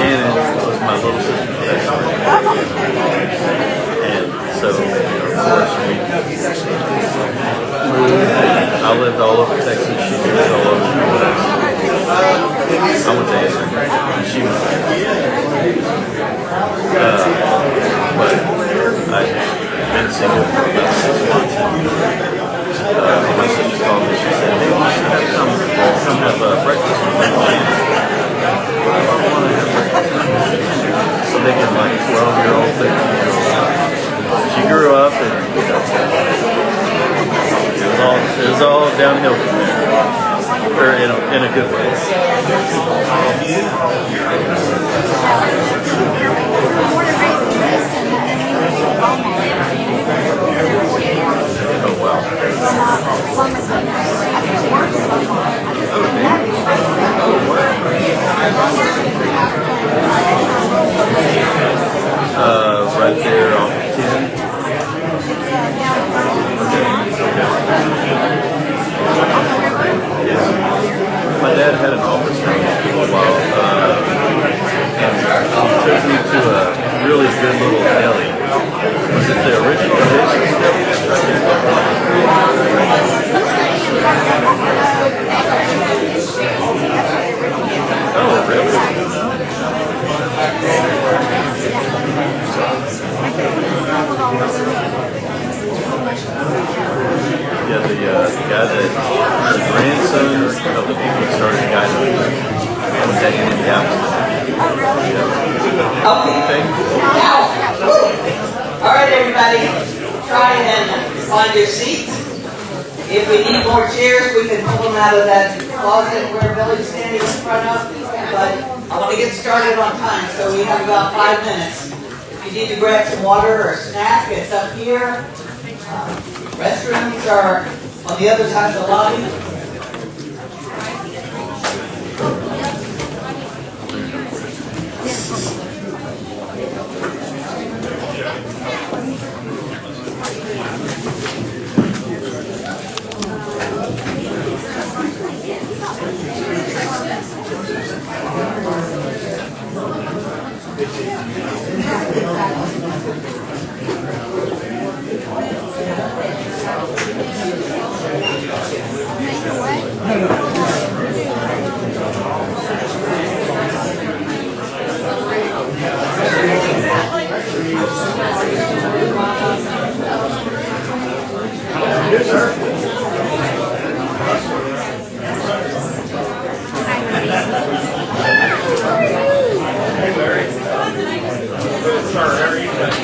Shannon was my little sister's best friend. And so, of course, I lived all over Texas. She lived all over the U.S. I went to Ann Arbor. She was there. But I've been single for about 6 months. My sister called me. She said, "Hey, you should have come have breakfast with me." So they get like 12-year-old, 13-year-old. She grew up and it was all downhill from there. Or in a good way. Oh wow. Right there on 10. Yeah. My dad had an office for a while, and he took me to a really good little deli. Was it the original Jason's deli? Oh, really? Yeah, the guy that, the grandson of the people that started the guy that was at Indianapolis. Okay. Now, all right, everybody, try and find your seats. If we need more chairs, we can pull them out of that closet where Billy's standing in front of. But I want to get started on time, so we have about 5 minutes. If you need to grab some water or a snack, it's up here. Restrooms are on the other side of the lobby. Yes, sir. Hey, Larry. Good, sir. How are you today?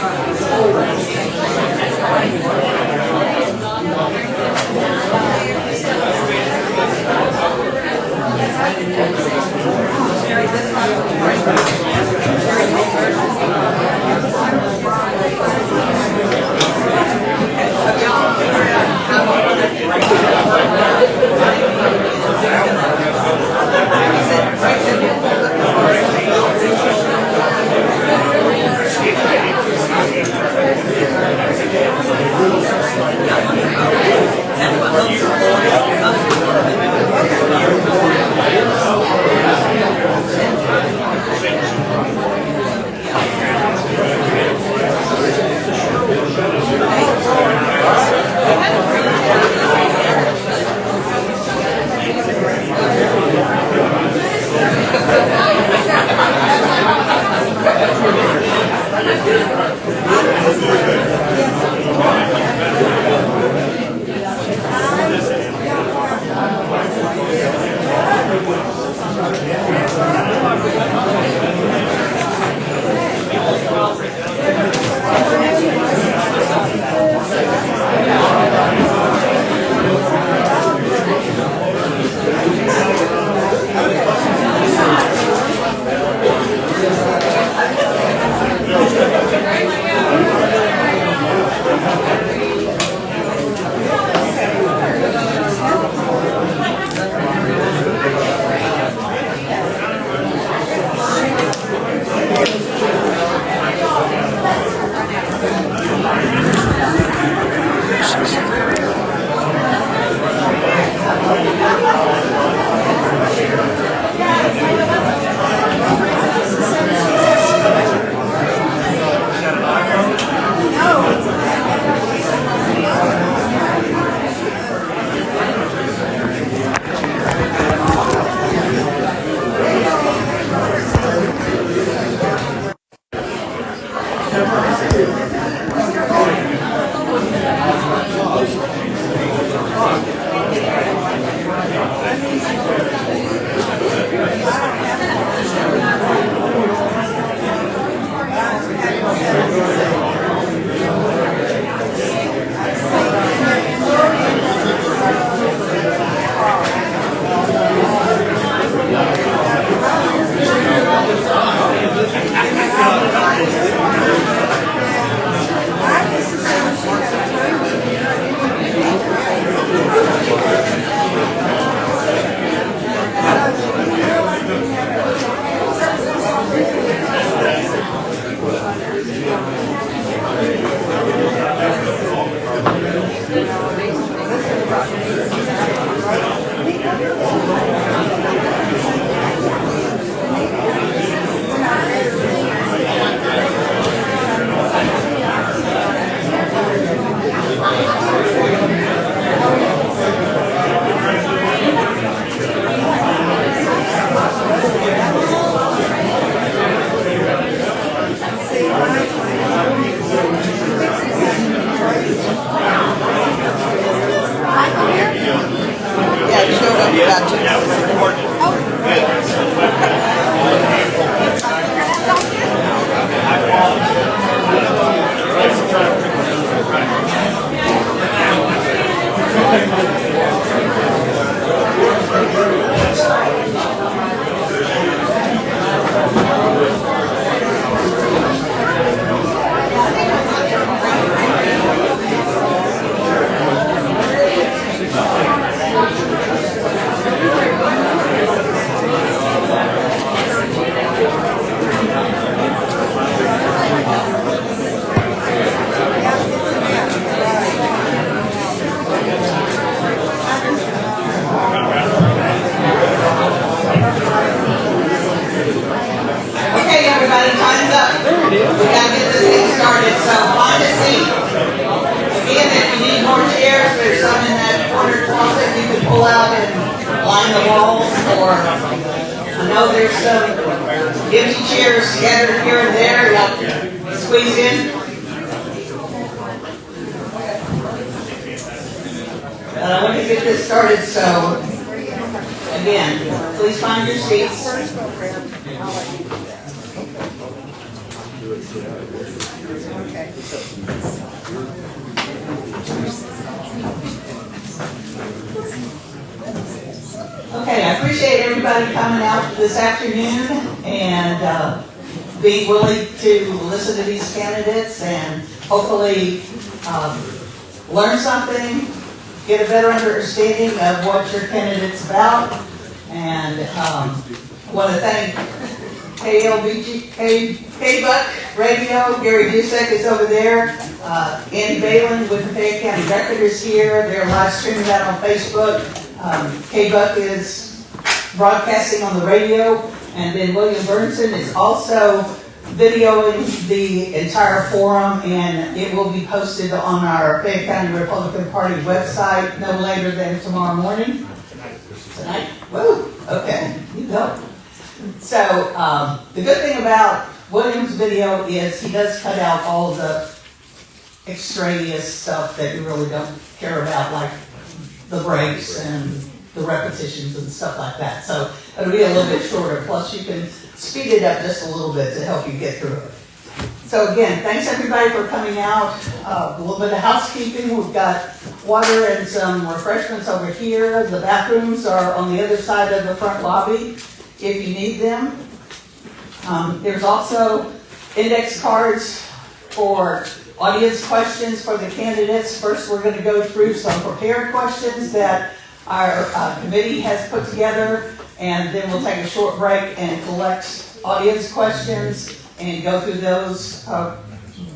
pull out and line the walls, or I know there's some empty chairs scattered here and there. Y'all squeeze in. I want to get this started, so again, please find your seats. Okay, I appreciate everybody coming out this afternoon and being willing to listen to these candidates and hopefully learn something, get a better understanding of what your candidate's about. And I want to thank Elvig, K-Buck Radio, Gary Dusek is over there. Andy Balin with the Fayette County Record is here. They're live streaming that on Facebook. K-Buck is broadcasting on the radio. And then William Burnson is also videoing the entire forum, and it will be posted on our Fayette County Republican Party website no later than tomorrow morning. Tonight? Woo! Okay, you go. So, the good thing about William's video is he does cut out all the extraneous stuff that you really don't care about, like the breaks and the repetitions and stuff like that. So, it'll be a little bit shorter, plus you can speed it up just a little bit to help you get through it. So again, thanks everybody for coming out. A little bit of housekeeping. We've got water and some refreshments over here. The bathrooms are on the other side of the front lobby if you need them. There's also index cards for audience questions for the candidates. First, we're going to go through some prepared questions that our committee has put together, and then we'll take a short break and collect audience questions and go through those.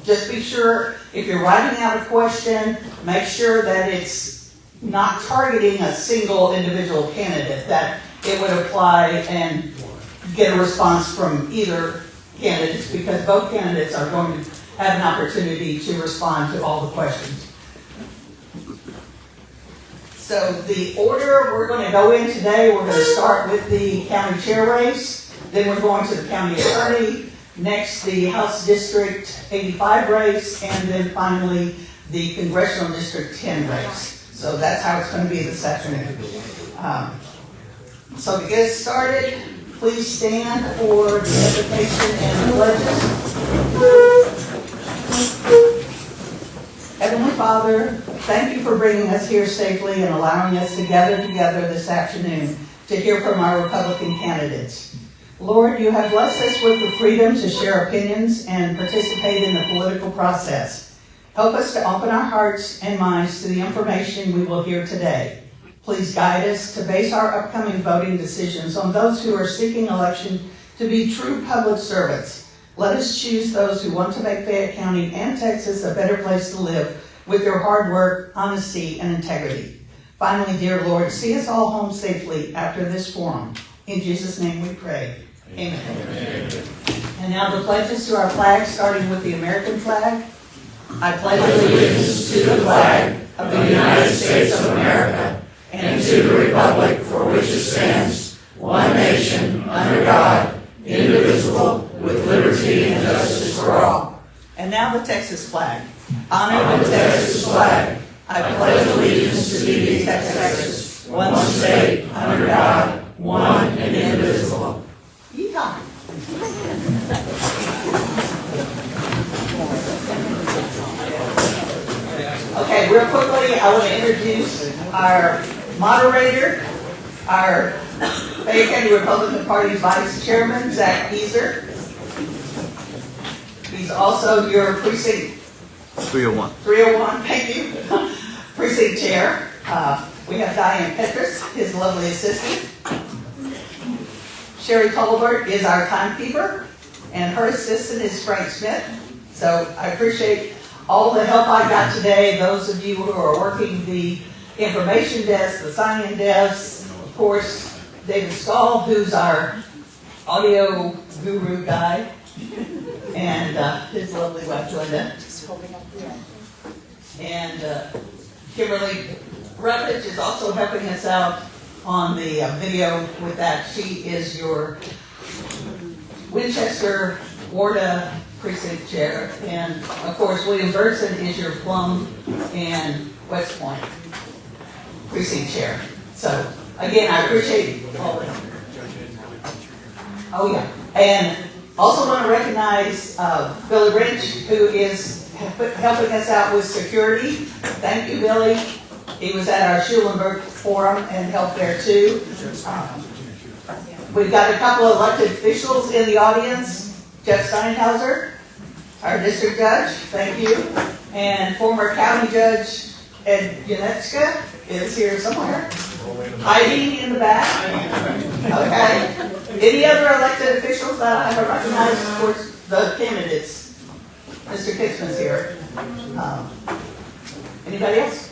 Just be sure, if you're writing out a question, make sure that it's not targeting a single individual candidate, that it would apply and get a response from either candidates, because both candidates are going to have an opportunity to respond to all the questions. So the order we're going to go in today, we're going to start with the county chair race, then we're going to the county attorney, next the House District 85 race, and then finally the Congressional District 10 race. So that's how it's going to be this afternoon. So to get us started, please stand for the invocation and the pledges. Heavenly Father, thank you for bringing us here safely and allowing us to gather together this afternoon to hear from our Republican candidates. Lord, you have blessed us with the freedom to share opinions and participate in the political process. Help us to open our hearts and minds to the information we will hear today. Please guide us to base our upcoming voting decisions on those who are seeking election to be true public servants. Let us choose those who want to make Fayette County and Texas a better place to live with their hard work, honesty, and integrity. Finally, dear Lord, see us all home safely after this forum. In Jesus' name we pray. Amen. Amen. And now the pledges to our flag, starting with the American flag. I pledge allegiance to the flag of the United States of America and to the republic for which it stands, one nation, under God, indivisible, with liberty and justice for all. And now the Texas flag. Honor the Texas flag. I pledge allegiance to thee, Texas, one state, under God, one and indivisible. Yeehaw. Okay, real quickly, I want to introduce our moderator, our Fayette County Republican Party Vice Chairman, Zach Geezer. He's also your precinct 301. 301, thank you. Precinct Chair. We have Diane Petrus, his lovely assistant. Sherry Tolbert is our timekeeper, and her assistant is Frank Smith. So I appreciate all the help I got today. Those of you who are working the information desk, the sign-in desk, of course, David Stahl, who's our audio guru guy, and his lovely wife, Linda. And Kimberly Rutledge is also helping us out on the video with that. She is your Winchester Warda Precinct Chair. And of course, William Burson is your Plum and West Point Precinct Chair. So again, I appreciate all of them. Oh yeah. And also want to recognize Billy Rich, who is helping us out with security. Thank you, Billy. He was at our Schulenburg forum and helped there too. We've got a couple of elected officials in the audience. Jeff Steinhauser, our district judge, thank you. And former county judge Ed Janetska is here somewhere. Hiding in the back. Okay. Any other elected officials that I have recognized? Of course, the candidates. Mr. Kitzman's here. Anybody else?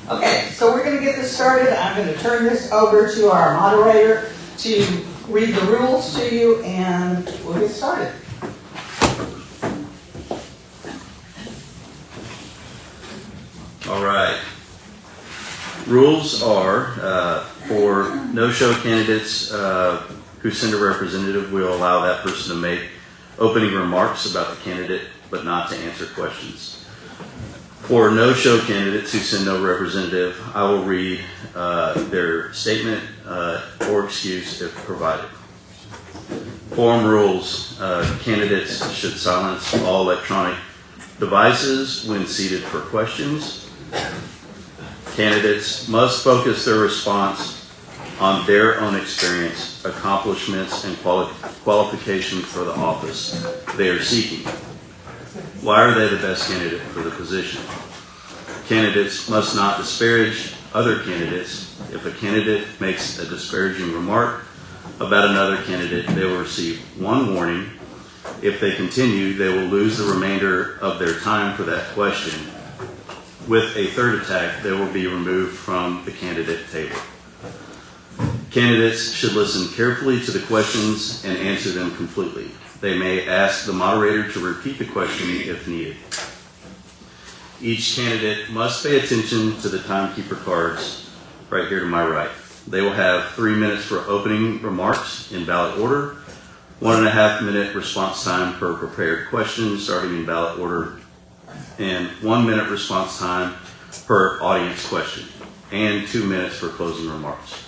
Okay, so we're going to get this started. I'm going to turn this over to our moderator to read the rules to you, and we'll get started. All right. Rules are for no-show candidates who send a representative, we'll allow that person to make opening remarks about the candidate, but not to answer questions. For no-show candidates who send no representative, I will read their statement or excuse if provided. Forum rules, candidates should silence all electronic devices when seated for questions. Candidates must focus their response on their own experience, accomplishments, and qualifications for the office they are seeking. Why are they the best candidate for the position? Candidates must not disparage other candidates. If a candidate makes a disparaging remark about another candidate, they will receive one warning. If they continue, they will lose the remainder of their time for that question. With a third attack, they will be removed from the candidate table. Candidates should listen carefully to the questions and answer them completely. They may ask the moderator to repeat the question if needed. Each candidate must pay attention to the timekeeper cards right here to my right. They will have 3 minutes for opening remarks in ballot order, 1.5 minute response time per prepared question starting in ballot order, and 1 minute response time per audience question, and 2 minutes for closing remarks.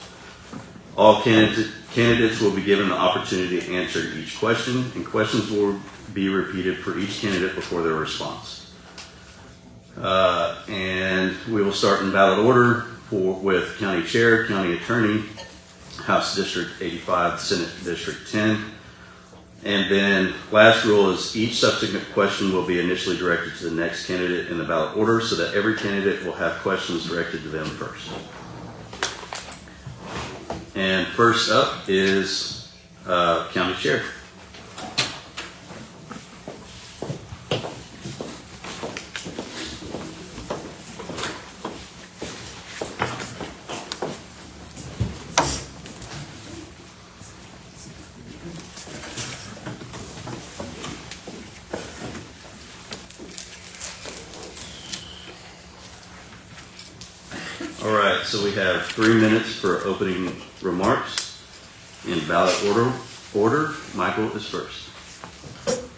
All candidates will be given the opportunity to answer each question, and questions will be repeated for each candidate before their response. And we will start in ballot order with County Chair, County Attorney, House District 85, Senate District 10. And then last rule is each subsequent question will be initially directed to the next candidate in the ballot order so that every candidate will have questions directed to them first. And first up is County Chair. All right, so we have 3 minutes for opening remarks in ballot order. Michael is first.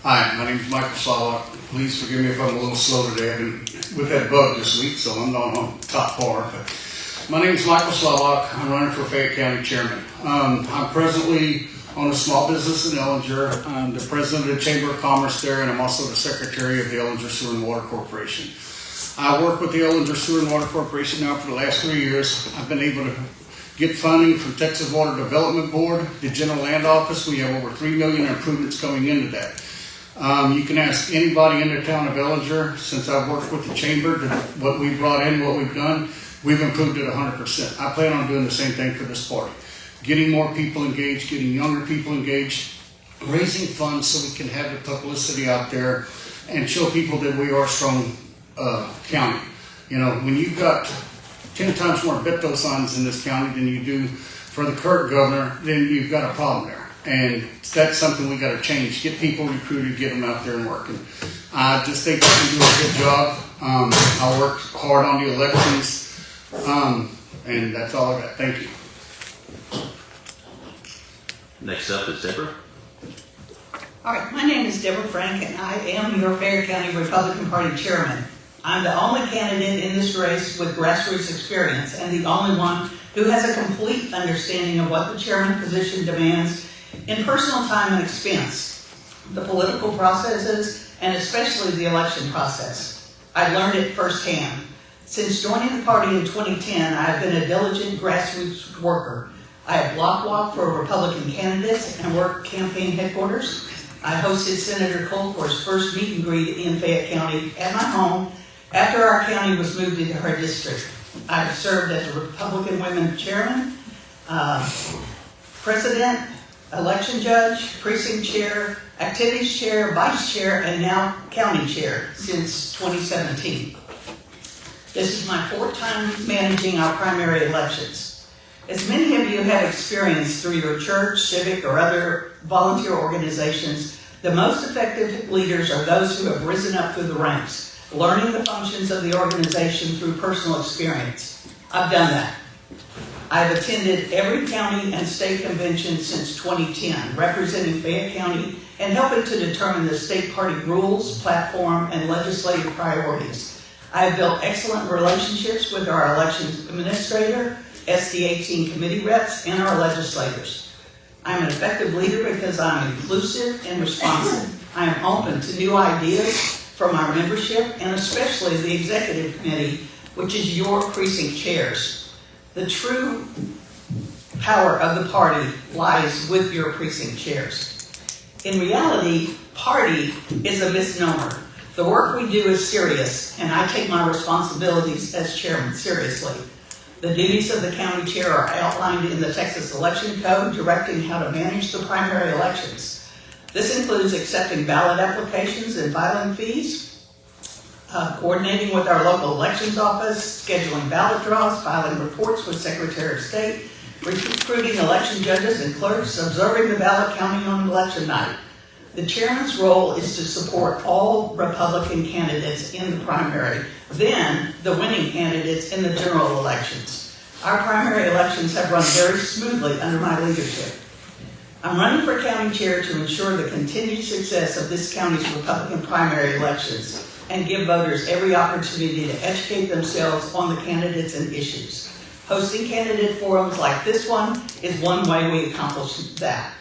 Hi, my name is Michael Schlabach. Please forgive me if I'm a little slow today. I've been with that bug this week, so I'm not on top par. But my name is Michael Schlabach. I'm running for Fayette County Chairman. I'm presently on a small business in Ellinger. I'm the president of the Chamber of Commerce there, and I'm also the secretary of the Ellinger Sewer and Water Corporation. I work with the Ellinger Sewer and Water Corporation now for the last 3 years. I've been able to get funding from Texas Water Development Board, the General Land Office. We have over $3 million improvements coming into that. You can ask anybody in the town of Ellinger, since I've worked with the chamber, what we brought in, what we've done, we've improved it 100%. I plan on doing the same thing for this party. Getting more people engaged, getting younger people engaged, raising funds so we can have the publicity out there and show people that we are a strong county. You know, when you've got 10 times more Beto signs in this county than you do for the current governor, then you've got a problem there. And that's something we got to change. Get people recruited, get them out there and working. I just think I can do a good job. I work hard on the elections. And that's all I got. Thank you. Next up is Deborah. All right, my name is Deborah Frank, and I am your Fayette County Republican Party chairman. I'm the only candidate in this race with grassroots experience and the only one who has a complete understanding of what the chairman position demands in personal time and expense, the political processes, and especially the election process. I learned it firsthand. Since joining the party in 2010, I have been a diligent grassroots worker. I have block walked for Republican candidates and worked campaign headquarters. I hosted Senator Colcore's first meet and greet in Fayette County at my home after our county was moved into her district. I have served as a Republican Women Chairman, President, Election Judge, Precinct Chair, Activities Chair, Vice Chair, and now County Chair since 2017. This is my fourth time managing our primary elections. As many of you have experienced through your church, civic, or other volunteer organizations, the most effective leaders are those who have risen up through the ranks, learning the functions of the organization through personal experience. I've done that. I've attended every county and state convention since 2010, representing Fayette County and helping to determine the state party rules, platform, and legislative priorities. I have built excellent relationships with our elections administrator, SD 18 committee reps, and our legislators. I'm an effective leader because I'm inclusive and responsive. I am open to new ideas from our membership and especially the executive committee, which is your precinct chairs. The true power of the party lies with your precinct chairs. In reality, party is a misnomer. The work we do is serious, and I take my responsibilities as chairman seriously. The duties of the county chair are outlined in the Texas Election Code, directing how to manage the primary elections. This includes accepting ballot applications and filing fees, coordinating with our local elections office, scheduling ballot draws, filing reports with Secretary of State, recruiting election judges and clerks, observing the ballot counting on election night. The chairman's role is to support all Republican candidates in the primary, then the winning candidates in the general elections. Our primary elections have run very smoothly under my leadership. I'm running for county chair to ensure the continued success of this county's Republican primary elections and give voters every opportunity to educate themselves on the candidates and issues. Hosting candidate forums like this one is one way we accomplish that.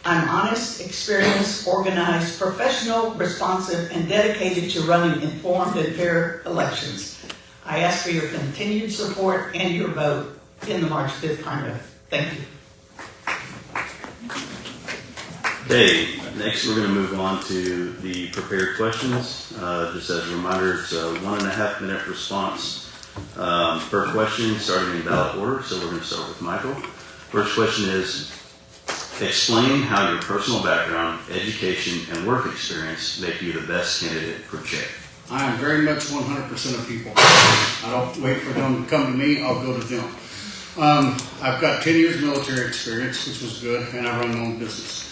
I'm honest, experienced, organized, professional, responsive, and dedicated to running informed and fair elections. I ask for your continued support and your vote in the March 5th primary. Thank you. Okay, next we're going to move on to the prepared questions. Just as a reminder, it's a 1.5 minute response per question, starting in ballot order. So we're going to start with Michael. First question is, explain how your personal background, education, and work experience make you the best candidate for chair. I am very much 100% of people. I don't wait for them to come to me, I'll go to them. I've got 10 years military experience, which was good, and I run my own business.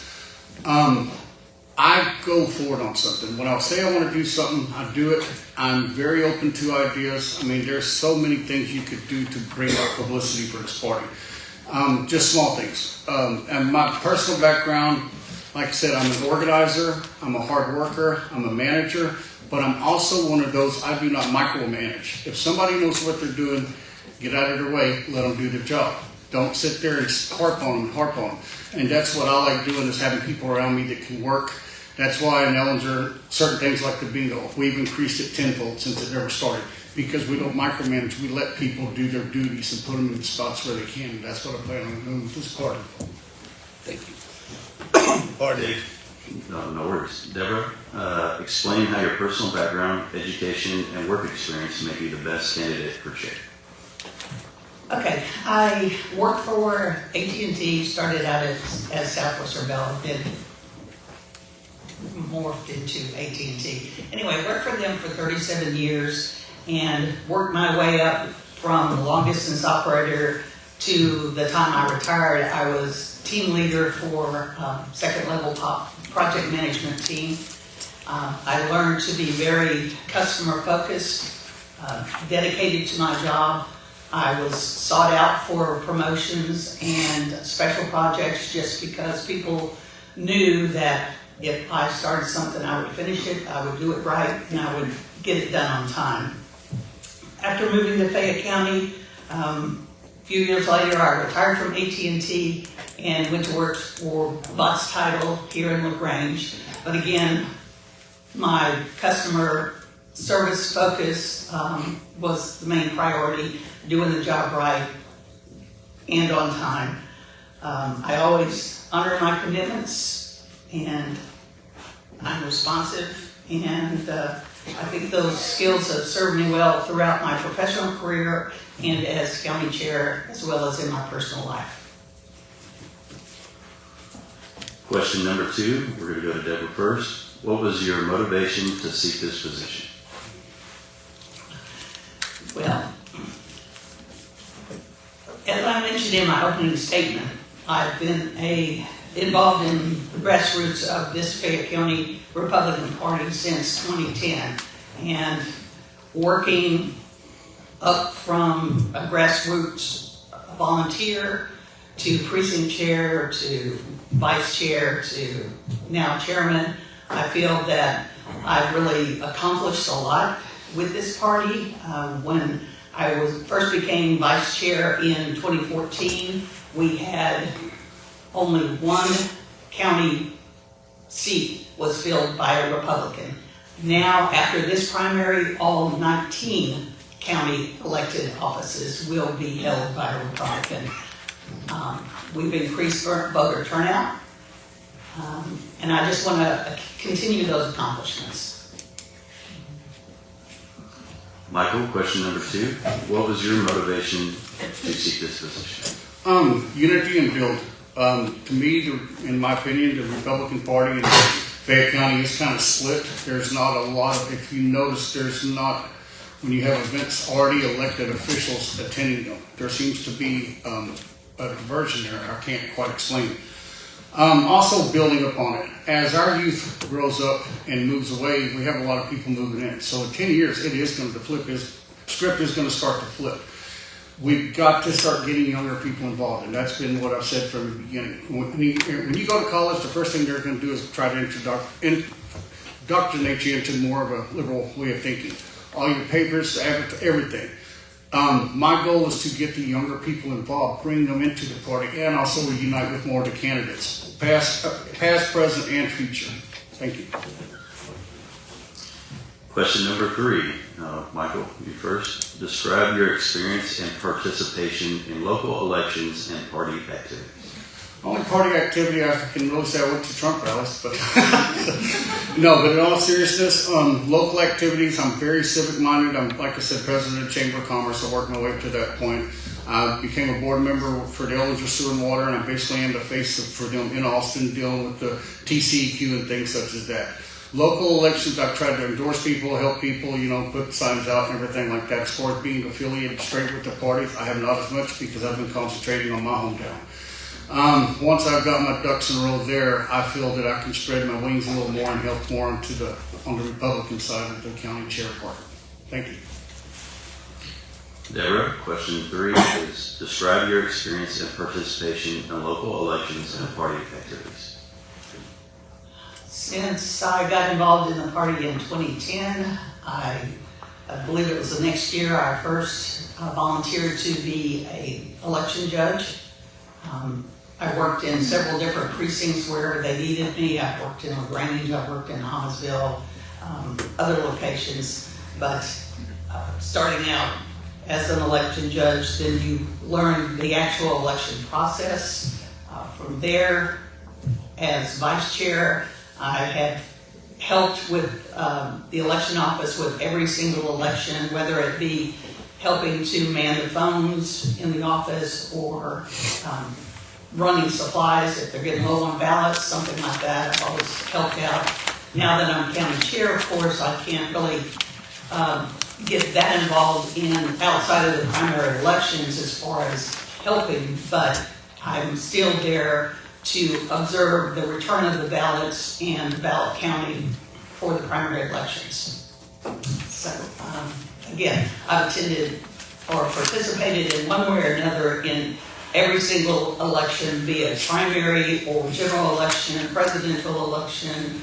I go forward on something. When I say I want to do something, I do it. I'm very open to ideas. I mean, there's so many things you could do to bring up publicity for this party. Just small things. And my personal background, like I said, I'm an organizer, I'm a hard worker, I'm a manager, but I'm also one of those, I do not micromanage. If somebody knows what they're doing, get out of their way, let them do their job. Don't sit there and harp on them. And that's what I like doing, is having people around me that can work. That's why in Ellinger, certain things like the bingo, we've increased it tenfold since it ever started. Because we don't micromanage, we let people do their duties and put them in the spots where they can. That's what I plan on doing with this party. Thank you. Pardon. No worries. Deborah, explain how your personal background, education, and work experience make you the best candidate for chair. Okay, I worked for AT&T, started out as Southwestern Bell, then morphed into AT&T. Anyway, worked for them for 37 years and worked my way up from long distance operator to the time I retired. I was team leader for second level top project management team. I learned to be very customer focused, dedicated to my job. I was sought out for promotions and special projects just because people knew that if I started something, I would finish it, I would do it right, and I would get it done on time. After moving to Fayette County, a few years later, I retired from AT&T and went to work for Bus Title here in Grange. But again, my customer service focus was the main priority, doing the job right and on time. I always honor my commitments, and I'm responsive, and I think those skills have served me well throughout my professional career and as county chair, as well as in my personal life. Question number 2, we're going to go to Deborah first. What was your motivation to seek this position? Well, as I mentioned in my opening statement, I've been involved in the grassroots of this Fayette County Republican Party since 2010, and working up from a grassroots volunteer to precinct chair to vice chair to now chairman. I feel that I've really accomplished a lot with this party. When I first became vice chair in 2014, we had only one county seat was filled by a Republican. Now, after this primary, all 19 county elected offices will be held by a Republican. We've increased voter turnout, and I just want to continue those accomplishments. Michael, question number 2. What was your motivation to seek this position? Unity and build. To me, in my opinion, the Republican Party in Fayette County is kind of split. There's not a lot of, if you notice, there's not, when you have events, already elected officials attending them. There seems to be a diversion there. I can't quite explain it. Also building upon it. As our youth grows up and moves away, we have a lot of people moving in. So in 10 years, it is going to flip. His script is going to start to flip. We've got to start getting younger people involved, and that's been what I've said from the beginning. When you go to college, the first thing they're going to do is try to indoctrinate you into more of a liberal way of thinking. All your papers, everything. My goal is to get the younger people involved, bring them into the party, and also unite with more of the candidates, past, present, and future. Thank you. Question number 3. Michael, you first. Describe your experience and participation in local elections and party activities. Only party activity I can really say I went to Trump rallies, but no. But in all seriousness, local activities. I'm very civic minded. I'm, like I said, president of the Chamber of Commerce. I worked my way to that point. I became a board member for the Elvig Sewer and Water, and I basically am the face for them in Austin, dealing with the TCEQ and things such as that. Local elections, I've tried to endorse people, help people, put signs out and everything like that. As far as being affiliated straight with the parties, I have not as much because I've been concentrating on my hometown. Once I've got my ducks in a row there, I feel that I can spread my wings a little more and help more on the Republican side of the county chair part. Thank you. Deborah, question 3 is describe your experience and participation in local elections and party activities. Since I got involved in the party in 2010, I believe it was the next year I first volunteered to be an election judge. I worked in several different precincts wherever they needed me. I worked in Grange, I worked in Hollisville, other locations. But starting out as an election judge, then you learn the actual election process. From there, as vice chair, I have helped with the election office with every single election, whether it be helping to man the phones in the office or running supplies if they're getting low on ballots, something like that. I've always helped out. Now that I'm county chair, of course, I can't really get that involved in outside of the primary elections as far as helping, but I'm still there to observe the return of the ballots and ballot counting for the primary elections. So, again, I've attended or participated in one way or another in every single election, be it primary or general election, presidential election,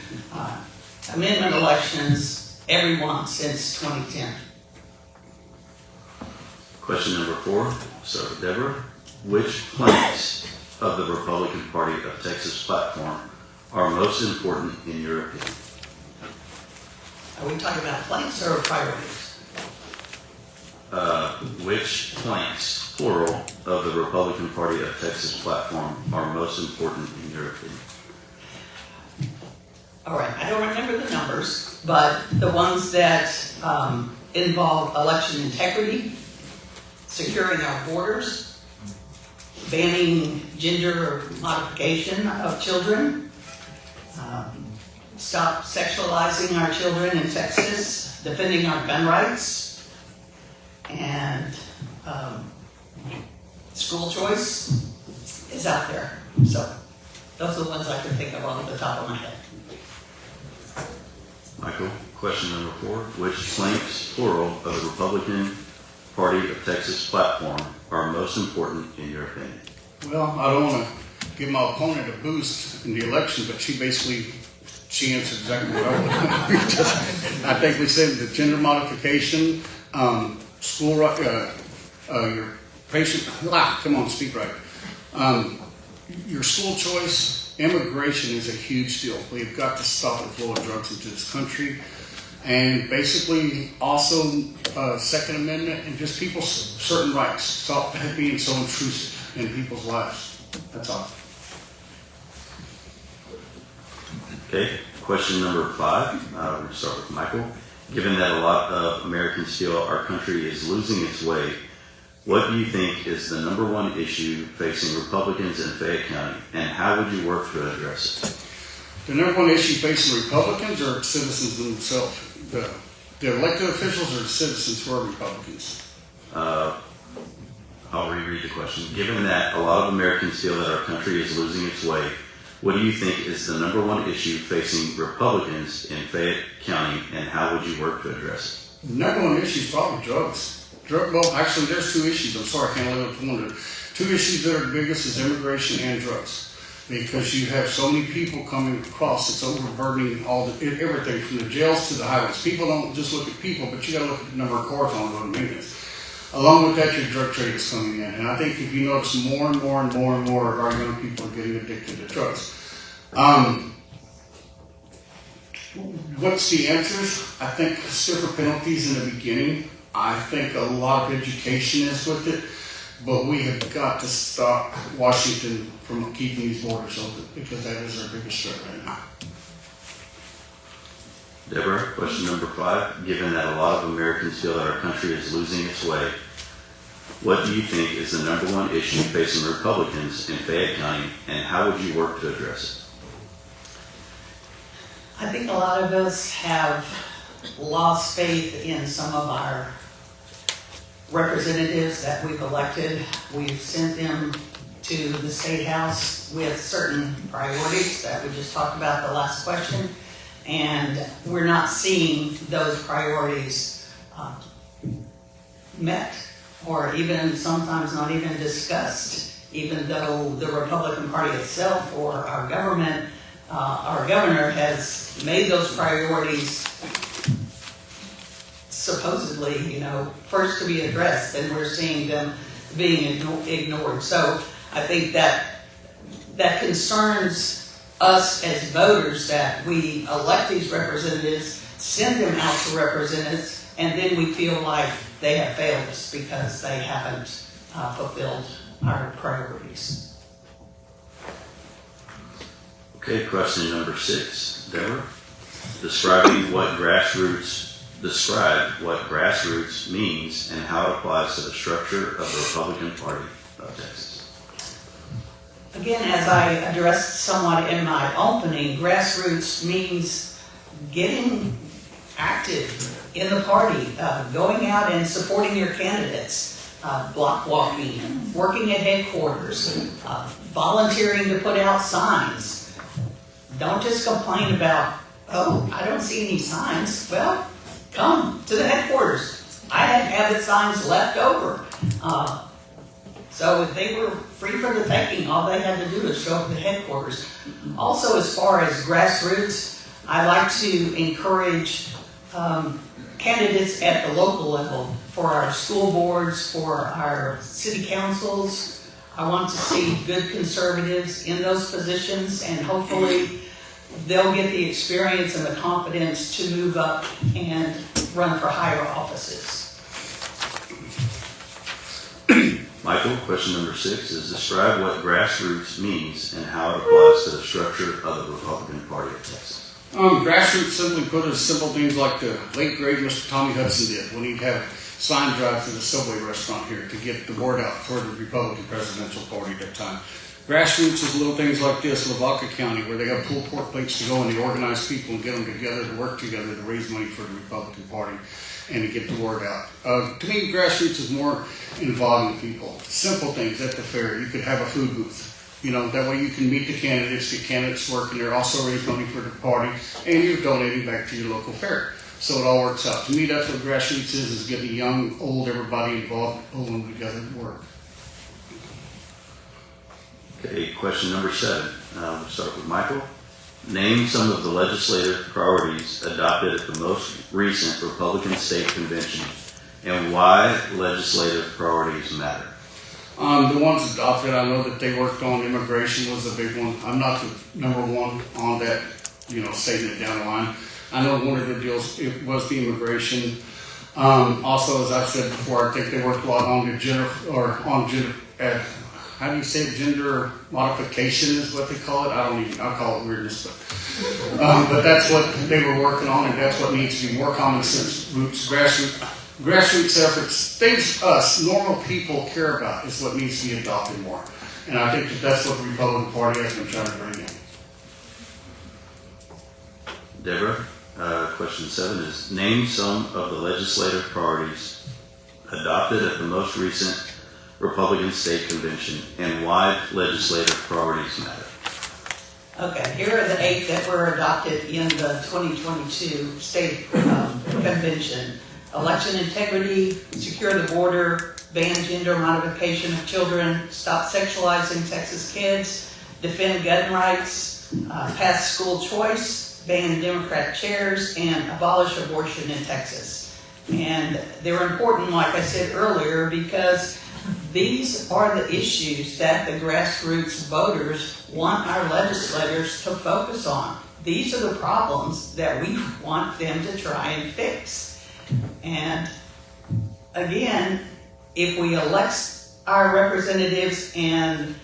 amendment elections, every one since 2010. Question number 4. So, Deborah, which planks of the Republican Party of Texas platform are most important in your opinion? Are we talking about planks or priorities? Which planks, plural, of the Republican Party of Texas platform are most important in your opinion? All right, I don't remember the numbers, but the ones that involve election integrity, securing our borders, banning gender modification of children, stop sexualizing our children in Texas, defending our gun rights, and school choice is out there. So those are the ones I can think of off the top of my head. Michael, question number 4. Which planks, plural, of the Republican Party of Texas platform are most important in your opinion? Well, I don't want to give my opponent a boost in the election, but she answered exactly what I would. I think we said the gender modification, school, your patient, come on, speak right. Your school choice, immigration is a huge deal. We've got to stop the flow of drugs into this country. And basically also Second Amendment and just people's certain rights. Stop being so intrusive in people's lives. That's all. Okay, question number 5. We're going to start with Michael. Given that a lot of Americans feel our country is losing its way, what do you think is the number one issue facing Republicans in Fayette County, and how would you work to address it? The number one issue facing Republicans are citizens themselves. The elected officials are citizens who are Republicans. I'll reread the question. Given that a lot of Americans feel that our country is losing its way, what do you think is the number one issue facing Republicans in Fayette County, and how would you work to address The number one issue is probably drugs. Well, actually, there's 2 issues. I'm sorry, I can't limit it to one. 2 issues that are the biggest is immigration and drugs. Because you have so many people coming across, it's overburdening everything from the jails to the highways. People don't just look at people, but you got to look at the number of cars on the road and maintenance. Along with that, your drug trade is coming in. And I think if you notice more and more and more and more of our young people are getting addicted to drugs. What's the answers? I think stiffer penalties in the beginning. I think a lot of education is with it. But we have got to stop Washington from keeping these borders open, because that is our biggest threat right now. Deborah, question number 5. Given that a lot of Americans feel that our country is losing its way, what do you think is the number one issue facing Republicans in Fayette County, and how would you work to address it? I think a lot of us have lost faith in some of our representatives that we've elected. We've sent them to the State House with certain priorities that we just talked about the last question, and we're not seeing those priorities met, or even sometimes not even discussed, even though the Republican Party itself or our government, our governor has made those priorities supposedly, first to be addressed, and we're seeing them being ignored. So I think that concerns us as voters, that we elect these representatives, send them out to represent us, and then we feel like they have failed us because they haven't fulfilled our priorities. Okay, question number 6. Deborah, describe what grassroots means and how it applies to the structure of the Republican Party of Texas. Again, as I addressed somewhat in my opening, grassroots means getting active in the party, going out and supporting your candidates, block walking, working at headquarters, volunteering to put out signs. Don't just complain about, oh, I don't see any signs. Well, come to the headquarters. I had habit signs left over. So if they were free for the taking, all they had to do was show up at headquarters. Also, as far as grassroots, I like to encourage candidates at the local level for our school boards, for our city councils. I want to see good conservatives in those positions, and hopefully they'll get the experience and the confidence to move up and run for higher offices. Michael, question number 6 is describe what grassroots means and how it applies to the structure of the Republican Party of Texas. Grassroots, simply put, is simple things like the late great Mr. Tommy Hudson did when he'd have sign drives to the Subway restaurant here to get the word out toward the Republican presidential party at that time. Grassroots is little things like this, Lavaca County, where they have pulled pork plates to go and they organize people and get them together to work together to raise money for the Republican Party and to get the word out. To me, grassroots is more involving people. Simple things at the fair. You could have a food booth. That way you can meet the candidates, get candidates working there, also raise money for the party, and you're donating back to your local fair. So it all works out. To me, that's what grassroots is getting young, old, everybody involved, pulling them together to work. Okay, question number 7. We'll start with Michael. Name some of the legislative priorities adopted at the most recent Republican state convention and why legislative priorities matter. The ones adopted, I know that they worked on immigration was a big one. I'm not the number one on that, stating it down the line. I know one of the deals, it was the immigration. Also, as I've said before, I think they worked a lot on the gender how do you say it? Gender modification is what they call it. I'll call it weirdness, but that's what they were working on, and that's what needs to be more common sense roots, grassroots efforts, things us, normal people care about is what needs to be adopted more. And I think that's what the Republican Party has been trying to bring in. Deborah, question 7 is name some of the legislative priorities adopted at the most recent Republican state convention and why legislative priorities matter. Okay, here are the 8 that were adopted in the 2022 state convention. Election integrity, secure the border, ban gender modification of children, stop sexualizing Texas kids, defend gun rights, pass school choice, ban Democrat chairs, and abolish abortion in Texas. And they're important, like I said earlier, because these are the issues that the grassroots voters want our legislators to focus on. These are the problems that we want them to try and fix. And again, if we elect our representatives and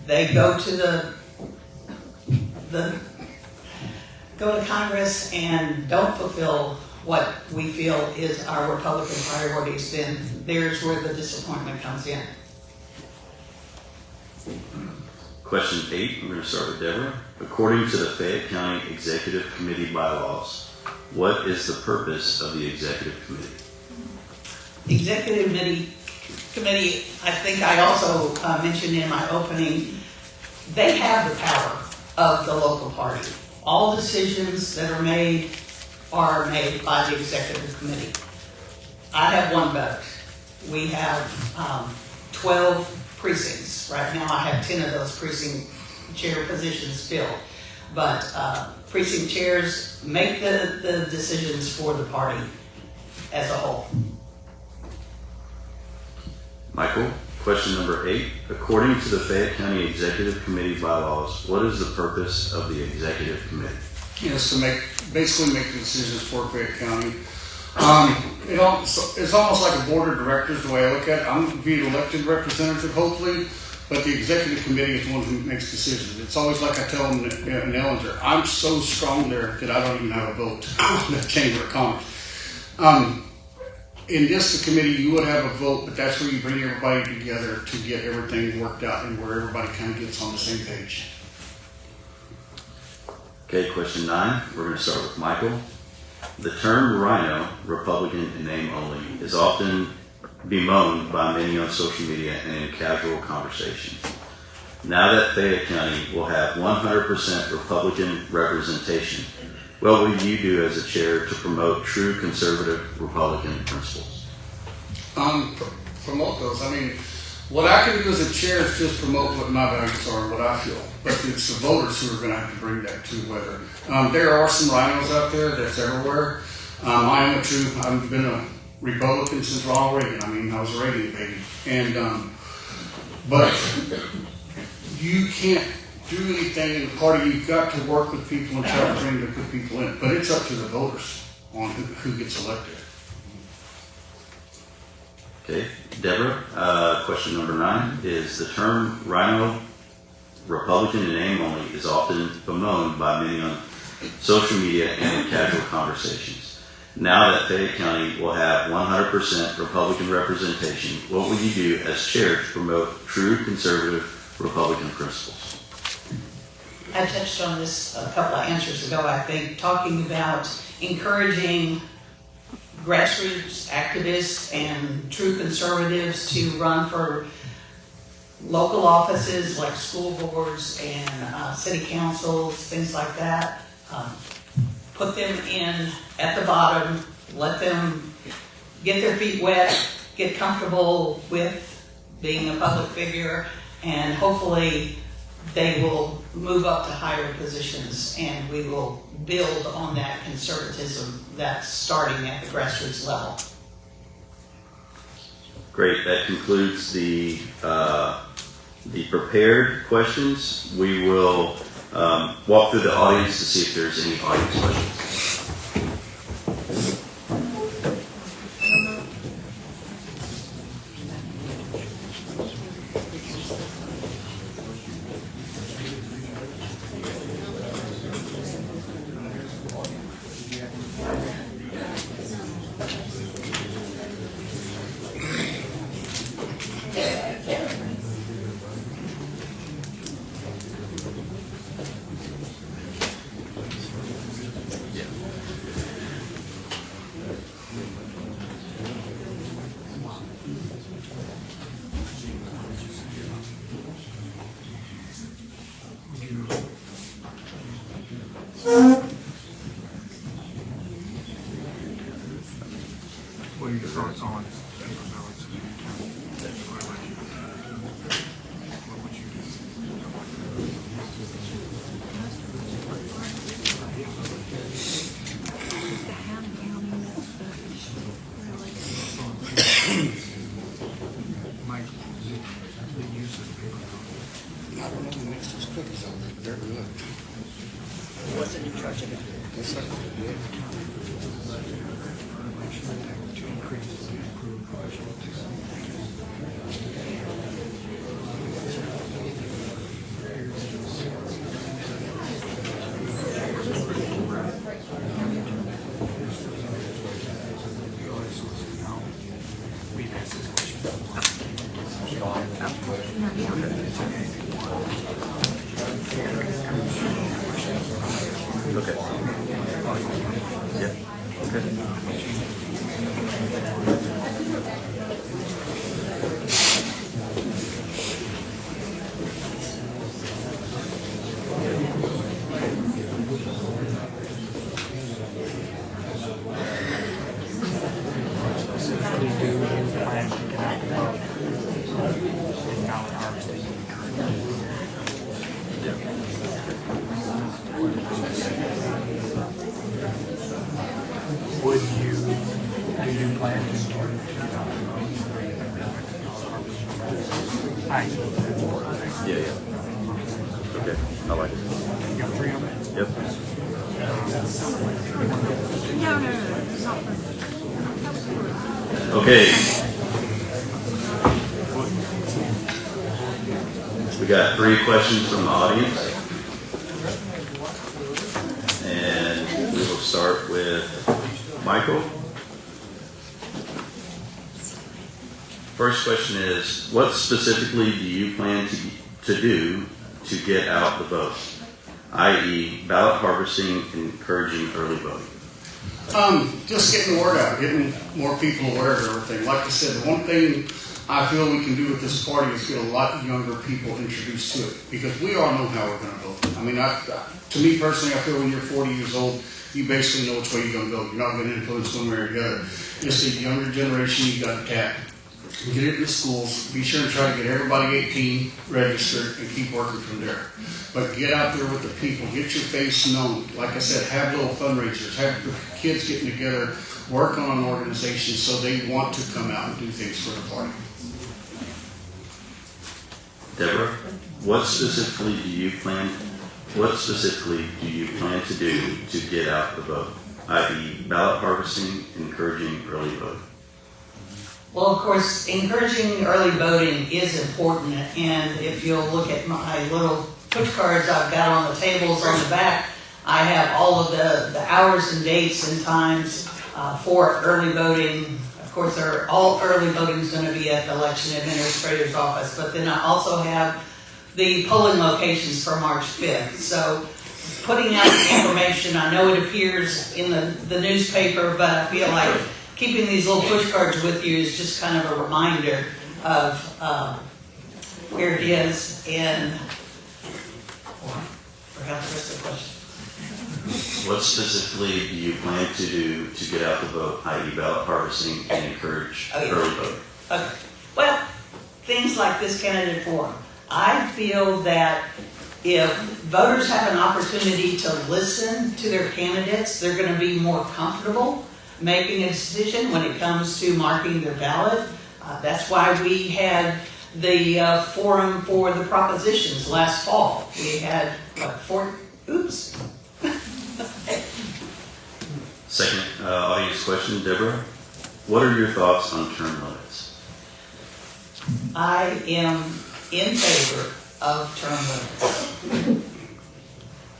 they go to go to Congress and don't fulfill what we feel is our Republican priorities, then there's where the disappointment comes in. Question 8, we're going to start with Deborah. According to the Fayette County Executive Committee bylaws, what is the purpose of the Executive Committee? Executive Committee, I think I also mentioned in my opening, they have the power of the local party. All decisions that are made by the Executive Committee. I have 1 vote. We have 12 precincts. Right now I have 10 of those precinct chair positions filled. But precinct chairs make the decisions for the party as a whole. Michael, question number 8. According to the Fayette County Executive Committee bylaws, what is the purpose of the Executive Committee? Yes, to basically make the decisions for Fayette County. It's almost like a board of directors the way I look at it. I'm going to be an elected representative, hopefully, but the Executive Committee is the one who makes decisions. It's always like I tell them in Ellinger, I'm so strong there that I don't even have a vote in the Chamber of Commerce. In this committee, you would have a vote, but that's where you bring everybody together to get everything worked out and where everybody kind of gets on the same page. Okay, question 9. We're going to start with Michael. The term rhino, Republican in name only, is often bemoaned by many on social media and in casual conversation. Now that Fayette County will have 100% Republican representation, what will you do as a chair to promote true conservative Republican principles? Promote those. I mean, what I can do as a chair is just promote what my values are and what I feel. But it's the voters who are going to have to bring that to whether. There are some rhinos out there that's everywhere. I am a true, I've been a Republican since Ronald Reagan. I mean, I was a Reagan baby. And, but you can't do anything in the party. You've got to work with people and try to bring the good people in. But it's up to the voters on who gets elected. Okay, Deborah, question number 9 is the term rhino, Republican in name only, is often bemoaned by many on social media and in casual conversations. Now that Fayette County will have 100% Republican representation, what will you do as chair to promote true conservative Republican principles? I touched on this a couple of answers ago, I think, talking about encouraging grassroots activists and true conservatives to run for local offices like school boards and city councils, things like that. Put them in at the bottom, let them get their feet wet, get comfortable with being a public figure, and hopefully they will move up to higher positions, and we will build on that conservatism that's starting at the grassroots level. Great, that concludes the prepared questions. We will walk through the audience to see if there's any audience questions. What are your thoughts on? What would you Mike, the use of paper. I don't know who makes those cookies out there. They're good. Who wasn't in charge of it? Yes, sir. To increase and improve professional we've asked this question before. Okay. Yeah. Okay. Would you, do you plan to? Hi. Yeah. Okay. I like it. You got 3 of them? Yep. Okay. We got 3 questions from the audience. And we will start with Michael. First question is, what specifically do you plan to do to get out the vote? I.e. ballot harvesting and encouraging early voting. Just getting the word out, getting more people aware of everything. Like I said, the one thing I feel we can do with this party is get a lot younger people introduced to it, because we all know how we're going to vote. I mean, to me personally, I feel when you're 40 years old, you basically know which way you're gonna go. You're not gonna influence one way or the other. Just the younger generation, you gotta tap. Get it in the schools, be sure and try to get everybody 18 registered and keep working from there. But get out there with the people, get your face known. Like I said, have little fundraisers, have the kids getting together, work on an organization so they want to come out and do things for the party. Deborah, what specifically do you plan to do to get out the vote, i.e. ballot harvesting, encouraging early vote? Well, of course, encouraging early voting is important, and if you'll look at my little push cards I've got on the tables on the back, I have all of the hours and dates and times for early voting. Of course, all early voting is going to be at the election administrator's office, but then I also have the polling locations for March 5th. So putting out the information, I know it appears in the newspaper, but I feel like keeping these little push cards with you is just kind of a reminder of where it is. And forgot the rest of the question. What specifically do you plan to do to get out the vote, i.e. ballot harvesting, and encourage early vote? Okay. Well, things like this candidate forum. I feel that if voters have an opportunity to listen to their candidates, they're going to be more comfortable making a decision when it comes to marking their ballot. That's why we had the forum for the propositions last fall. We had Second audience question, Deborah. What are your thoughts on term limits? I am in favor of term limits.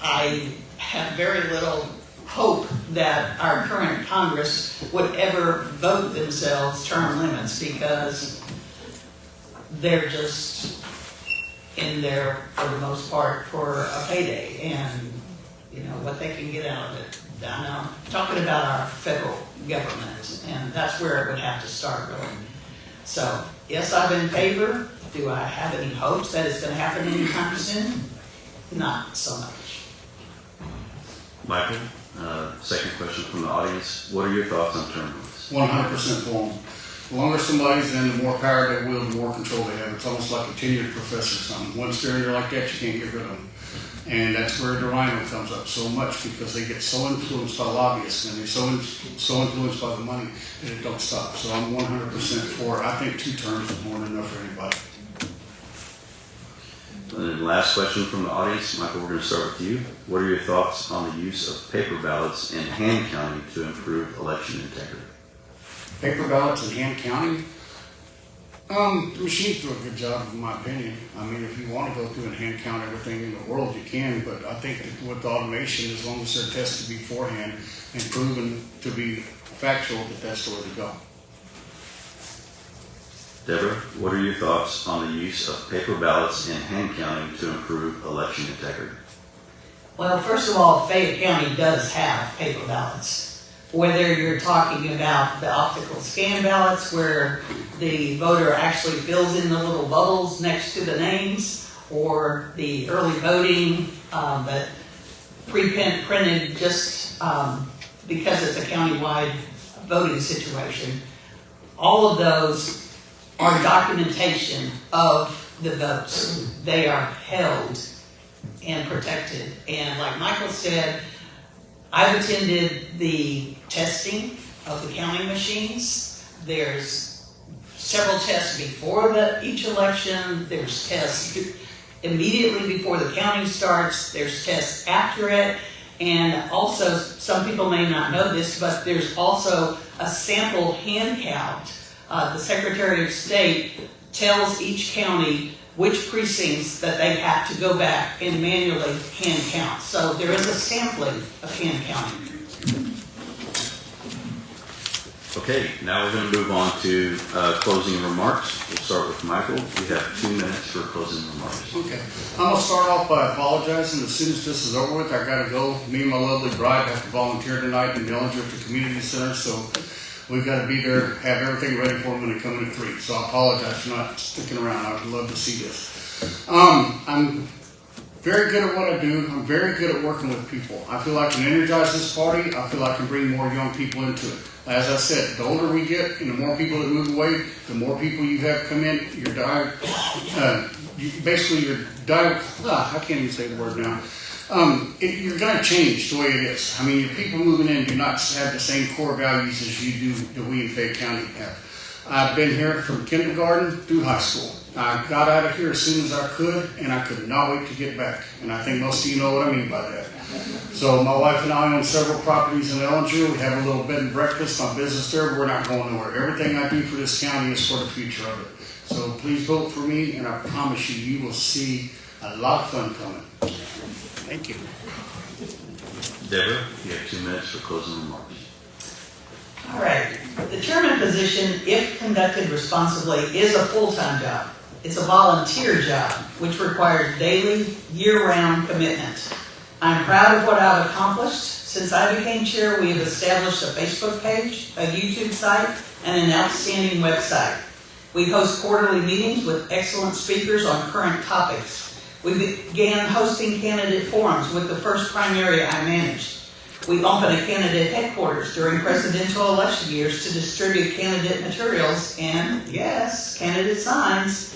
I have very little hope that our current Congress would ever vote themselves term limits because they're just in there for the most part for a payday and you know what they can get out of it. I'm talking about our federal government, and that's where it would have to start really. So yes, I'm in favor. Do I have any hopes that it's going to happen anytime soon? Not so much. Michael, second question from the audience. What are your thoughts on term limits? 100% for them. The longer somebody's in, the more power they wield, the more control they have. It's almost like a tenured professor or something. Once they're in there like that, you can't get rid of them. And that's where the rhino comes up so much because they get so influenced by lobbyists and they're so influenced by the money that it don't stop. So I'm 100% for it. I think 2 terms is more than enough for anybody. And then last question from the audience. Michael, we're going to start with you. What are your thoughts on the use of paper ballots and hand counting to improve election integrity? Paper ballots and hand counting? The machines do a good job, in my opinion. I mean, if you want to go through and hand count everything in the world, you can, but I think that with automation, as long as they're tested beforehand and proven to be factual, that's the way to go. Deborah, what are your thoughts on the use of paper ballots and hand counting to improve election integrity? Well, first of all, Fayette County does have paper ballots. Whether you're talking about the optical scan ballots where the voter actually fills in the little bubbles next to the names, or the early voting that pre-printed just because it's a countywide voting situation, all of those are documentation of the votes. They are held and protected. And like Michael said, I've attended the testing of the counting machines. There's several tests before each election. There's tests immediately before the counting starts. There's tests after it. And also, some people may not know this, but there's also a sample hand count. The Secretary of State tells each county which precincts that they have to go back and manually hand count. So there is a sampling of hand counting. Okay, now we're going to move on to closing remarks. We'll start with Michael. We have 2 minutes for closing remarks. Okay. I'm going to start off by apologizing. As soon as this is over with, I got to go. Me and my lovely bride have to volunteer tonight in Bellinger at the community center, so we've got to be there, have everything ready for them when they come in at 3. So I apologize for not sticking around. I would love to see this. I'm very good at what I do. I'm very good at working with people. I feel I can energize this party. I feel I can bring more young people into it. As I said, the older we get and the more people that move away, the more people you have come in, I can't even say the word now. You're going to change the way it is. I mean, your people moving in do not have the same core values as you do that we in Fayette County have. I've been here from kindergarten through high school. I got out of here as soon as I could, and I could not wait to get back. And I think most of you know what I mean by that. So my wife and I own several properties in Elvig. We have a little bed and breakfast, my business there. We're not going nowhere. Everything I do for this county is for the future of it. So please vote for me, and I promise you, you will see a lot of fun coming. Thank you. Deborah, you have 2 minutes for closing remarks. All right. The chairman position, if conducted responsibly, is a full-time job. It's a volunteer job, which requires daily, year-round commitment. I'm proud of what I've accomplished. Since I became chair, we have established a Facebook page, a YouTube site, and an outstanding website. We host quarterly meetings with excellent speakers on current topics. We began hosting candidate forums with the first primary I managed. We opened a candidate headquarters during presidential election years to distribute candidate materials and, yes, candidate signs.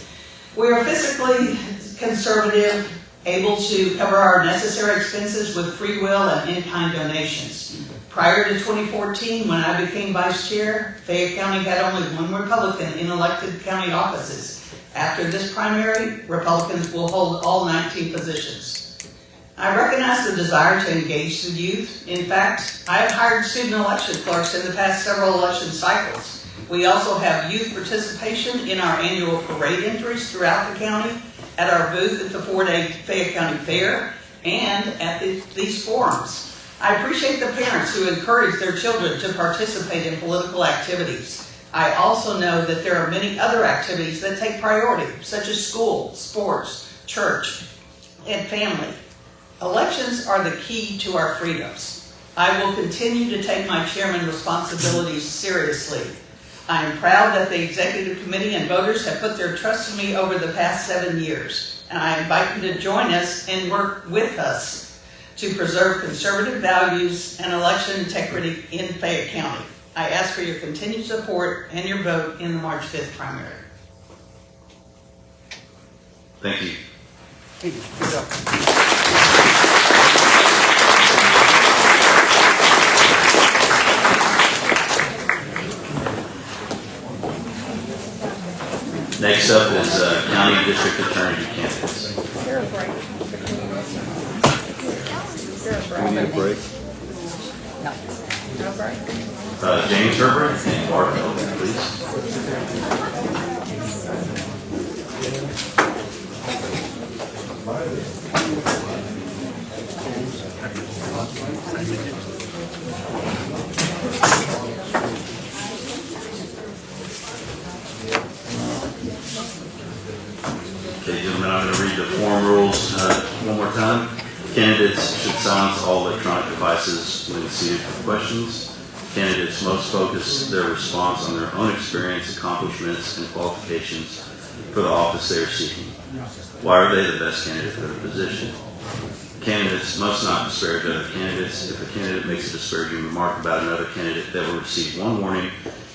We are fiscally conservative, able to cover our necessary expenses with free will and in-kind donations. Prior to 2014, when I became vice chair, Fayette County had only one Republican in elected county offices. After this primary, Republicans will hold all 19 positions. I recognize the desire to engage the youth. In fact, I have hired student election clerks in the past several election cycles. We also have youth participation in our annual parade entries throughout the county, at our booth at the 4-day Fayette County Fair, and at these forums. I appreciate the parents who encourage their children to participate in political activities. I also know that there are many other activities that take priority, such as school, sports, church, and family. Elections are the key to our freedoms. I will continue to take my chairman responsibilities seriously. I am proud that the executive committee and voters have put their trust in me over the past 7 years, and I invite you to join us and work with us to preserve conservative values and election integrity in Fayette County. I ask for your continued support and your vote in the March 5th primary. Thank you. Thank you. Good job. Next up is County District Attorney candidates. We need a break. James Herbrich and Bart Elvig, please. Okay, gentlemen, I'm going to read the forum rules one more time. Candidates should silence all electronic devices when seated for questions. Candidates must focus their response on their own experience, accomplishments, and qualifications for the office they are seeking. Why are they the best candidate for the position? Candidates must not disparage other candidates. If a candidate makes a disparaging remark about another candidate, they will receive one warning.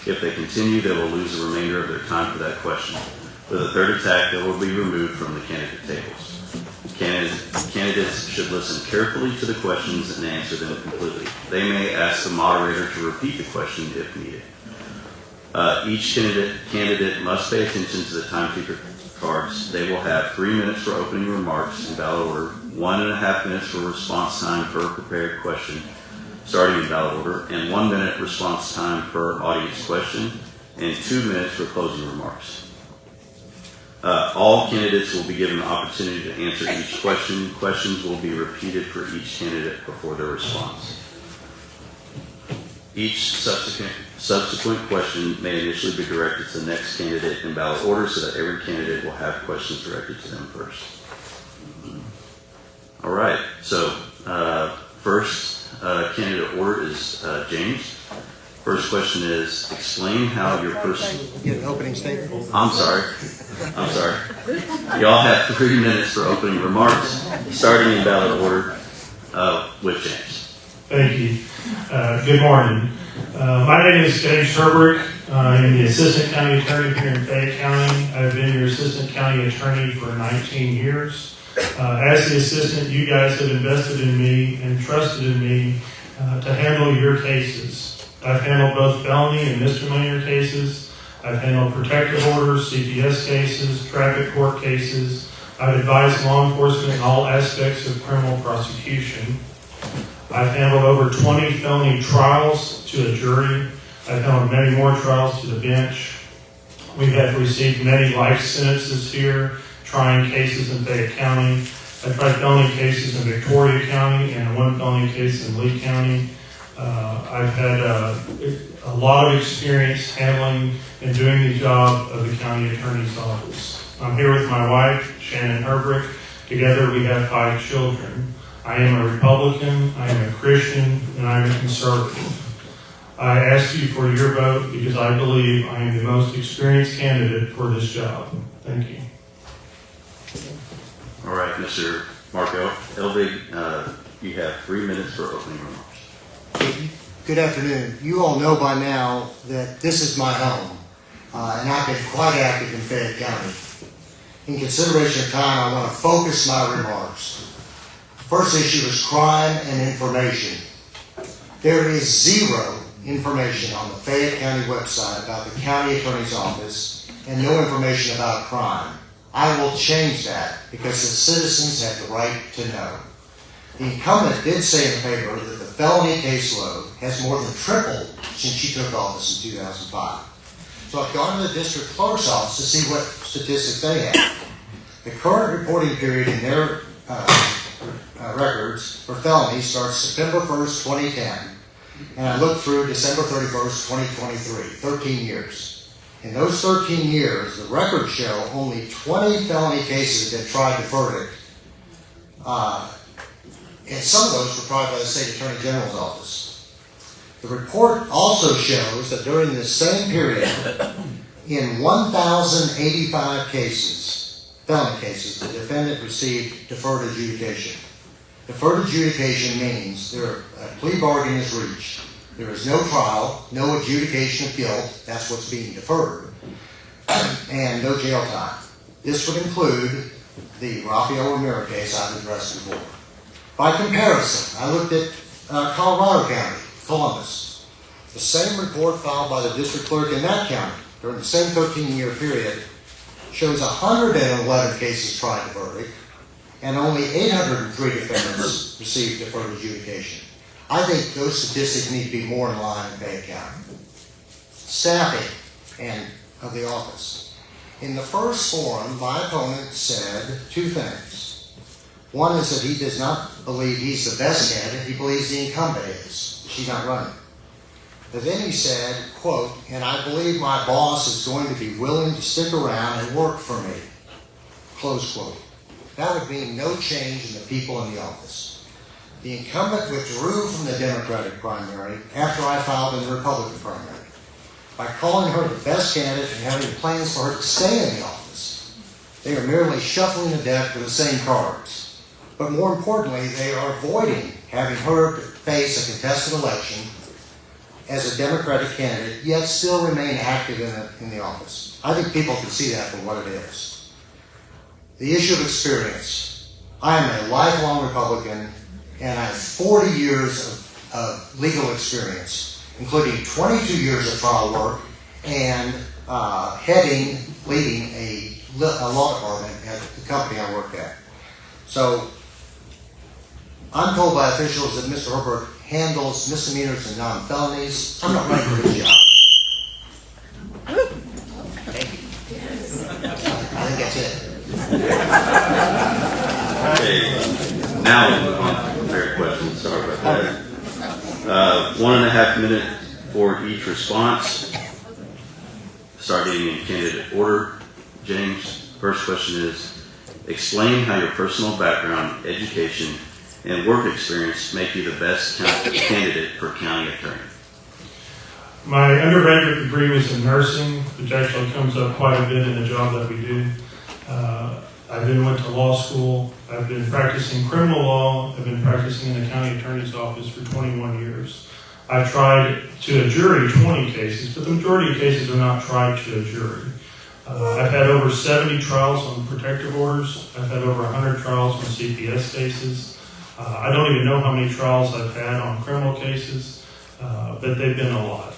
If they continue, they will lose the remainder of their time for that question. With a third attack, they will be removed from the candidate tables. Candidates should listen carefully to the questions and answer them completely. They may ask the moderator to repeat the question if needed. Each candidate must pay attention to the timekeeper cards. They will have 3 minutes for opening remarks in ballot order, 1.5 minutes for response time per prepared question, starting in ballot order, and 1 minute response time per audience question, and 2 minutes for closing remarks. All candidates will be given the opportunity to answer each question. Questions will be repeated for each candidate before their response. Each subsequent question may initially be directed to the next candidate in ballot order so that every candidate will have questions directed to them first. All right, so first candidate order is James First question is, explain how your personal... Get an opening statement. I'm sorry. Y'all have 3 minutes for opening remarks, starting in ballot order with James. Thank you. Good morning. My name is Herbrich. I am the Assistant County Attorney here in Fayette County. I've been your Assistant County Attorney for 19 years. As the Assistant, you guys have invested in me and trusted in me to handle your cases. I've handled both felony and misdemeanor cases. I've handled protective orders, CPS cases, traffic court cases. I've advised law enforcement in all aspects of criminal prosecution. I've handled over 20 felony trials to a jury. I've handled many more trials to the bench. We have received many life sentences here, trying cases in Fayette County. I've tried felony cases in Victoria County and one felony case in Lee County. I've had a lot of experience handling and doing the job of the county attorney's office. I'm here with my wife, Shannon Herbrich. Together we have 5 children. I am a Republican, I am a Christian, and I am a conservative. I ask you for your vote because I believe I am the most experienced candidate for this job. Thank you. All right, Mr. Marco Elvig, you have 3 minutes for opening remarks. Good afternoon. You all know by now that this is my home, and I've been quite active in Fayette County. In consideration of time, I want to focus my remarks. First issue is crime and information. There is zero information on the Fayette County website about the county attorney's office and no information about crime. I will change that because the citizens have the right to know. The incumbent did say in the paper that the felony caseload has more than tripled since she took office in 2005. So I've gone to the district clerk's office to see what statistics they have. The current reporting period in their records for felonies starts September 1st, 2010, and I looked through December 31st, 2023, 13 years. In those 13 years, the records show only 20 felony cases that tried to verdict. And some of those were tried by the State Attorney General's office. The report also shows that during this same period, in 1,085 cases, felony cases, the defendant received deferred adjudication. Deferred adjudication means a plea bargain is reached. There is no trial, no adjudication of guilt, that's what's being deferred, and no jail time. This would include the Rafael Ramirez case I've addressed before. By comparison, I looked at Colorado County, Columbus. The same report filed by the district clerk in that county during the same 13-year period shows 111 cases tried to verdict, and only 803 defendants received deferred adjudication. I think those statistics need to be more in line in Fayette County. Staffing of the office. In the first forum, my opponent said 2 things. One is that he does not believe he's the best candidate, he believes the incumbent is. She's not running. But then he said, quote, and I believe my boss is going to be willing to stick around and work for me, close quote. That would mean no change in the people in the office. The incumbent withdrew from the Democratic primary after I filed in the Republican primary by calling her the best candidate and having plans for her to stay in the office. They are merely shuffling the deck with the same cards. But more importantly, they are avoiding having her face a contested election as a Democratic candidate, yet still remain active in the office. I think people can see that for what it is. The issue of experience. I am a lifelong Republican, and I have 40 years of legal experience, including 22 years of trial work and leading a law department at the company I worked at. So I'm told by officials that Mr. Herbert handles misdemeanors and non-felonies. I'm not running for his job. Thank you. I think that's it. Okay, now we'll move on to prepared questions. Sorry about that. 1.5 minutes for each response. Starting in candidate order. James, first question is, explain how your personal background, education, and work experience make you the best candidate for county attorney. My undergraduate degree was in nursing, which actually comes up quite a bit in the job that we do. I then went to law school. I've been practicing criminal law. I've been practicing in the county attorney's office for 21 years. I've tried to a jury 20 cases, but the majority of cases are not tried to a jury. I've had over 70 trials on protective orders. I've had over 100 trials on CPS cases. I don't even know how many trials I've had on criminal cases, but they've been a lot.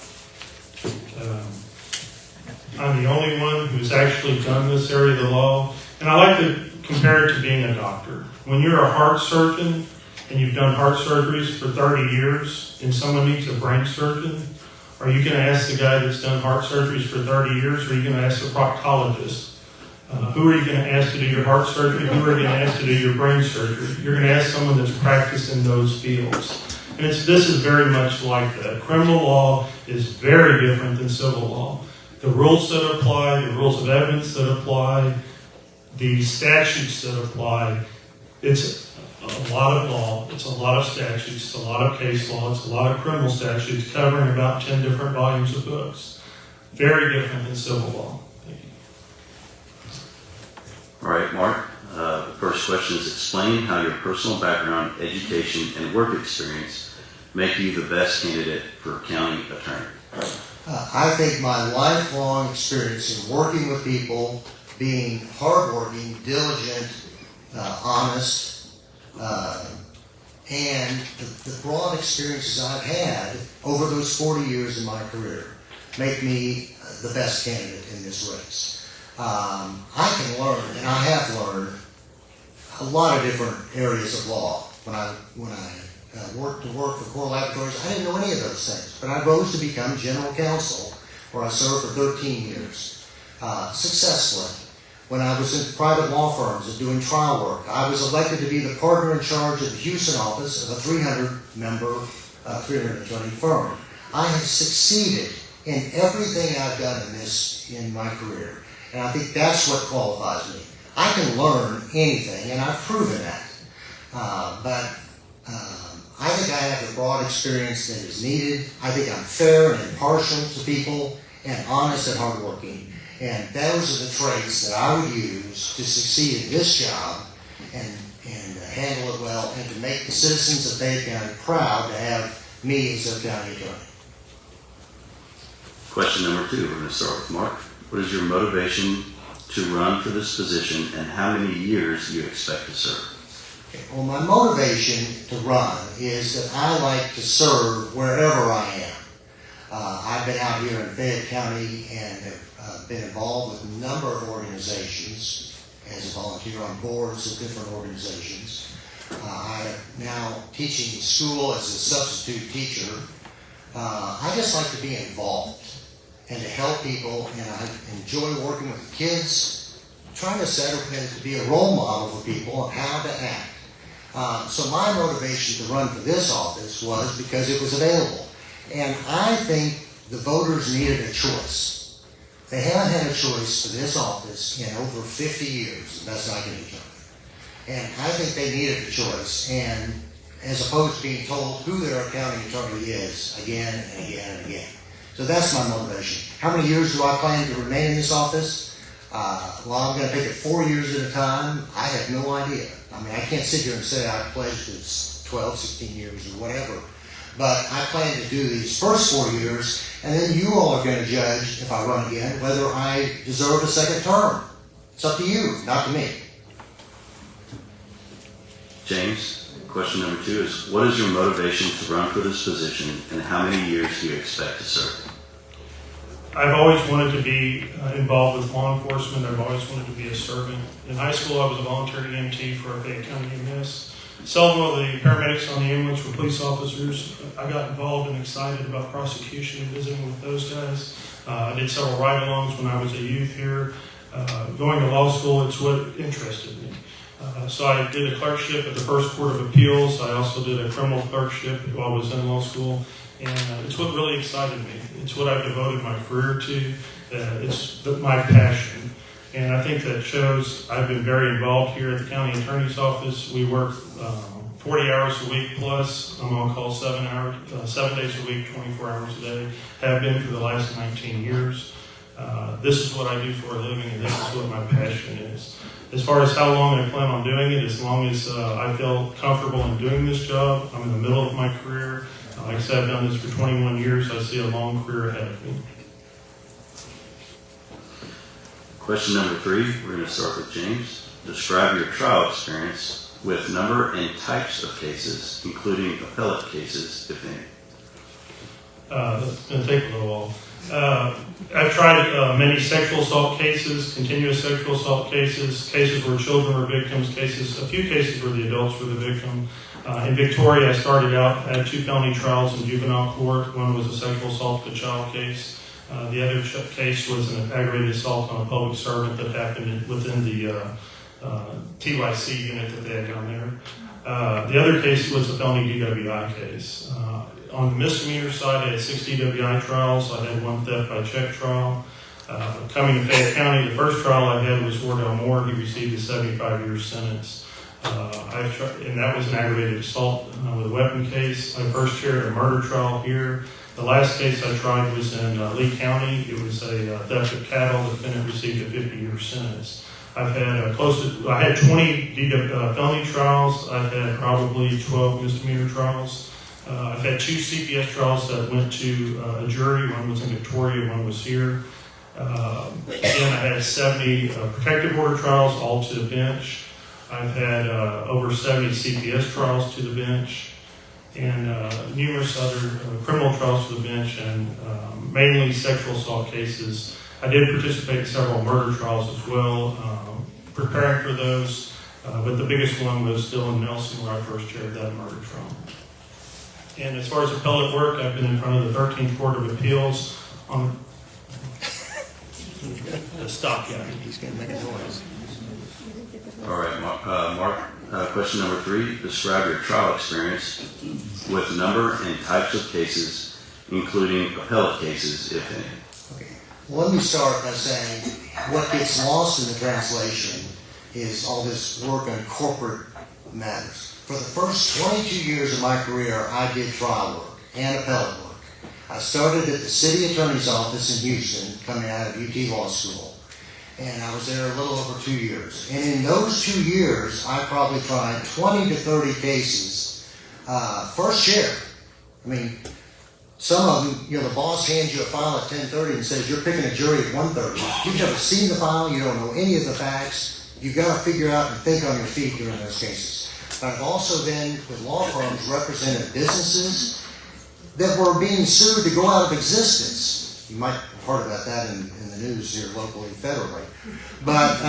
I'm the only one who's actually done this area of the law, and I like to compare it to being a doctor. When you're a heart surgeon and you've done heart surgeries for 30 years and someone needs a brain surgeon, are you going to ask the guy that's done heart surgeries for 30 years, or are you going to ask the proctologist? Who are you going to ask to do your heart surgery? Who are you going to ask to do your brain surgery? You're going to ask someone that's practiced in those fields. And this is very much like that. Criminal law is very different than civil law. The rules that apply, the rules of evidence that apply, the statutes that apply, it's a lot of law, it's a lot of statutes, it's a lot of case law, it's a lot of criminal statutes covering about 10 different volumes of books. Very different than civil law. Thank you. All right, Mark. The first question is, explain how your personal background, education, and work experience make you the best candidate for county attorney. I think my lifelong experience in working with people, being hardworking, diligent, honest, and the broad experiences I've had over those 40 years in my career make me the best candidate in this race. I can learn, and I have learned, a lot of different areas of law. When I worked for Core Laboratories, I didn't know any of those things, but I rose to become general counsel, where I served for 13 years, successfully. When I was in private law firms and doing trial work, I was elected to be the partner in charge of the Houston office of a 300-member, 320 firm. I have succeeded in everything I've done in my career, and I think that's what qualifies me. I can learn anything, and I've proven that. But I think I have the broad experience that is needed. I think I'm fair and impartial to people, and honest and hardworking. And those are the traits that I would use to succeed in this job and handle it well, and to make the citizens of Fayette County proud to have me as their county attorney. Question number 2, we're going to start with Mark. What is your motivation to run for this position, and how many years do you expect to serve? Well, my motivation to run is that I like to serve wherever I am. I've been out here in Fayette County and have been involved with a number of organizations as a volunteer on boards of different organizations. I am now teaching school as a substitute teacher. I just like to be involved and to help people, and I enjoy working with the kids, trying to set up and to be a role model for people on how to act. So my motivation to run for this office was because it was available. And I think the voters needed a choice. They haven't had a choice for this office in over 50 years, the best I can determine. And I think they needed a choice, and as opposed to being told who their county attorney is again and again and again. So that's my motivation. How many years do I plan to remain in this office? Well, I'm going to take it 4 years at a time. I have no idea. I mean, I can't sit here and say I pledged it's 12, 16 years or whatever. But I plan to do these first 4 years, and then you all are going to judge, if I run again, whether I deserve a second term. It's up to you, not to me. James, question number 2 is, what is your motivation to run for this position, and how many years do you expect to serve? I've always wanted to be involved with law enforcement. I've always wanted to be a servant. In high school, I was a volunteer EMT for a Fayette County EMS. Several of the paramedics on the ambulance were police officers. I got involved and excited about prosecution and visiting with those guys. I did several ride-alongs when I was a youth here. Going to law school, it's what interested me. So I did a clerkship at the First Court of Appeals. I also did a criminal clerkship while I was in law school. And it's what really excited me. It's what I've devoted my career to. It's my passion. And I think that shows. I've been very involved here at the county attorney's office. We work 40 hours a week plus. I'm on call 7 days a week, 24 hours a day. Have been for the last 19 years. This is what I do for a living, and this is what my passion is. As far as how long I plan on doing it, as long as I feel comfortable in doing this job. I'm in the middle of my career. Like I said, I've done this for 21 years. I see a long career ahead of me. Question number 3, we're going to start with James. Describe your trial experience with number and types of cases, including appellate cases, if any. That's going to take a little while. I've tried many sexual assault cases, continuous sexual assault cases, cases where children were victims, a few cases where the adults were the victim. In Victoria, I started out, I had 2 felony trials in juvenile court. One was a sexual assault to child case. The other case was an aggravated assault on a public servant that happened within the TYC unit that they had down there. The other case was a felony DWI case. On the misdemeanor side, I had 6 DWI trials. I had 1 theft by check trial. Coming to Fayette County, the first trial I had was Wardell Moore. He received a 75-year sentence. And that was an aggravated assault with a weapon case. I first chaired a murder trial here. The last case I tried was in Lee County. It was a theft of cattle. The defendant received a 50-year sentence. I've had I had 20 felony trials. I've had probably 12 misdemeanor trials. I've had 2 CPS trials that went to a jury. One was in Victoria, one was here. Then I had 70 protective order trials, all to the bench. I've had over 70 CPS trials to the bench, and numerous other criminal trials to the bench, and mainly sexual assault cases. I did participate in several murder trials as well, preparing for those, but the biggest one was still in Nelson, where I first chaired that murder trial. And as far as appellate work, I've been in front of the 13th Court of Appeals on the stop. Yeah, he's going to make a noise. All right, Mark, question number 3, describe your trial experience with number and types of cases, including appellate cases, if any. Okay. Well, let me start by saying what gets lost in the translation is all this work on corporate matters. For the first 22 years of my career, I did trial work and appellate work. I started at the city attorney's office in Houston, coming out of UT Law School, and I was there a little over 2 years. And in those 2 years, I probably tried 20 to 30 cases, first chair. I mean, some of them, the boss hands you a file at 10:30 and says, you're picking a jury at 1:30. You've never seen the file, you don't know any of the facts. You've got to figure out and think on your feet during those cases. But I've also then, with law firms, represented businesses that were being sued to go out of existence. You might have heard about that in the news here locally, federally. But,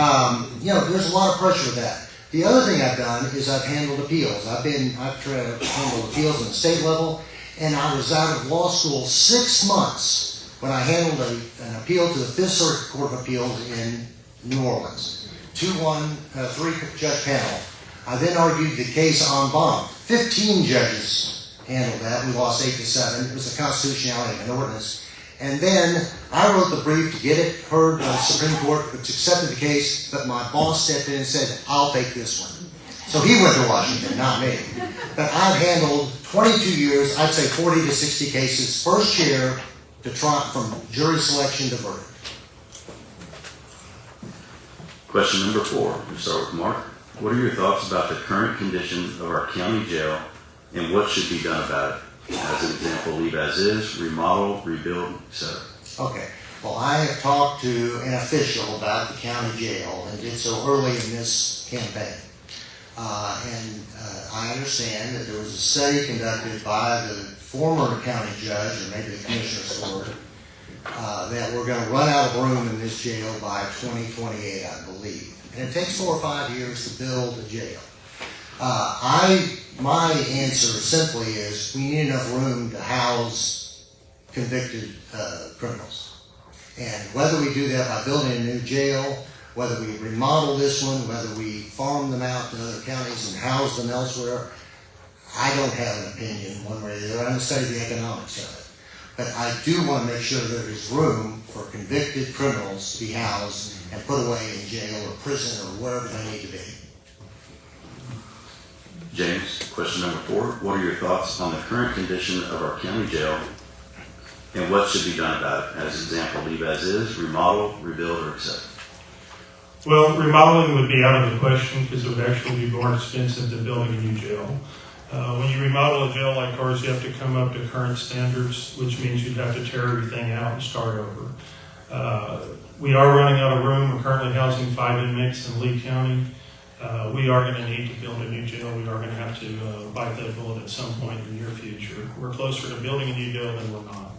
there's a lot of pressure with that. The other thing I've done is I've handled appeals. I've handled appeals on the state level, and I was out of law school 6 months when I handled an appeal to the 5th Circuit Court of Appeals in New Orleans. 2-1, 3-judge panel. I then argued the case en banc. 15 judges handled that. We lost 8-7. It was the constitutionality of an ordinance. And then I wrote the brief to get it heard by the Supreme Court, which accepted the case, but my boss stepped in and said, I'll take this one. So he went to Washington, not me. But I've handled 22 years, I'd say 40 to 60 cases, first chair to trial, from jury selection to verdict. Question number 4, we'll start with Mark. What are your thoughts about the current condition of our county jail and what should be done about it? As an example, leave as is, remodel, rebuild, etc. Okay. Well, I have talked to an official about the county jail and did so early in this campaign. I understand that there was a study conducted by the former county judge, or maybe the commissioner's court, that we're going to run out of room in this jail by 2028, I believe. And it takes 4 or 5 years to build a jail. My answer simply is we need enough room to house convicted criminals. And whether we do that by building a new jail, whether we remodel this one, whether we farm them out to other counties and house them elsewhere, I don't have an opinion one way or the other. I'm going to study the economics of it. But I do want to make sure there is room for convicted criminals to be housed and put away in jail or prison or wherever they need to be. James, question number 4. What are your thoughts on the current condition of our county jail and what should be done about it? As example, leave as is, remodel, rebuild, or accept? Well, remodeling would be out of the question because it would actually be more expensive than building a new jail. When you remodel a jail like ours, you have to come up to current standards, which means you'd have to tear everything out and start over. We are running out of room. We're currently housing 5 inmates in Lee County. We are going to need to build a new jail. We are going to have to bite that bullet at some point in the near future. We're closer to building a new jail than we're not.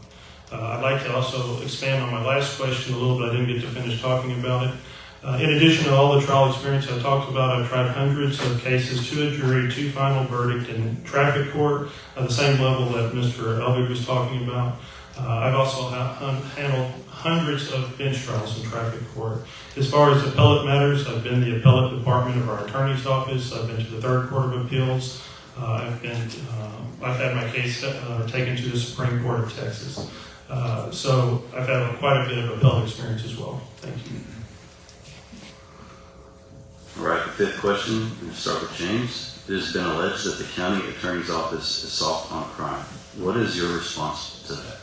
I'd like to also expand on my last question a little bit. I didn't get to finish talking about it. In addition to all the trial experience I talked about, I've tried hundreds of cases to a jury, to final verdict in traffic court, at the same level that Mr. Elvig was talking about. I've also handled hundreds of bench trials in traffic court. As far as appellate matters, I've been the appellate department of our attorney's office. I've been to the Third Court of Appeals. I've had my case taken to the Supreme Court of Texas. So I've had quite a bit of appellate experience as well. Thank you. All right, the 5th question, we're going to start with James. It has been alleged that the county attorney's office is soft on crime. What is your response to that?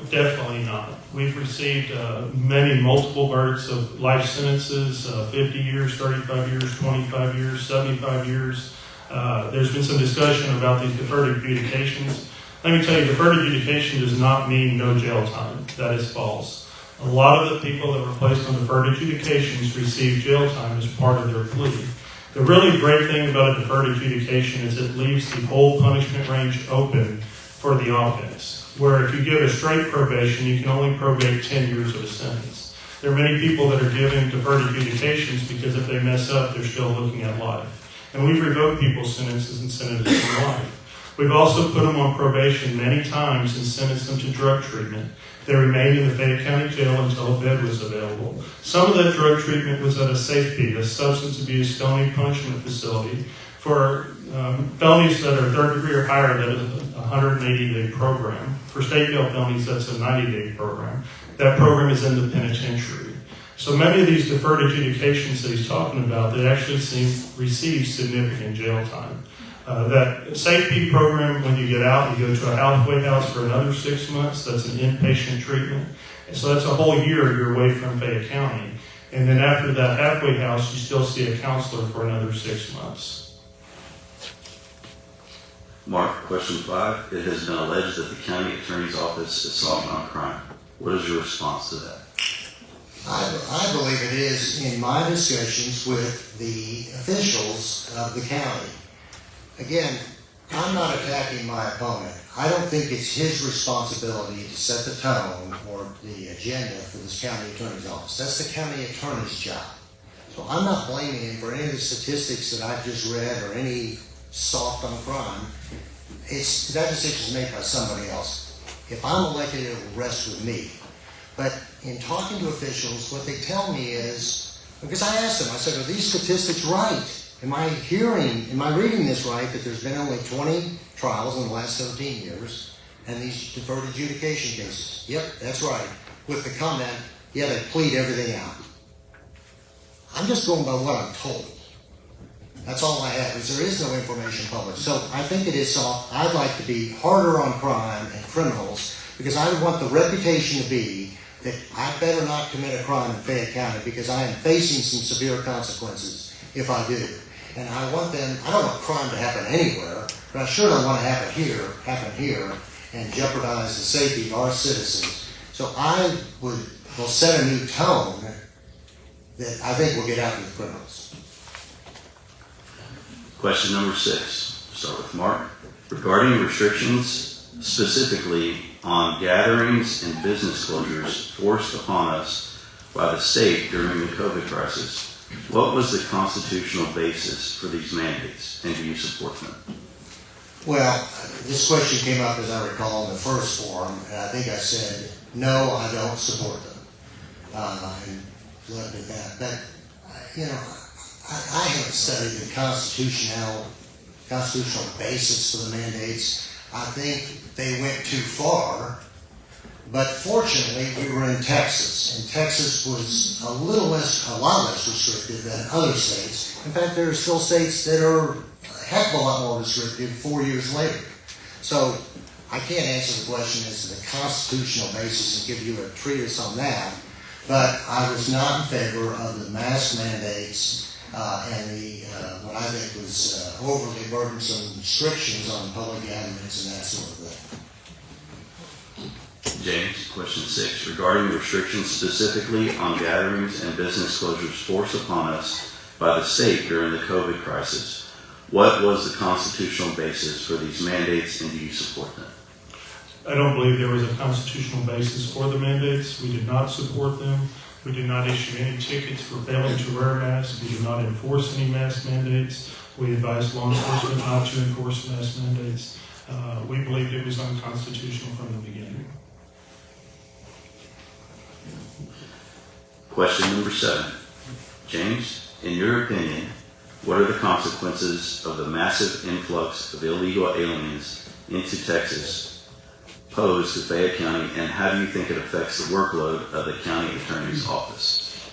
Definitely not. We've received multiple verdicts of life sentences, 50 years, 35 years, 25 years, 75 years. There's been some discussion about these deferred adjudications. Let me tell you, deferred adjudication does not mean no jail time. That is false. A lot of the people that were placed on deferred adjudications received jail time as part of their plea. The really great thing about a deferred adjudication is it leaves the whole punishment range open for the offense. Where if you give a straight probation, you can only probate 10 years of a sentence. There are many people that are giving deferred adjudications because if they mess up, they're still looking at life. And we've revoked people's sentences and sentenced them to life. We've also put them on probation many times and sentenced them to drug treatment. They remained in the Fayette County Jail until a bed was available. Some of that drug treatment was at a SAFE, a substance abuse felony punishment facility, for felonies that are 3rd degree or higher. That is a 180-day program. For state jail felonies, that's a 90-day program. That program is in the penitentiary. So many of these deferred adjudications that he's talking about, they actually receive significant jail time. That safety program, when you get out, you go to a halfway house for another 6 months. That's an inpatient treatment. And so that's a whole year you're away from Fayette County. And then after that halfway house, you still see a counselor for another 6 months. Mark, question 5. It has been alleged that the county attorney's office is soft on crime. What is your response to that? I believe it is in my discussions with the officials of the county. Again, I'm not attacking my opponent. I don't think it's his responsibility to set the tone or the agenda for this county attorney's office. That's the county attorney's job. So I'm not blaming him for any of the statistics that I've just read or any soft on crime. That decision is made by somebody else. If I'm elected, it will rest with me. But in talking to officials, what they tell me is, because I asked them, I said, are these statistics right? Am I reading this right, that there's been only 20 trials in the last 17 years, and these deferred adjudication cases? Yep, that's right. With the comment, yeah, they plead everything out. I'm just going by what I'm told. That's all I have, is there is no information published. So I think it is soft. I'd like to be harder on crime and criminals, because I want the reputation to be that I better not commit a crime in Fayette County, because I am facing some severe consequences if I do. And I don't want crime to happen anywhere, but I sure don't want to happen here, and jeopardize the safety of our citizens. So I will set a new tone that I think will get after the criminals. Question number 6. Start with Mark. Regarding restrictions specifically on gatherings and business closures forced upon us by the state during the COVID crisis, what was the constitutional basis for these mandates, and do you support them? Well, this question came up, as I recall, in the first forum, and I think I said, no, I don't support them. And left it at that. But, I haven't studied the constitutional basis for the mandates. I think they went too far. But fortunately, we were in Texas, and Texas was a lot less restrictive than other states. In fact, there are still states that are heck of a lot more restrictive 4 years later. So I can't answer the question as to the constitutional basis and give you a treatise on that, but I was not in favor of the mask mandates and the what I think was overly burdensome restrictions on public gatherings and that sort of thing. James, question 6. Regarding restrictions specifically on gatherings and business closures forced upon us by the state during the COVID crisis, what was the constitutional basis for these mandates and do you support them? I don't believe there was a constitutional basis for the mandates. We did not support them. We did not issue any tickets for failing to wear a mask. We did not enforce any mask mandates. We advised law enforcement not to enforce mask mandates. We believed it was unconstitutional from the beginning. Question number 7. James, in your opinion, what are the consequences of the massive influx of illegal aliens into Texas posed to Fayette County, and how do you think it affects the workload of the county attorney's office?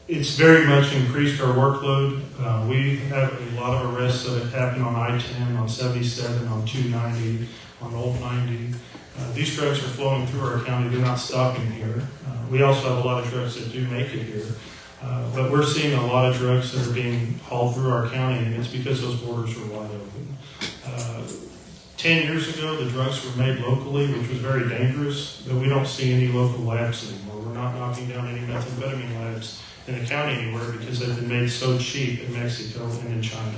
It's very much increased our workload. We have a lot of arrests that have happened on I-10, on 77, on 290, on Old 90. These drugs are flowing through our county. They're not stopping here. We also have a lot of drugs that do make it here. But we're seeing a lot of drugs that are being hauled through our county, and it's because those borders are wide open. 10 years ago, the drugs were made locally, which was very dangerous, but we don't see any local labs anymore. We're not knocking down any methamphetamine labs in the county anywhere because they've been made so cheap in Mexico and in China.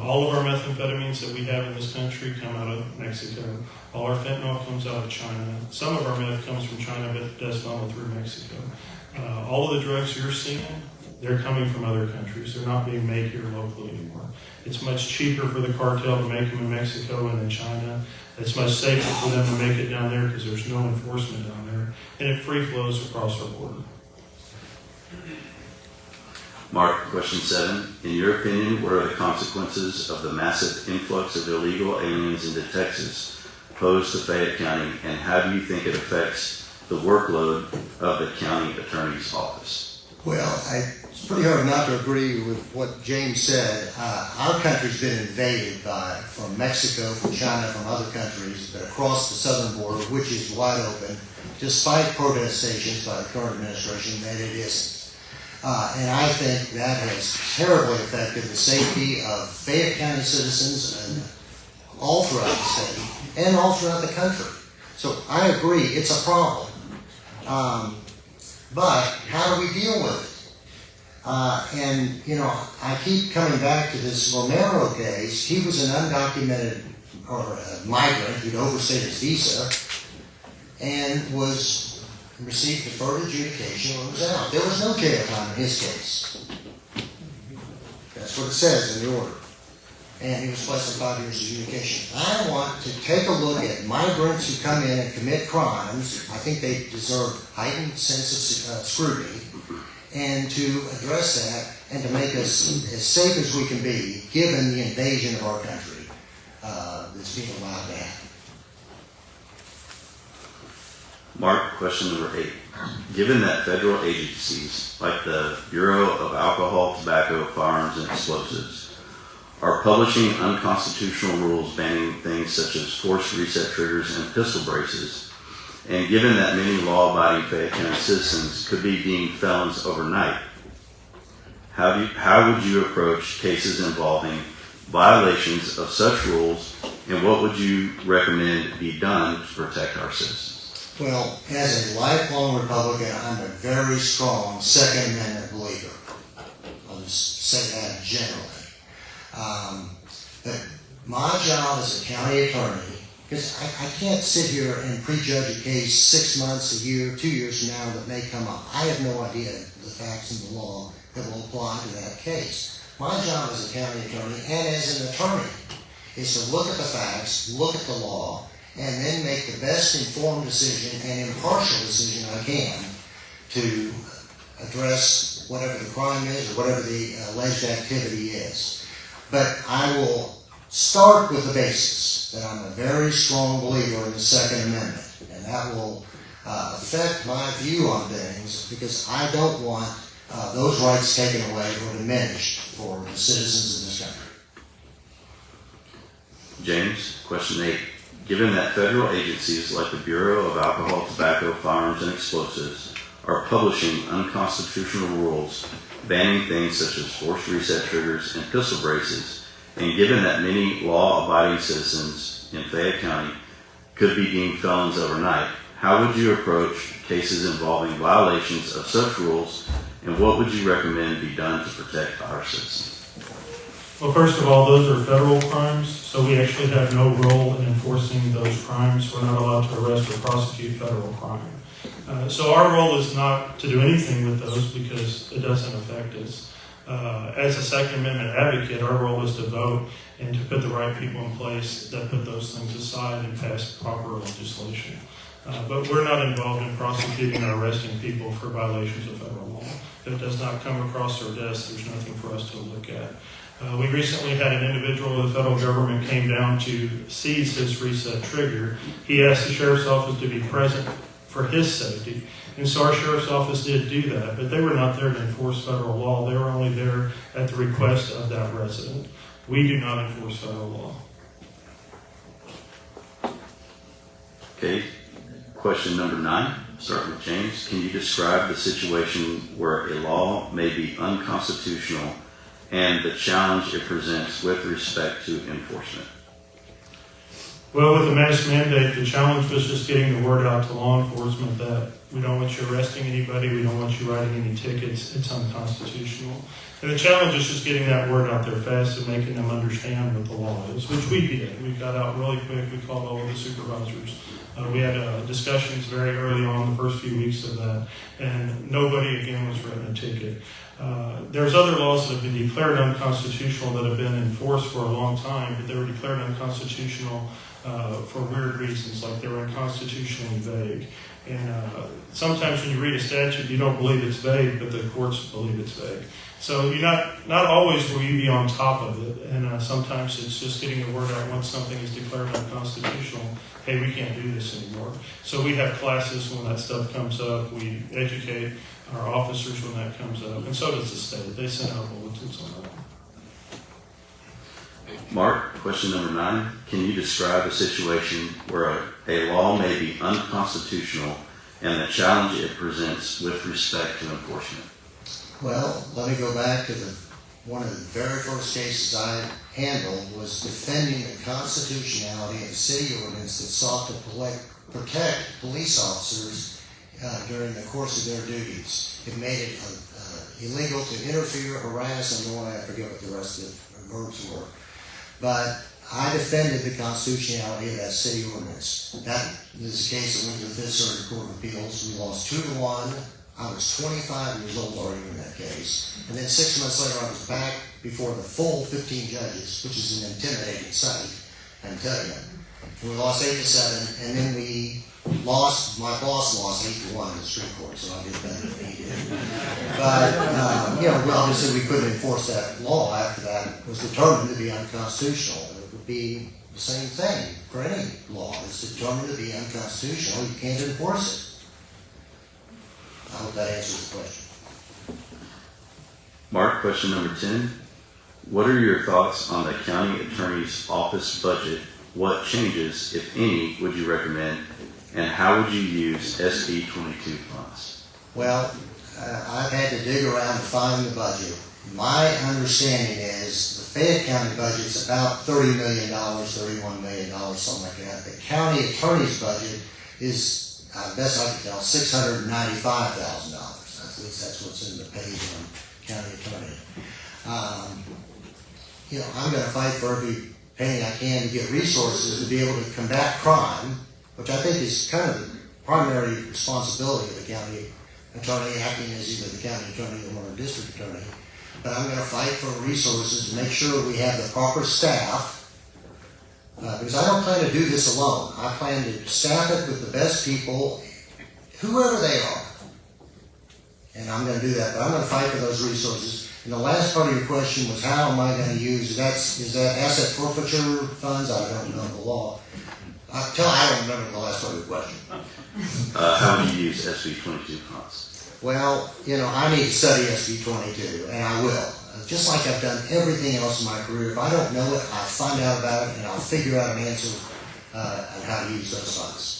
All of our methamphetamines that we have in this country come out of Mexico. All our fentanyl comes out of China. Some of our meth comes from China, but it does funnel through Mexico. All of the drugs you're seeing, they're coming from other countries. They're not being made here locally anymore. It's much cheaper for the cartel to make them in Mexico and in China. It's much safer for them to make it down there because there's no enforcement down there. And it free flows across our border. Mark, question 7. In your opinion, what are the consequences of the massive influx of illegal aliens into Texas posed to Fayette County, and how do you think it affects the workload of the county attorney's office? Well, it's pretty hard not to agree with what James said. Our country's been invaded from Mexico, from China, from other countries, but across the southern border, which is wide open, despite protestations by the current administration that it isn't. And I think that has terribly affected the safety of Fayette County citizens and all throughout the state and all throughout the country. So I agree, it's a problem. But how do we deal with it? And, you know, I keep coming back to this Romero case. He was an undocumented or a migrant who'd overstayed his visa and received deferred adjudication when it was out. There was no jail time in his case. That's what it says in the order. And he was placed on 5 years adjudication. I want to take a look at migrants who come in and commit crimes. I think they deserve heightened sense of scrutiny, and to address that and to make us as safe as we can be, given the invasion of our country that's being allowed to happen. Mark, question number 8. Given that federal agencies like the Bureau of Alcohol, Tobacco, Firearms, and Explosives are publishing unconstitutional rules banning things such as forced reset triggers and pistol braces, and given that many law-abiding Fayette County citizens could be deemed felons overnight, how would you approach cases involving violations of such rules, and what would you recommend be done to protect our citizens? Well, as a lifelong Republican, I'm a very strong Second Amendment believer. I'll just say that generally. But my job as a county attorney, because I can't sit here and prejudge a case 6 months, a year, 2 years from now that may come up. I have no idea the facts and the law that will apply to that case. My job as a county attorney and as an attorney is to look at the facts, look at the law, and then make the best informed decision and impartial decision I can to address whatever the crime is or whatever the alleged activity is. But I will start with the basis that I'm a very strong believer in the Second Amendment, and that will affect my view on things because I don't want those rights taken away or diminished for the citizens of this country. James, question 8. Given that federal agencies like the Bureau of Alcohol, Tobacco, Firearms, and Explosives are publishing unconstitutional rules banning things such as forced reset triggers and pistol braces, and given that many law-abiding citizens in Fayette County could be deemed felons overnight, how would you approach cases involving violations of such rules, and what would you recommend be done to protect our citizens? Well, first of all, those are federal crimes, so we actually have no role in enforcing those crimes. We're not allowed to arrest or prosecute federal crime. So our role is not to do anything with those because it doesn't affect us. As a Second Amendment advocate, our role is to vote and to put the right people in place that put those things aside and pass proper legislation. But we're not involved in prosecuting or arresting people for violations of federal law. If it does not come across our desk, there's nothing for us to look at. We recently had an individual, the federal government came down to seize his reset trigger. He asked the sheriff's office to be present for his safety, and so our sheriff's office did do that, but they were not there to enforce federal law. They were only there at the request of that resident. We do not enforce federal law. Okay, question number 9, starting with James. Can you describe the situation where a law may be unconstitutional and the challenge it presents with respect to enforcement? Well, with the mask mandate, the challenge was just getting the word out to law enforcement that we don't want you arresting anybody, we don't want you writing any tickets, it's unconstitutional. And the challenge is just getting that word out there fast and making them understand what the law is, which we did. We got out really quick, we called all of the supervisors. We had discussions very early on, the first few weeks of that, and nobody, again, was written a ticket. There's other laws that have been declared unconstitutional that have been enforced for a long time, but they were declared unconstitutional for weird reasons, like they were unconstitutionally vague. And sometimes when you read a statute, you don't believe it's vague, but the courts believe it's vague. So you're not always will you be on top of it, and sometimes it's just getting the word out once something is declared unconstitutional. Hey, we can't do this anymore. So we have classes when that stuff comes up. We educate our officers when that comes up, and so does the state. They send out bulletins on that. Mark, question number 9. Can you describe a situation where a law may be unconstitutional and the challenge it presents with respect to enforcement? Well, let me go back to one of the very first cases I handled was defending the constitutionality of a city ordinance that sought to protect police officers during the course of their duties. It made it illegal to interfere, harass, and I forget what the rest of the verbs were. But I defended the constitutionality of that city ordinance. That is a case that went to the Fifth Circuit Court of Appeals. We lost 2-1. I was 25 years old arguing that case. And then 6 months later, I was back before the full 15 judges, which is an intimidating sight, I can tell you. And we lost 8-7, and then we lost, my boss lost 8-1 in the Supreme Court, so I did better than he did. But, obviously we couldn't enforce that law after that. It was determined to be unconstitutional. It would be the same thing for any law. It's determined to be unconstitutional. You can't enforce it. I hope that answers the question. Mark, question number 10. What are your thoughts on the county attorney's office budget? What changes, if any, would you recommend? And how would you use SB 22 funds? Well, I've had to dig around to find the budget. My understanding is the Fayette County budget is about $30 million, $31 million, something like that. The county attorney's budget is, best I can tell, $695,000. At least that's what's in the page on county attorney. I'm going to fight for every penny I can to get resources to be able to combat crime, which I think is kind of the primary responsibility of the county attorney, acting as either the county attorney or a district attorney. But I'm going to fight for resources to make sure we have the proper staff, because I don't plan to do this alone. I plan to staff it with the best people, whoever they are. And I'm going to do that, but I'm going to fight for those resources. And the last part of your question was, how am I going to use, is that asset forfeiture funds? I don't know the law. I don't remember the last part of your question. How do you use SB 22 funds? Well, I need to study SB 22, and I will. just like I've done everything else in my career. If I don't know it, I'll find out about it and I'll figure out an answer on how to use those funds.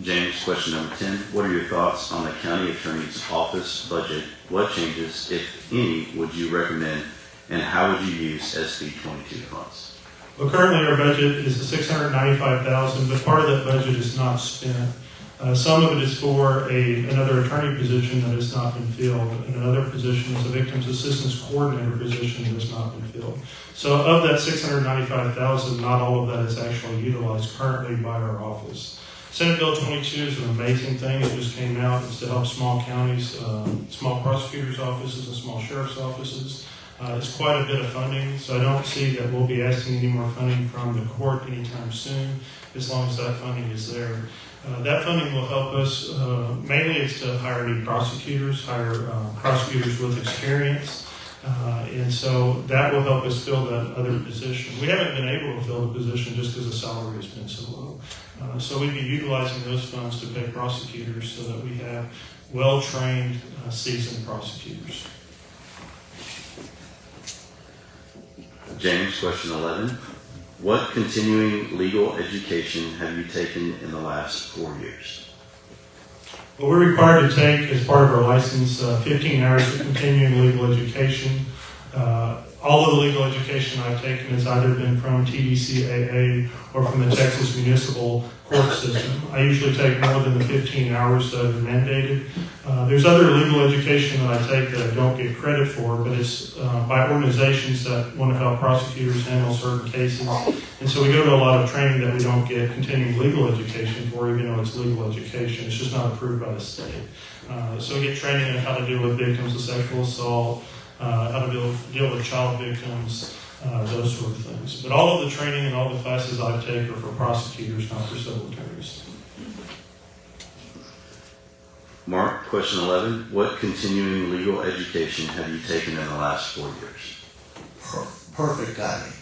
James, question number 10. What are your thoughts on the county attorney's office budget? What changes, if any, would you recommend, and how would you use SB 22 funds? Well, currently our budget is $695,000, but part of that budget is not spent. Some of it is for another attorney position that has not been filled, and another position is a victims assistance coordinator position that has not been filled. So of that $695,000, not all of that is actually utilized currently by our office. Senate Bill 22 is an amazing thing. It just came out. It's to help small counties, small prosecutors' offices, and small sheriff's offices. It's quite a bit of funding, so I don't see that we'll be asking any more funding from the court anytime soon, as long as that funding is there. That funding will help us, mainly it's to hire new prosecutors, hire prosecutors with experience, and so that will help us fill that other position. We haven't been able to fill the position just because the salary has been so low. So we'd be utilizing those funds to pay prosecutors so that we have well-trained, seasoned prosecutors. James, question 11. What continuing legal education have you taken in the last 4 years? Well, we're required to take, as part of our license, 15 hours of continuing legal education. All of the legal education I've taken has either been from TDCAA or from the Texas Municipal Court System. I usually take more than the 15 hours that are mandated. There's other legal education that I take that I don't get credit for, but it's by organizations that want to help prosecutors handle certain cases. And so we go to a lot of training that we don't get continuing legal education for, even though it's legal education. It's just not approved by the state. So we get training on how to deal with victims of sexual assault, how to deal with child victims, those sort of things. But all of the training and all the classes I take are for prosecutors, not for civil attorneys. Mark, question 11. What continuing legal education have you taken in the last 4 years? Perfect timing.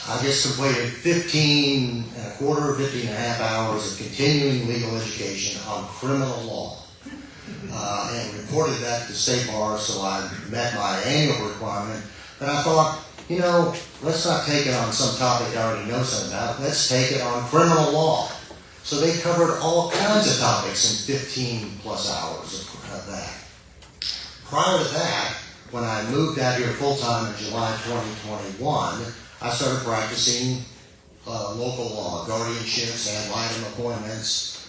I just completed 15 and a quarter, 15 and a half hours of continuing legal education on criminal law. And reported that to the state bar, so I met my annual requirement. But I thought, let's not take it on some topic I already know something about. Let's take it on criminal law. So they covered all kinds of topics in 15 plus hours of that. Prior to that, when I moved out here full-time in July 2021, I started practicing local law, guardianships, ad litem appointments,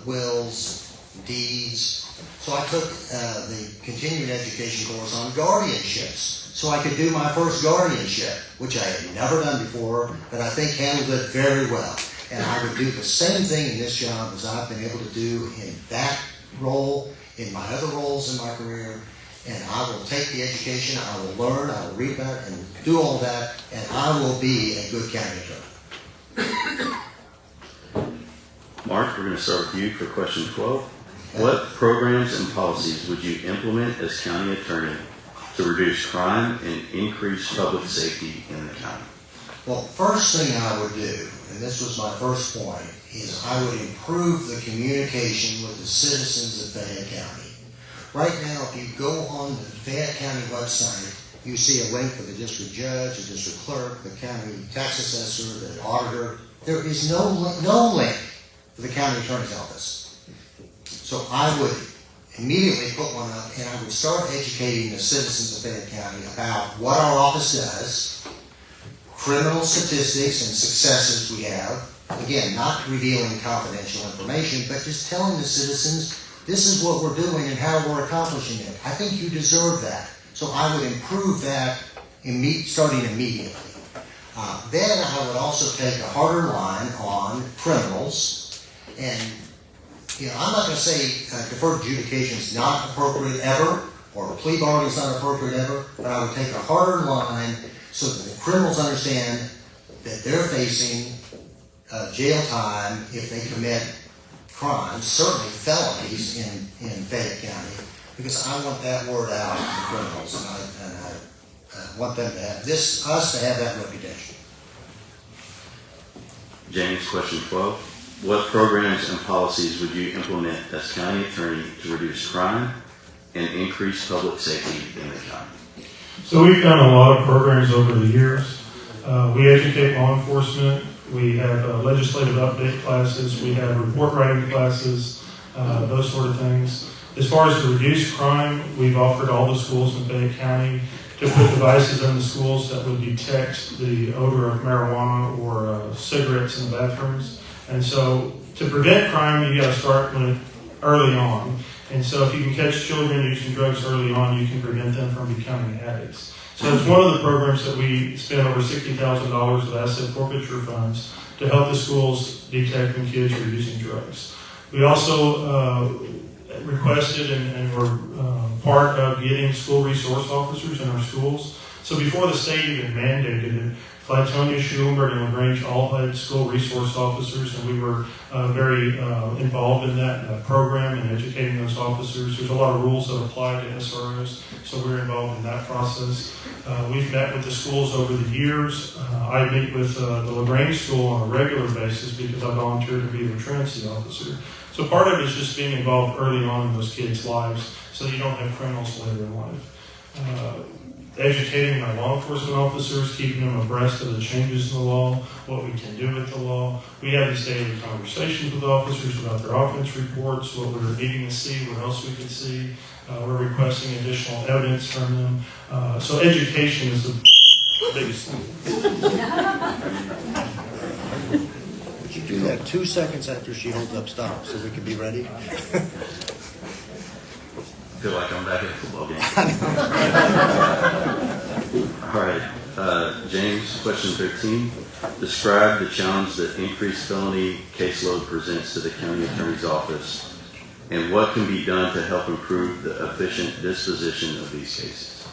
wills, deeds. So I took the continuing education course on guardianships so I could do my first guardianship, which I had never done before, but I think handled it very well. And I would do the same thing in this job as I've been able to do in that role, in my other roles in my career. And I will take the education, I will learn, I will read about it, and do all that, and I will be a good county attorney. Mark, we're going to start with you for question 12. What programs and policies would you implement as county attorney to reduce crime and increase public safety in the county? Well, first thing I would do, and this was my first point, is I would improve the communication with the citizens of Fayette County. Right now, if you go on the Fayette County website, you see a link for the district judge, the district clerk, the county tax assessor, the auditor. There is no link for the county attorney's office. So I would immediately put one up, and I would start educating the citizens of Fayette County about what our office does, criminal statistics and successes we have. Again, not revealing confidential information, but just telling the citizens, this is what we're doing and how we're accomplishing it. I think you deserve that. So I would improve that starting immediately. Then I would also take a harder line on criminals. And I'm not going to say deferred adjudication is not appropriate ever, or a plea bargain is not appropriate ever, but I would take a harder line so that the criminals understand that they're facing jail time if they commit crimes, certainly felonies in Fayette County, because I want that word out to the criminals, and I want them to have us to have that reputation. James, question 12. What programs and policies would you implement as county attorney to reduce crime and increase public safety in the county? So we've done a lot of programs over the years. We educate law enforcement. We have legislative update classes. We have report writing classes, those sort of things. As far as to reduce crime, we've offered all the schools in Fayette County to put devices in the schools that would detect the odor of marijuana or cigarettes in the bathrooms. And so to prevent crime, you got to start early on. And so if you can catch children using drugs early on, you can prevent them from becoming addicts. So it's one of the programs that we spent over $60,000 of asset forfeiture funds to help the schools detect when kids are using drugs. We also requested and were part of getting school resource officers in our schools. So before the state even mandated it, Flatonia, Schulenburg, and Grange all had school resource officers, and we were very involved in that program and educating those officers. There's a lot of rules that apply to SROs, so we're involved in that process. We've met with the schools over the years. I meet with the LaGrange school on a regular basis because I volunteer to be the truancy officer. So part of it is just being involved early on in those kids' lives so you don't have criminals later in life. Educating our law enforcement officers, keeping them abreast of the changes in the law, what we can do with the law. We have these daily conversations with officers about their offense reports, what we're needing to see, what else we can see. We're requesting additional evidence from them. So education is the biggest thing. Would you do that 2 seconds after she holds up stop so we can be ready? I feel like I'm back at a football game. All right, James, question 13. Describe the challenge that increased felony caseload presents to the county attorney's office, and what can be done to help improve the efficient disposition of these cases.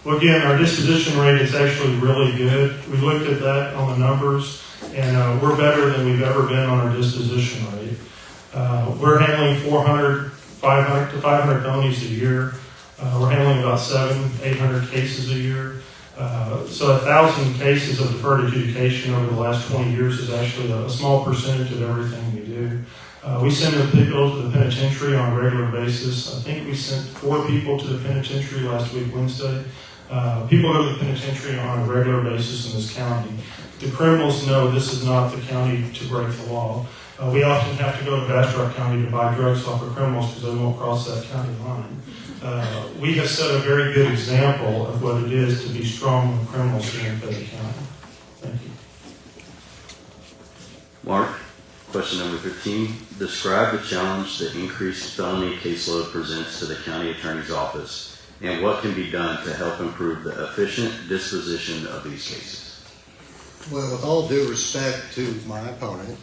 Well, again, our disposition rate is actually really good. We looked at that on the numbers, and we're better than we've ever been on our disposition rate. We're handling 500 to 500 felonies a year. We're handling about 800 cases a year. So 1,000 cases of deferred adjudication over the last 20 years is actually a small percentage of everything we do. We send the people to the penitentiary on a regular basis. I think we sent 4 people to the penitentiary last week, Wednesday. People go to the penitentiary on a regular basis in this county. The criminals know this is not the county to break the law. We often have to go to Bastrop County to buy drugs off of criminals because they won't cross that county line. We have set a very good example of what it is to be strong with criminals here in Fayette County. Thank you. Mark, question number 13. Describe the challenge that increased felony caseload presents to the county attorney's office, and what can be done to help improve the efficient disposition of these cases. Well, with all due respect to my opponent,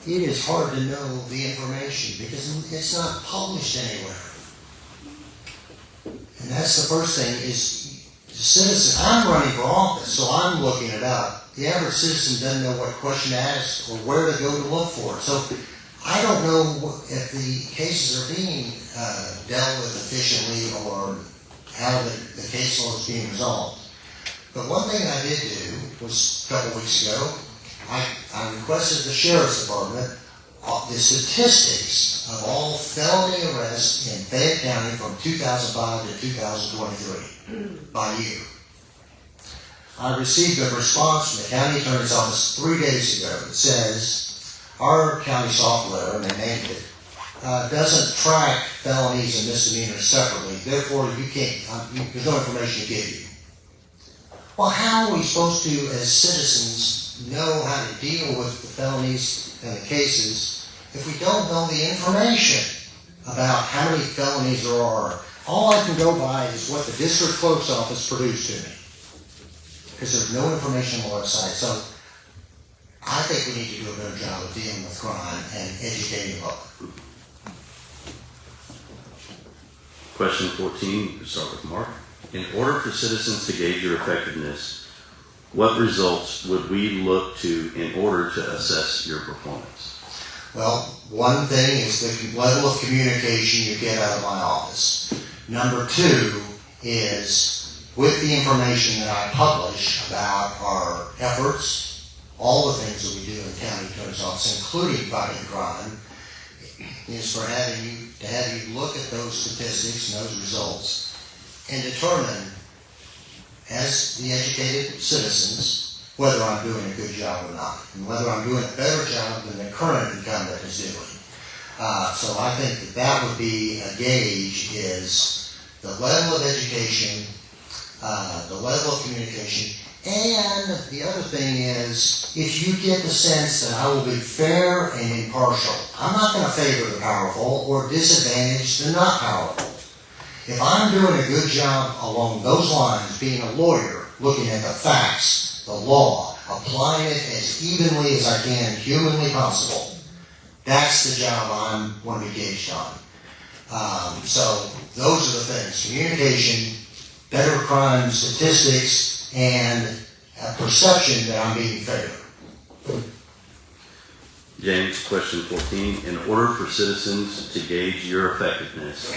it is hard to know the information because it's not published anywhere. And that's the first thing is the citizen. I'm running for office, so I'm looking it up. The average citizen doesn't know what question to ask or where to go to look for it. So I don't know if the cases are being dealt with efficiently or how the caseload is being resolved. But one thing I did do was a couple weeks ago, I requested the Sheriff's Department the statistics of all felony arrests in Fayette County from 2005 to 2023 by year. I received a response from the county attorney's office 3 days ago that says our county software, and they named it, doesn't track felonies and misdemeanors separately. Therefore, you can't. There's no information to give you. Well, how are we supposed to, as citizens, know how to deal with the felonies and the cases if we don't know the information about how many felonies there are? All I can go by is what the district clerk's office produced to me, because there's no information on the website. So I think we need to do a better job of dealing with crime and educating the public. Question 14, we'll start with Mark. In order for citizens to gauge your effectiveness, what results would we look to in order to assess your performance? Well, one thing is the level of communication you get out of my office. Number 2 is with the information that I publish about our efforts, all the things that we do in the county attorney's office, including fighting crime, is for having you, to have you look at those statistics and those results and determine, as the educated citizens, whether I'm doing a good job or not, and whether I'm doing a better job than the current incumbent is doing. So I think that that would be a gauge, is the level of education, the level of communication, and the other thing is, if you get the sense that I will be fair and impartial, I'm not going to favor the powerful or disadvantage the not powerful. If I'm doing a good job along those lines, being a lawyer, looking at the facts, the law, applying it as evenly as I can, humanly possible, that's the job I'm going to be gauged on. So those are the things: communication, better crime statistics, and a perception that I'm being fair. James, question 14. In order for citizens to gauge your effectiveness,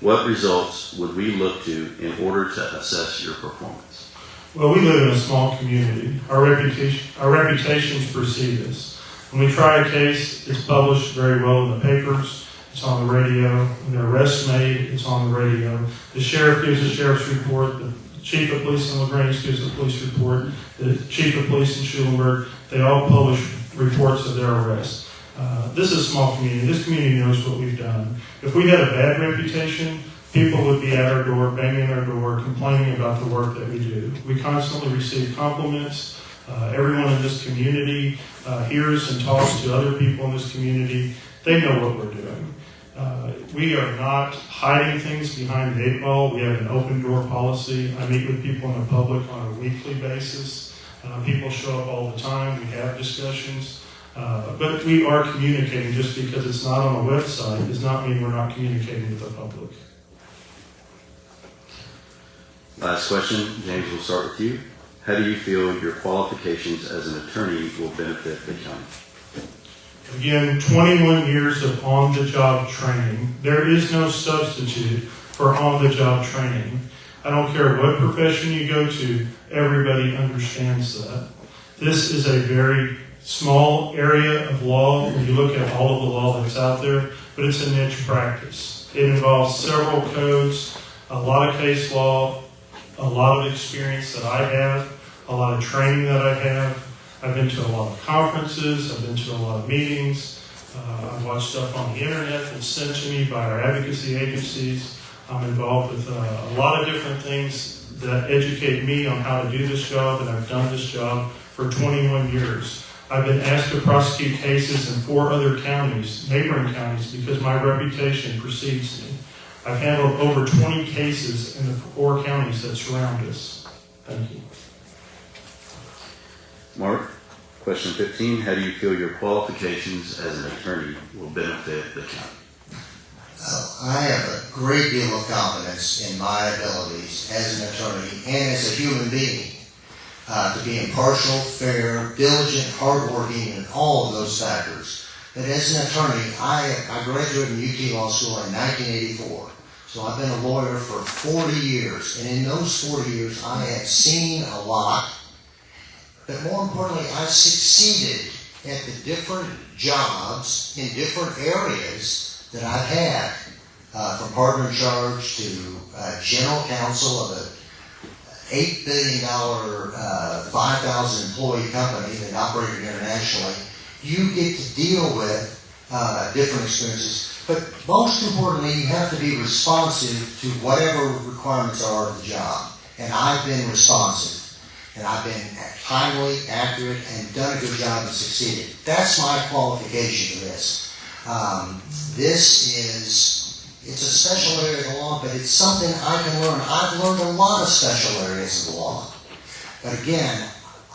what results would we look to in order to assess your performance? Well, we live in a small community. Our reputations precede us. When we try a case, it's published very well in the papers. It's on the radio. When an arrest's made, it's on the radio. The sheriff gives a sheriff's report. The chief of police in Grange gives a police report. The chief of police in Schulenburg, they all publish reports of their arrest. This is a small community. This community knows what we've done. If we had a bad reputation, people would be at our door, banging our door, complaining about the work that we do. We constantly receive compliments. Everyone in this community hears and talks to other people in this community. They know what we're doing. We are not hiding things behind the 8 ball. We have an open door policy. I meet with people in the public on a weekly basis. People show up all the time. We have discussions. But we are communicating. Just because it's not on the website does not mean we're not communicating with the public. Last question. James, we'll start with you. How do you feel your qualifications as an attorney will benefit the county? Again, 21 years of on-the-job training. There is no substitute for on-the-job training. I don't care what profession you go to, everybody understands that. This is a very small area of law when you look at all of the law that's out there, but it's a niche practice. It involves several codes, a lot of case law, a lot of experience that I have, a lot of training that I have. I've been to a lot of conferences. I've been to a lot of meetings. I've watched stuff on the internet that's sent to me by our advocacy agencies. I'm involved with a lot of different things that educate me on how to do this job, and I've done this job for 21 years. I've been asked to prosecute cases in 4 other counties, neighboring counties, because my reputation precedes me. I've handled over 20 cases in the 4 counties that surround us. Thank you. Mark, question 15. How do you feel your qualifications as an attorney will benefit the county? I have a great deal of confidence in my abilities as an attorney and as a human being to be impartial, fair, diligent, hardworking, and all of those factors. But as an attorney, I graduated from UT Law School in 1984. So I've been a lawyer for 40 years. And in those 40 years, I have seen a lot. But more importantly, I've succeeded at the different jobs in different areas that I've had, from partner in charge to general counsel of an $8 billion, 5,000 employee company that operated internationally. You get to deal with different experiences, but most importantly, you have to be responsive to whatever requirements are of the job. And I've been responsive. And I've been timely, accurate, and done a good job and succeeded. That's my qualification to this. It's a special area of the law, but it's something I can learn. I've learned a lot of special areas of the law. But again,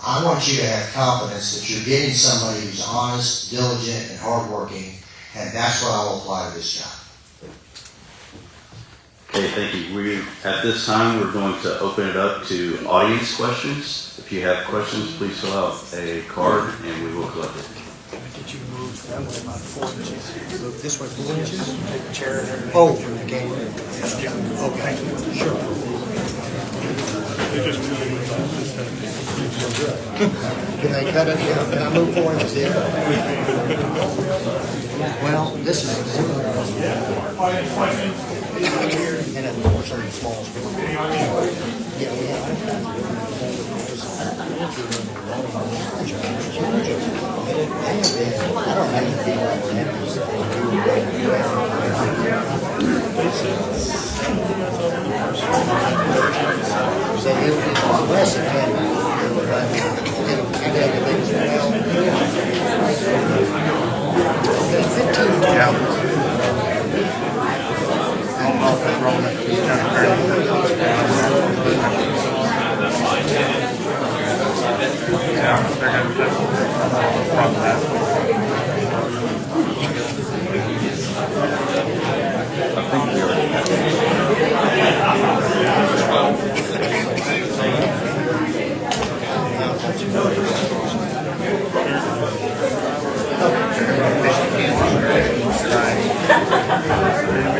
I want you to have confidence that you're getting somebody who's honest, diligent, and hardworking, and that's what I will apply to this job. Okay, thank you. At this time, we're going to open it up to audience questions. If you have questions, please fill out a card and we will collect it. Get you to move that way about 4 inches. Move this way 4 inches. Take the chair and everything. Oh, okay. Okay, sure. Can they cut it? Can I move 4 inches in? Well, this is. And then for some small scale. Yeah, we have. I don't have to be like so it'll be less than 10.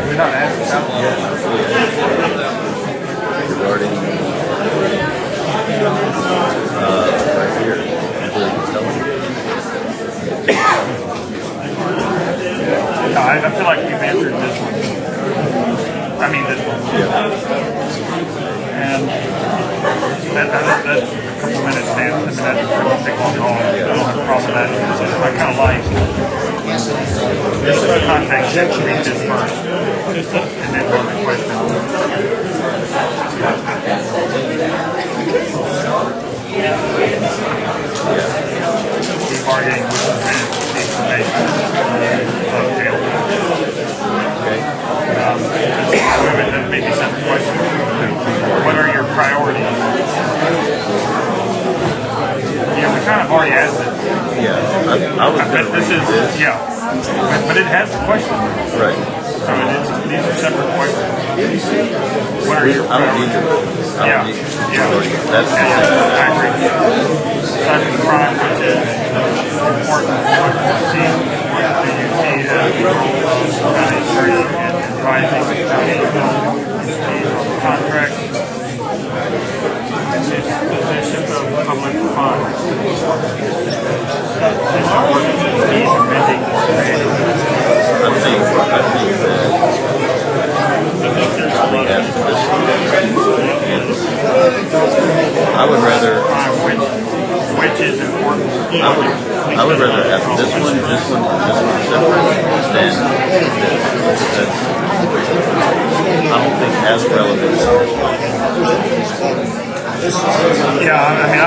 We're not asking about Regarding, right here, no, I feel like we've answered this one. I mean, this one. And that's a couple minutes, Dan. I mean, that doesn't take long at all. I don't have a problem with that. I kind of like this is the context. Read this first, and then run the question. We've already information of jail. That may be a separate question. What are your priorities? Yeah, we kind of already asked it. yeah, I was going to This read is, this. yeah, but it has the question. Right. So these are separate questions. What are your I don't need priorities? to. I don't need to. That's the thing. I agree. Cyber crime, which is important. What do you see as the role of county attorney in advising the county entities on contracts? Its position of public funds. It's important to ease amending or creating. I think that we have this one. I would rather. Which is important. I would rather have this one separate than this. I don't think has relevance. Yeah, I mean,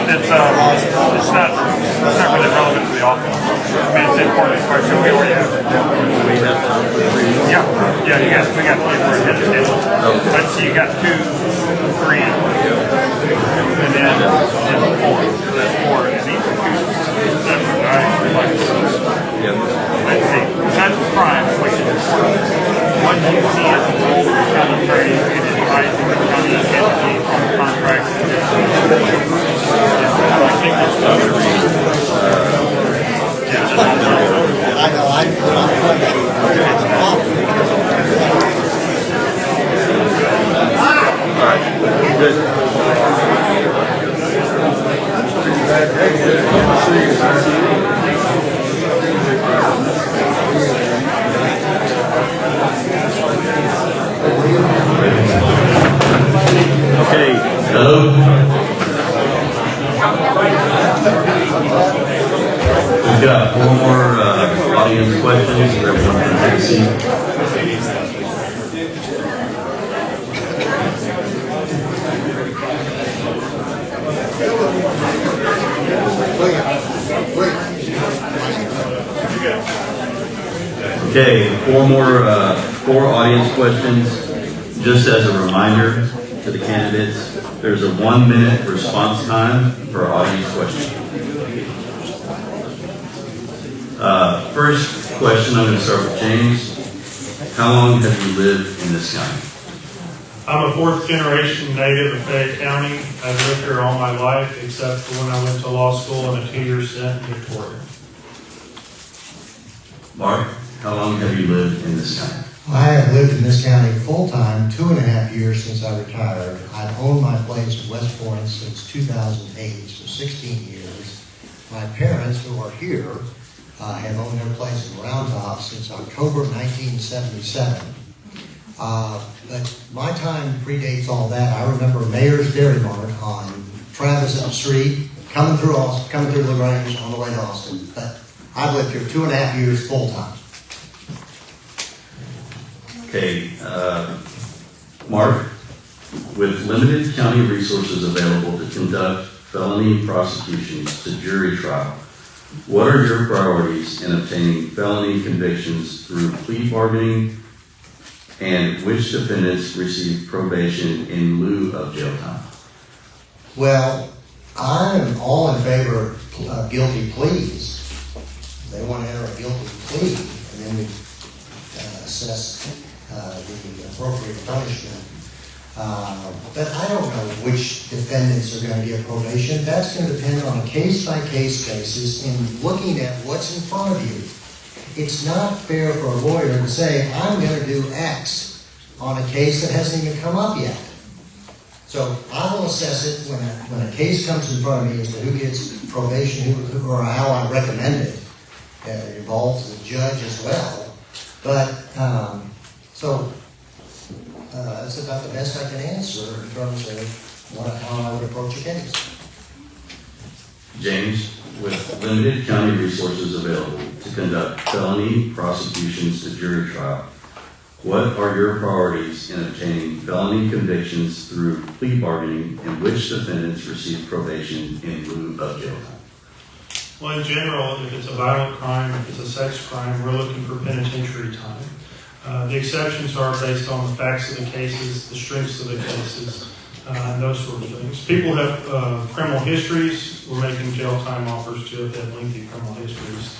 it's not really relevant to the office. I mean, it's an important question. We already have it. We have time for three. Yeah, we got 3 more ahead of schedule. But so you got 2, 3, and then 4. So that's 4. And these are 2. That's what I like. Yep. Let's see. Besides the crime, which is important, what do you see as the role of the county attorney in advising the county entity on contracts? I know, All right. Good. Okay. Hello. We've got 4 more audience questions. Everyone can take a seat. Okay, 4 audience questions. Just as a reminder to the candidates, there's a 1-minute response time for audience questions. First question, I'm going to start with James. How long have you lived in this county? I'm a 4th generation native of Fayette County. I've lived here all my life, except for when I went to law school and a 2-year stint in Victoria. Mark, how long have you lived in this county? I have lived in this county full-time 2.5 years since I retired. I've owned my place in West Point since 2008, so 16 years. My parents, who are here, have owned their place in Round Top since October 1977. But my time predates all that. I remember Mayor's Dairy Mart on Travis Street, coming through the Grange on the way to Austin. But I've lived here 2.5 years full-time. Okay, Mark, with limited county resources available to conduct felony prosecutions to jury trial, what are your priorities in obtaining felony convictions through plea bargaining, and which defendants receive probation in lieu of jail time? Well, I'm all in favor of guilty pleas. They want to enter a guilty plea, and then we assess the appropriate punishment. But I don't know which defendants are going to get probation. That's going to depend on a case-by-case basis in looking at what's in front of you. It's not fair for a lawyer to say, I'm going to do X on a case that hasn't even come up yet. So I will assess it when a case comes in front of me as to who gets probation, or how I recommend it. It involves the judge as well. But that's about the best I can answer in terms of how I would approach a case. James, with limited county resources available to conduct felony prosecutions to jury trial, what are your priorities in obtaining felony convictions through plea bargaining, and which defendants receive probation in lieu of jail time? Well, in general, if it's a violent crime, if it's a sex crime, we're looking for penitentiary time. The exceptions are based on the facts of the cases, the strengths of the cases, and those sort of things. People have criminal histories. We're making jail time offers to have lengthy criminal histories.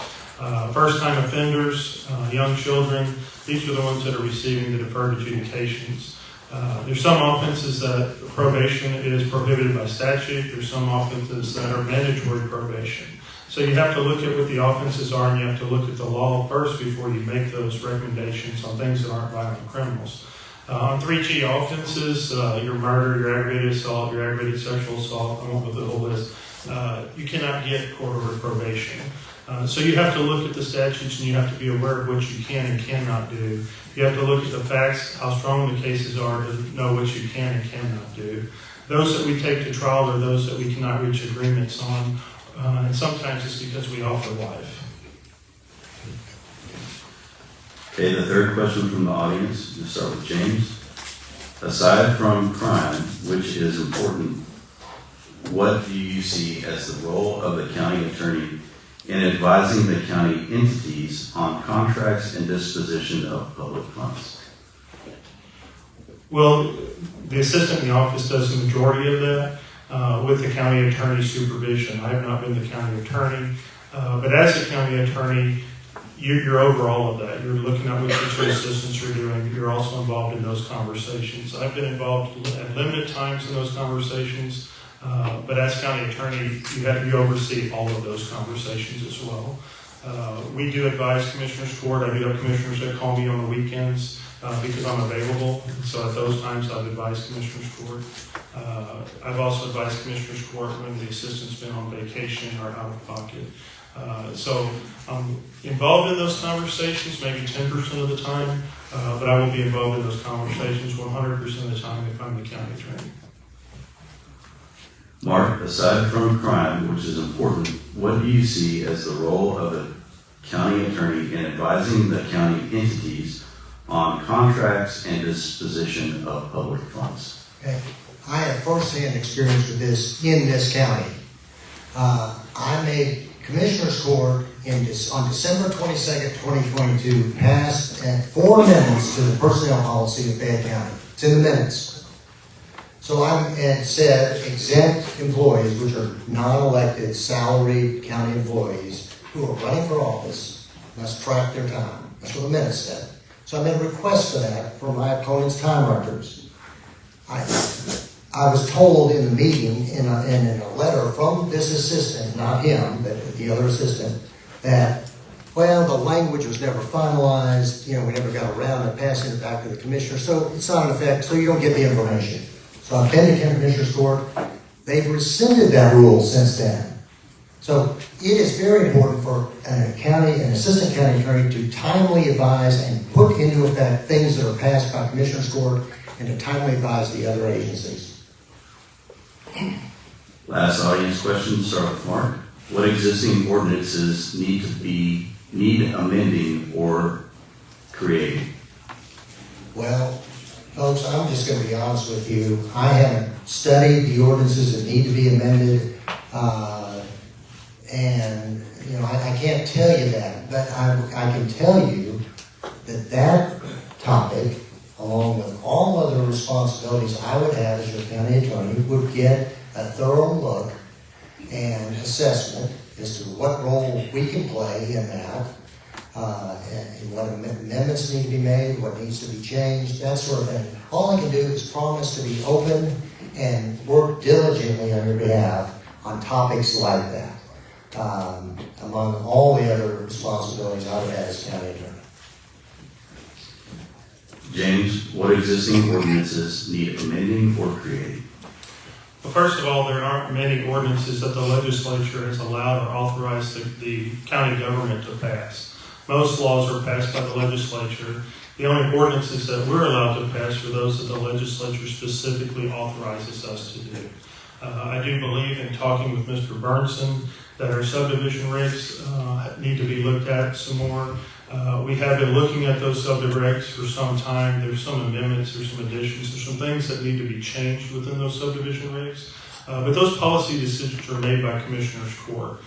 First-time offenders, young children, these are the ones that are receiving the deferred adjudications. There's some offenses that probation is prohibited by statute. There's some offenses that are mandatory probation. So you have to look at what the offenses are, and you have to look at the law first before you make those recommendations on things that aren't violent criminals. On 3 key offenses, your murder, your aggravated assault, your aggravated sexual assault, I won't go through the whole list, you cannot get court-ordered probation. So you have to look at the statutes, and you have to be aware of what you can and cannot do. You have to look at the facts, how strong the cases are, to know what you can and cannot do. Those that we take to trial are those that we cannot reach agreements on, and sometimes it's because we offer life. Okay, the third question from the audience, we'll start with James. Aside from crime, which is important, what do you see as the role of the county attorney in advising the county entities on contracts and disposition of public funds? Well, the assistant in the office does the majority of that with the county attorney's supervision. I have not been the county attorney, but as a county attorney, you're over all of that. You're looking at what your 2 assistants are doing. You're also involved in those conversations. I've been involved at limited times in those conversations, but as county attorney, you oversee all of those conversations as well. We do advise Commissioners Court. I do have commissioners that call me on the weekends because I'm available. So at those times, I've advised Commissioners Court. I've also advised Commissioners Court when the assistant's been on vacation or out of pocket. So I'm involved in those conversations maybe 10% of the time, but I will be involved in those conversations 100% of the time if I'm the county attorney. Mark, aside from crime, which is important, what do you see as the role of a county attorney in advising the county entities on contracts and disposition of public funds? Okay. I have firsthand experience with this in this county. I made Commissioners Court on December 22nd, 2022, passed 4 amendments to the personnel policy of Fayette County. It's in the minutes. So I had said exempt employees, which are non-elected, salaried county employees who are running for office, must track their time. That's what the minutes said. So I made a request for that for my opponent's time records. I was told in the meeting, in a letter from this assistant, not him, but the other assistant, that well, the language was never finalized, we never got around to passing it back to the commissioner, so it's not in effect, so you don't get the information. So I've been to County Commissioner's Court, they've rescinded that rule since then. So it is very important for an assistant county attorney to timely advise and put into effect things that are passed by Commissioner's Court and to timely advise the other agencies. Last audience question, start with Mark. What existing ordinances need amending or creating? Well, folks, I'm just going to be honest with you. I haven't studied the ordinances that need to be amended, and I can't tell you that, but I can tell you that topic, along with all other responsibilities I would have as your county attorney, would get a thorough look and assessment as to what role we can play in that, and what amendments need to be made, what needs to be changed, that sort of thing. All I can do is promise to be open and work diligently on your behalf on topics like that, among all the other responsibilities I would have as county attorney. James, what existing ordinances need amending or creating? Well, first of all, there aren't many ordinances that the legislature has allowed or authorized the county government to pass. Most laws are passed by the legislature. The only ordinances that we're allowed to pass are those that the legislature specifically authorizes us to do. I do believe in talking with Mr. Burnson that our subdivision regs need to be looked at some more. We have been looking at those subdivision regs for some time. There's some amendments, there's some additions, there's some things that need to be changed within those subdivision regs. But those policy decisions are made by Commissioner's Court.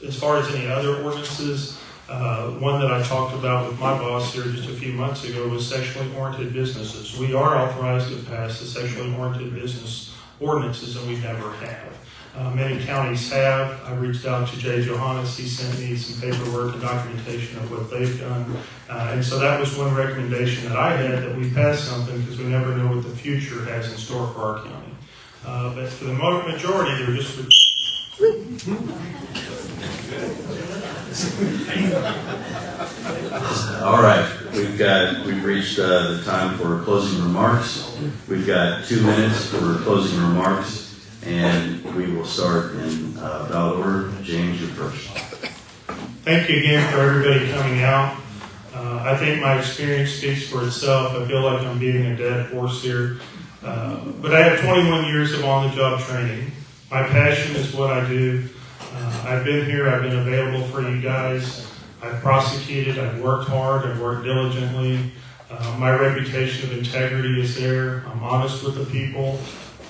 As far as any other ordinances, one that I talked about with my boss here just a few months ago was sexually oriented businesses. We are authorized to pass the sexually oriented business ordinances, and we never have. Many counties have. I reached out to Jay Johannes. He sent me some paperwork and documentation of what they've done. And so that was one recommendation that I had, that we pass something, because we never know what the future has in store for our county. But for the majority, they're just... All right, we've reached the time for closing remarks. We've got 2 minutes for closing remarks, and we will start in ballot order. James, you're first. Thank you again for everybody coming out. I think my experience speaks for itself. I feel like I'm beating a dead horse here. But I have 21 years of on-the-job training. My passion is what I do. I've been here. I've been available for you guys. I've prosecuted. I've worked hard. I've worked diligently. My reputation of integrity is there. I'm honest with the people.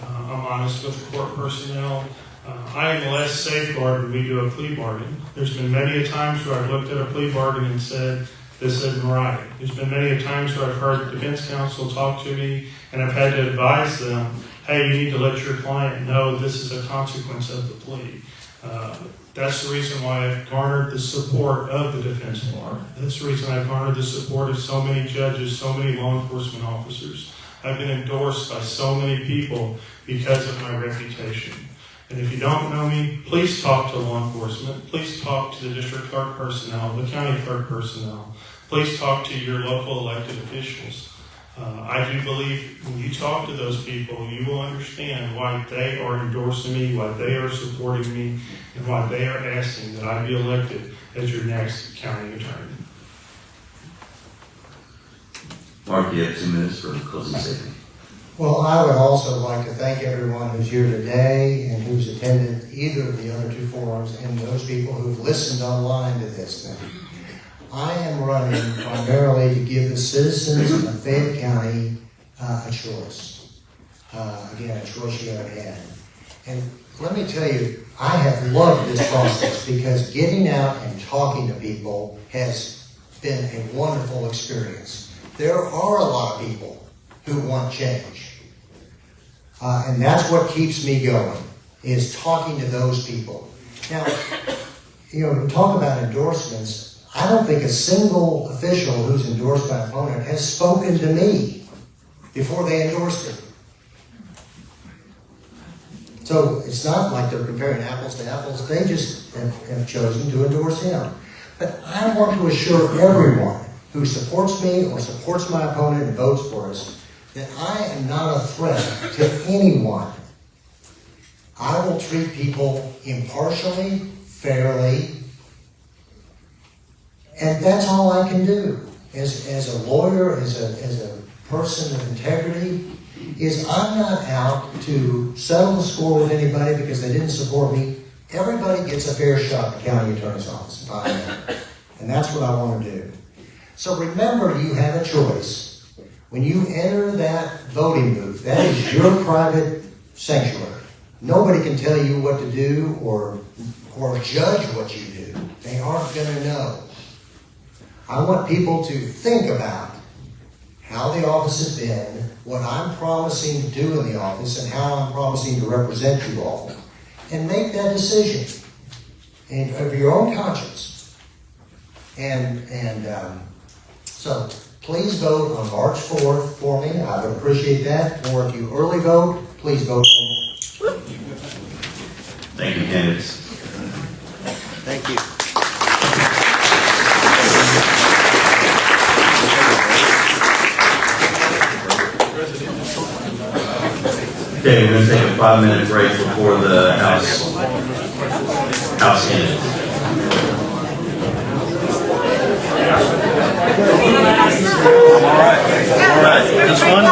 I'm honest with the court personnel. I am less safeguard when we do a plea bargain. There's been many a times where I've looked at a plea bargain and said, this isn't right. There's been many a times where I've heard the defense counsel talk to me, and I've had to advise them, hey, you need to let your client know this is a consequence of the plea. That's the reason why I've garnered the support of the defense bar. That's the reason I've garnered the support of so many judges, so many law enforcement officers. I've been endorsed by so many people because of my reputation. And if you don't know me, please talk to law enforcement. Please talk to the district clerk personnel, the county clerk personnel. Please talk to your local elected officials. I do believe when you talk to those people, you will understand why they are endorsing me, why they are supporting me, and why they are asking that I be elected as your next county attorney. Mark, you have 2 minutes for closing statement. Well, I would also like to thank everyone who's here today and who's attended either of the other two forums, and those people who've listened online to this thing. I am running primarily to give the citizens of Fayette County a choice. Again, a choice you haven't had. And let me tell you, I have loved this process because getting out and talking to people has been a wonderful experience. There are a lot of people who want change. And that's what keeps me going, is talking to those people. Now, we talk about endorsements. I don't think a single official who's endorsed by an opponent has spoken to me before they endorsed it. So it's not like they're comparing apples to apples. They just have chosen to endorse him. But I want to assure everyone who supports me or supports my opponent and votes for us that I am not a threat to anyone. I will treat people impartially, fairly, and that's all I can do. As a lawyer, as a person of integrity, is I'm not out to settle the score with anybody because they didn't support me. Everybody gets a fair shot at the county attorney's office, if I am. And that's what I want to do. So remember, you have a choice. When you enter that voting booth, that is your private sanctuary. Nobody can tell you what to do or judge what you do. They aren't going to know. I want people to think about how the office has been, what I'm promising to do in the office, and how I'm promising to represent you all, and make that decision of your own conscience. So please vote on March 4th for me. I would appreciate that. Or if you early vote, please vote for me. Thank you, candidates. Thank you. Okay, we're going to take a 5-minute break before the House candidates. All right. This one?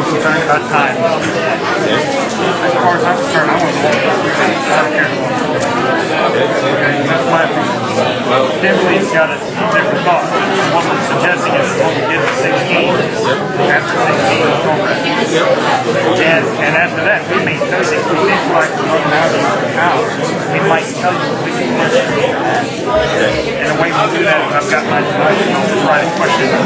Concerned about time. As far as I'm concerned, I want to walk. I don't care. That's my opinion. Densley's got a different thought. What we're suggesting is what we did at 16. After 16, we'll go back. And after that, we may basically think like we're running out. We might tell you we can do that. And the way we do that, I've got my writing questions. You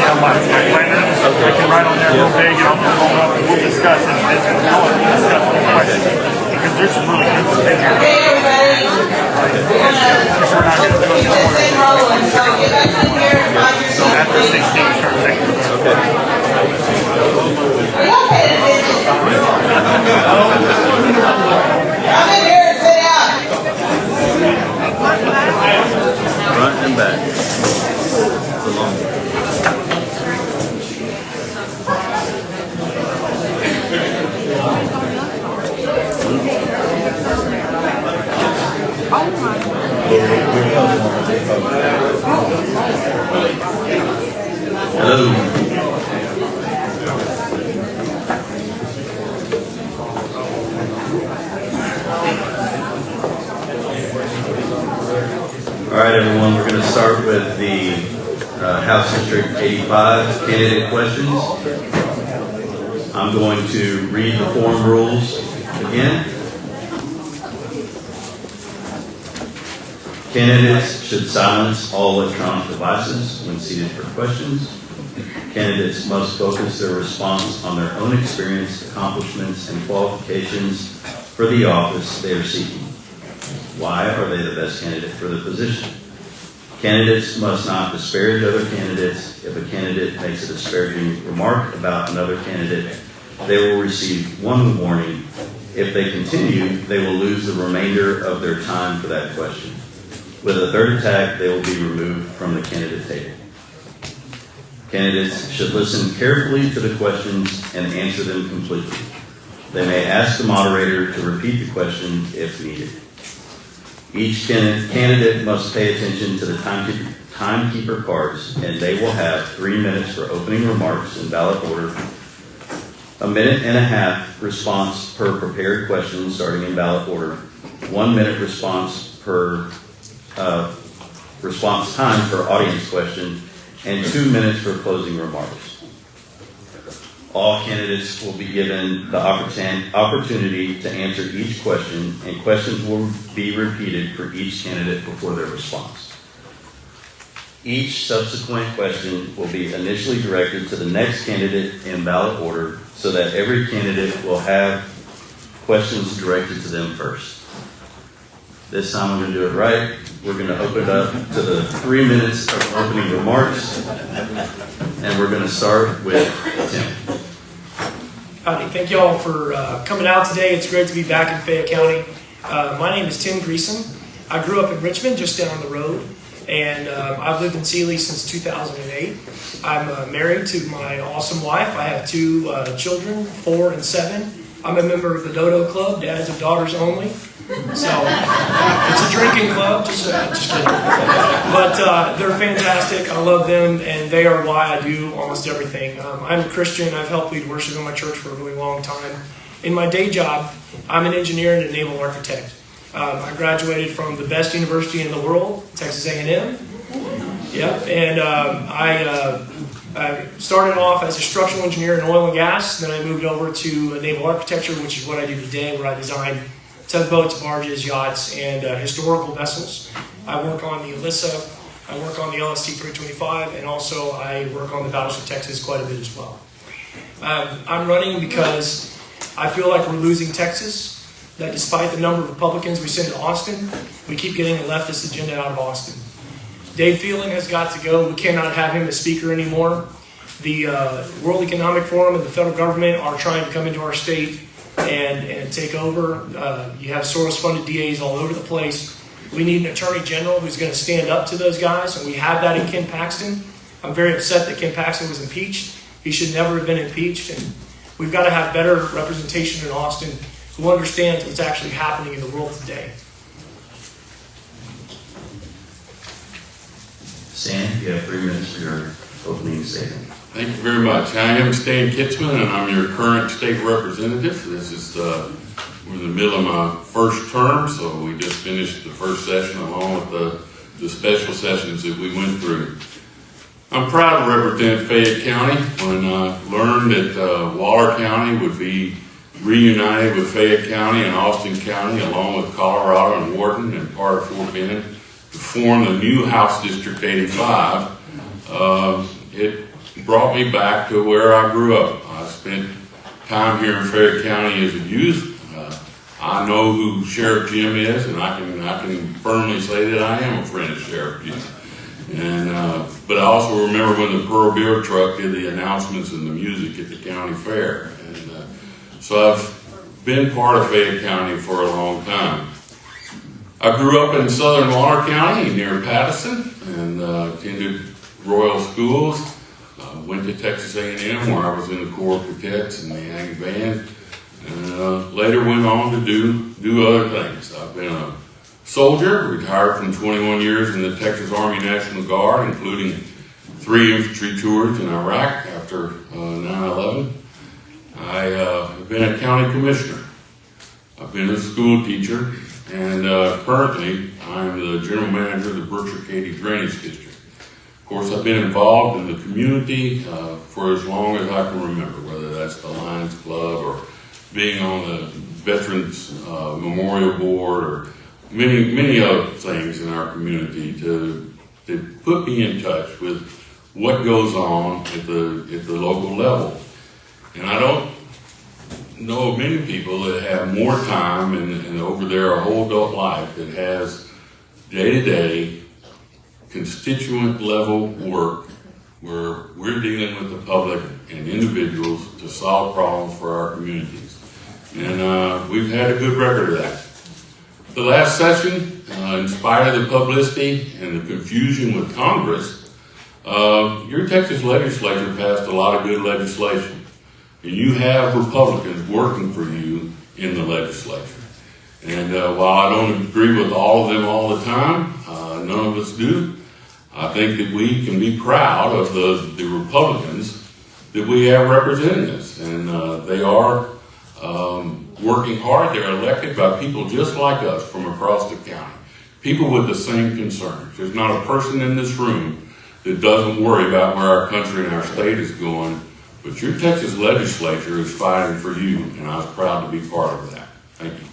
know, my planner, I can write on there real big and I'll just hold up and we'll discuss it. We'll discuss the questions. Because there's some really good things here. Okay, everybody. We're gonna keep this thing rolling, so get back in here and find your seat, After 16, please. start taking. Okay. Are y'all paying attention? Come in here and sit down. Front and back. It's a long one. Hello. All right, everyone, we're going to start with the House District 85 candidate questions. I'm going to read the form rules again. Candidates should silence all electronic devices when seated for questions. Candidates must focus their response on their own experience, accomplishments, and qualifications for the office they are seeking. Why are they the best candidate for the position? Candidates must not disparage other candidates. If a candidate makes a disparaging remark about another candidate, they will receive one warning. If they continue, they will lose the remainder of their time for that question. With a third attack, they will be removed from the candidate table. Candidates should listen carefully to the questions and answer them completely. They may ask the moderator to repeat the question if needed. Each candidate must pay attention to the timekeeper cards, and they will have 3 minutes for opening remarks in ballot order, a minute and a half response per prepared question starting in ballot order, 1 minute response time per audience question, and 2 minutes for closing remarks. All candidates will be given the opportunity to answer each question, and questions will be repeated for each candidate before their response. Each subsequent question will be initially directed to the next candidate in ballot order so that every candidate will have questions directed to them first. This time we're going to do it right. We're going to open it up to the 3 minutes of opening remarks, and we're going to start with Tim. Howdy, thank you all for coming out today. It's great to be back in Fayette County. My name is Tim Greeson. I grew up in Richmond, just down the road, and I've lived in Sealy since 2008. I'm married to my awesome wife. I have 2 children, 4 and 7. I'm a member of the Dodo Club, dads and daughters only. So it's a drinking club, just kidding. But they're fantastic. I love them, and they are why I do almost everything. I'm a Christian. I've helped lead worship in my church for a really long time. In my day job, I'm an engineer and a naval architect. I graduated from the best university in the world, Texas A&M. Yep, and I started off as a structural engineer in oil and gas. Then I moved over to naval architecture, which is what I do today, where I design tugboats, barges, yachts, and historical vessels. I work on the Alyssa, I work on the LST 325, and also I work on the Battleship Texas quite a bit as well. I'm running because I feel like we're losing Texas, that despite the number of Republicans we send to Austin, we keep getting a leftist agenda out of Austin. Dave Fielding has got to go. We cannot have him as speaker anymore. the World Economic Forum and the federal government are trying to come into our state and take over. You have Soros-funded DAs all over the place. We need an attorney general who's going to stand up to those guys, and we have that in Ken Paxton. I'm very upset that Ken Paxton was impeached. He should never have been impeached, and we've got to have better representation in Austin who understands what's actually happening in the world today. Stan, you have 3 minutes for your opening statement. Thank you very much. I am Stan Kitzman, and I'm your current state representative. This is we're in the middle of my first term, so we just finished the first session along with the special sessions that we went through. I'm proud to represent Fayette County. When I learned that Waller County would be reunited with Fayette County and Austin County, along with Colorado and Wharton and part of Fort Bend, to form the new House District 85, it brought me back to where I grew up. I spent time here in Fayette County as a youth. I know who Sheriff Jim is, and I can firmly say that I am a friend of Sheriff Jim. And but I also remember when the Pearl Beer Truck did the announcements and the music at the county fair. And so I've been part of Fayette County for a long time. I grew up in southern Waller County near Pattison and attended Royal Schools. Went to Texas A&M where I was in the Corps of Cadets and the Aggie Band. And later went on to do other things. I've been a soldier, retired from 21 years in the Texas Army National Guard, including 3 infantry tours in Iraq after 9/11. I have been a county commissioner. I've been a school teacher, and currently I'm the general manager of the Berkshire-Katy Drainage District. Of course, I've been involved in the community for as long as I can remember, whether that's the Lions Club or being on the Veterans Memorial Board or many other things in our community to put me in touch with what goes on at the local level. And I don't know of many people that have more time and over their whole adult life that has day-to-day constituent level work where we're dealing with the public and individuals to solve problems for our communities. And we've had a good record of that. The last session, in spite of the publicity and the confusion with Congress, your Texas legislature passed a lot of good legislation. And you have Republicans working for you in the legislature. And while I don't agree with all of them all the time, none of us do, I think that we can be proud of the Republicans that we have representing us. And they are working hard. They're elected by people just like us from across the county. People with the same concerns. There's not a person in this room that doesn't worry about where our country and our state is going. But your Texas legislature is fighting for you, and I was proud to be part of that. Thank you.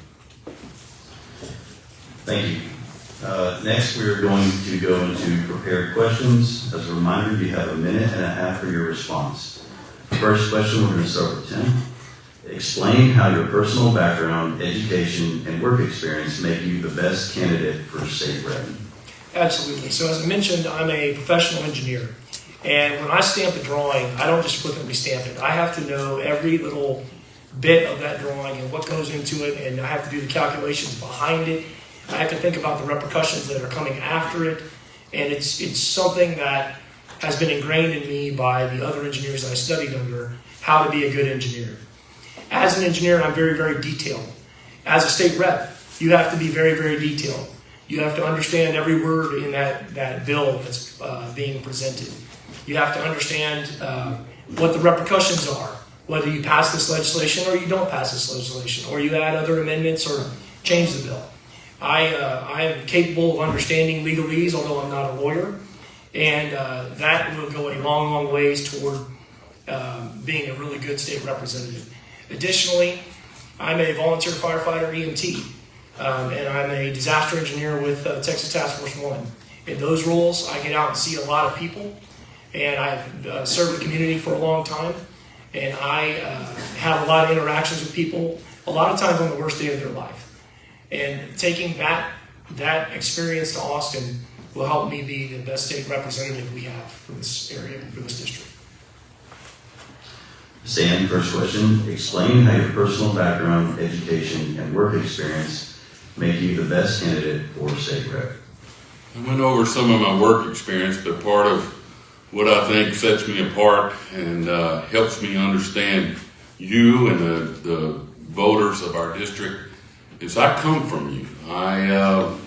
Thank you. Next, we are going to go into prepared questions. As a reminder, you have 1.5 minutes for your response. First question, we're going to start with Tim. Explain how your personal background, education, and work experience make you the best candidate for state rep. Absolutely. So as I mentioned, I'm a professional engineer. And when I stamp a drawing, I don't just flippantly stamp it. I have to know every little bit of that drawing and what goes into it, and I have to do the calculations behind it. I have to think about the repercussions that are coming after it, and it's something that has been ingrained in me by the other engineers I studied under, how to be a good engineer. As an engineer, I'm very, very detailed. As a state rep, you have to be very, very detailed. You have to understand every word in that bill that's being presented. You have to understand what the repercussions are, whether you pass this legislation or you don't pass this legislation, or you add other amendments or change the bill. I am capable of understanding legalese, although I'm not a lawyer, and that will go a long, long ways toward being a really good state representative. Additionally, I'm a volunteer firefighter EMT, and I'm a disaster engineer with Texas Task Force 1. In those roles, I get out and see a lot of people, and I've served the community for a long time, and I have a lot of interactions with people, a lot of times on the worst day of their life. And taking that experience to Austin will help me be the best state representative we have for this area, for this district. Stan, first question. Explain how your personal background, education, and work experience make you the best candidate for state rep. I went over some of my work experience, but part of what I think sets me apart and helps me understand you and the voters of our district is I come from you. I've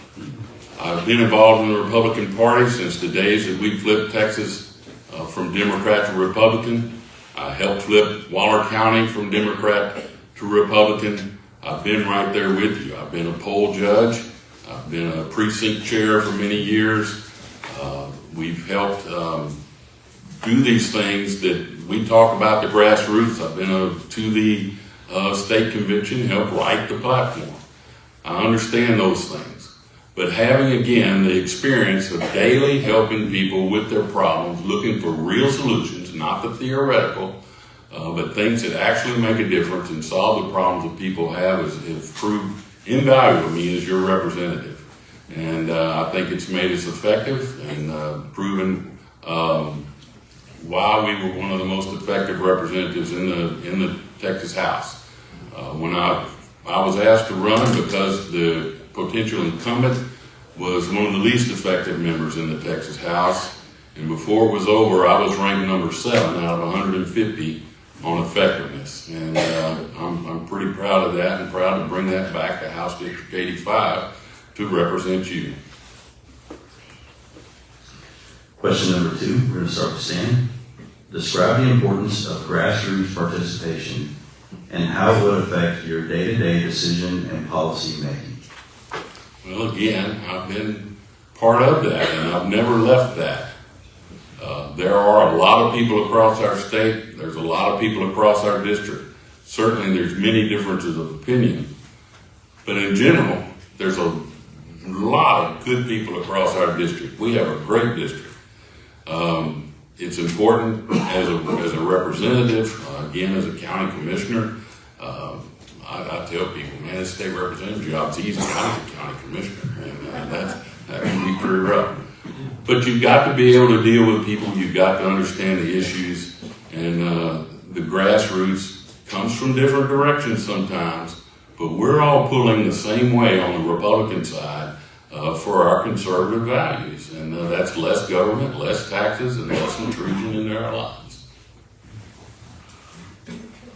been involved in the Republican Party since the days that we flipped Texas from Democrat to Republican. I helped flip Waller County from Democrat to Republican. I've been right there with you. I've been a poll judge. I've been a precinct chair for many years. We've helped do these things that we talk about, the grassroots. I've been to the state convention, helped write the platform. I understand those things. But having, again, the experience of daily helping people with their problems, looking for real solutions, not the theoretical, but things that actually make a difference and solve the problems that people have has proved invaluable to me as your representative. And I think it's made us effective and proven why we were one of the most effective representatives in the Texas House. When I was asked to run because the potential incumbent was one of the least effective members in the Texas House, and before it was over, I was ranked number 7 out of 150 on effectiveness, and I'm pretty proud of that and proud to bring that back to House District 85 to represent you. Question number 2, we're going to start with Stan. Describe the importance of grassroots participation and how it would affect your day-to-day decision and policy making. Well, again, I've been part of that, and I've never left that. There are a lot of people across our state. There's a lot of people across our district. Certainly, there's many differences of opinion. But in general, there's a lot of good people across our district. We have a great district. It's important as a representative, again, as a county commissioner. I tell people, man, this state representative job's easy. I'm a county commissioner, and that can be pretty rough. But you've got to be able to deal with people. You've got to understand the issues, and the grassroots comes from different directions sometimes. But we're all pulling the same way on the Republican side for our conservative values, and that's less government, less taxes, and less intrusion into our lives.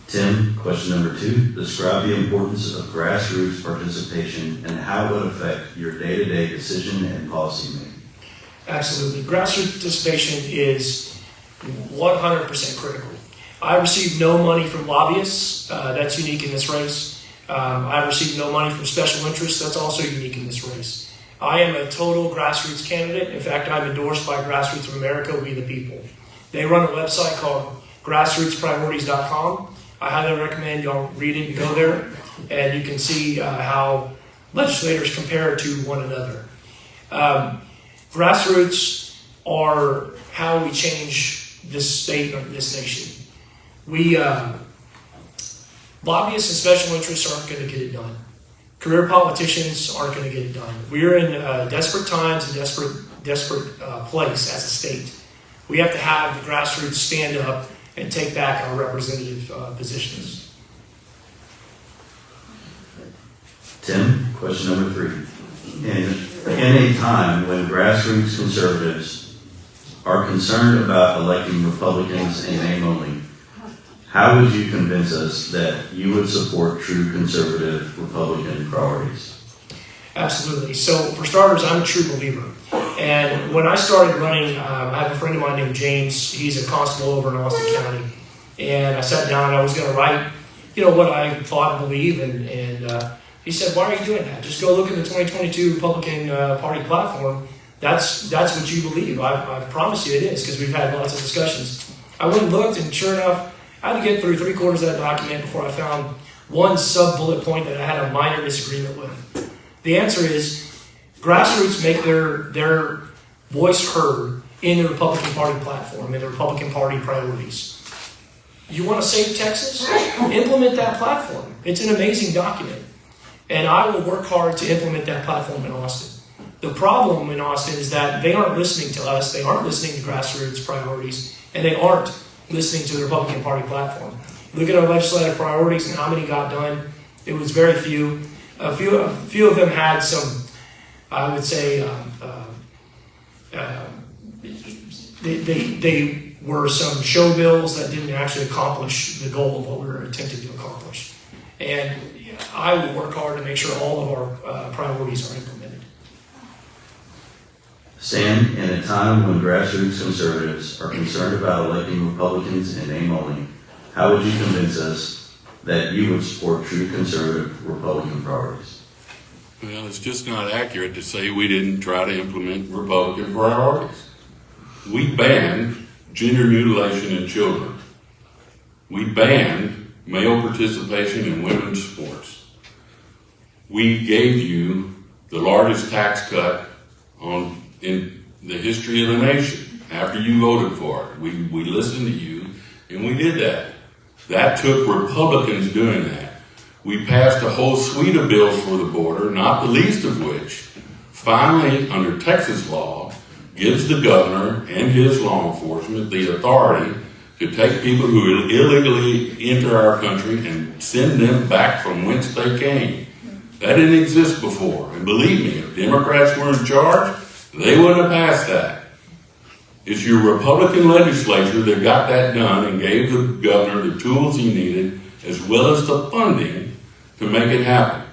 Tim, question number 2. Describe the importance of grassroots participation and how it would affect your day-to-day decision and policy making. Absolutely. Grassroots participation is 100% critical. I received no money from lobbyists. That's unique in this race. I received no money from special interests. That's also unique in this race. I am a total grassroots candidate. In fact, I'm endorsed by Grassroots of America, We the People. They run a website called grassrootspriorities.com. I highly recommend y'all read it and go there, and you can see how legislators compare to one another. Grassroots are how we change this state or this nation. Lobbyists and special interests aren't going to get it done. Career politicians aren't going to get it done. We're in desperate times and desperate place as a state. We have to have the grassroots stand up and take back our representative positions. Tim, question number 3. In a time when grassroots conservatives are concerned about electing Republicans in name only, how would you convince us that you would support true conservative Republican priorities? Absolutely. So for starters, I'm a true believer. And when I started running, I have a friend of mine named James. He's a constable over in Austin County. And I sat down and I was going to write, what I thought and believe. And he said, why are you doing that? Just go look at the 2022 Republican Party platform. That's what you believe. I promise you it is, because we've had lots of discussions. I went and looked, and sure enough, I had to get through 3/4 of that document before I found one sub-bullet point that I had a minor disagreement with. The answer is grassroots make their voice heard in the Republican Party platform, in the Republican Party priorities. You want to save Texas? Implement that platform. It's an amazing document. And I will work hard to implement that platform in Austin. The problem in Austin is that they aren't listening to us, they aren't listening to grassroots priorities, and they aren't listening to the Republican Party platform. Look at our legislative priorities and how many got done. It was very few. A few of them had some, I would say, they were some show bills that didn't actually accomplish the goal of what we were attempting to accomplish. And I will work hard to make sure all of our priorities are implemented. Sam, in a time when grassroots conservatives are concerned about electing Republicans in name only, how would you convince us that you would support true conservative Republican priorities? Well, it's just not accurate to say we didn't try to implement Republican priorities. We banned gender mutilation in children. We banned male participation in women's sports. We gave you the largest tax cut in the history of the nation after you voted for it. We listened to you, and we did that. That took Republicans doing that. We passed a whole suite of bills for the border, not the least of which, finally, under Texas law, gives the governor and his law enforcement the authority to take people who illegally enter our country and send them back from whence they came. That didn't exist before. And believe me, if Democrats were in charge, they wouldn't have passed that. It's your Republican legislature that got that done and gave the governor the tools he needed, as well as the funding to make it happen.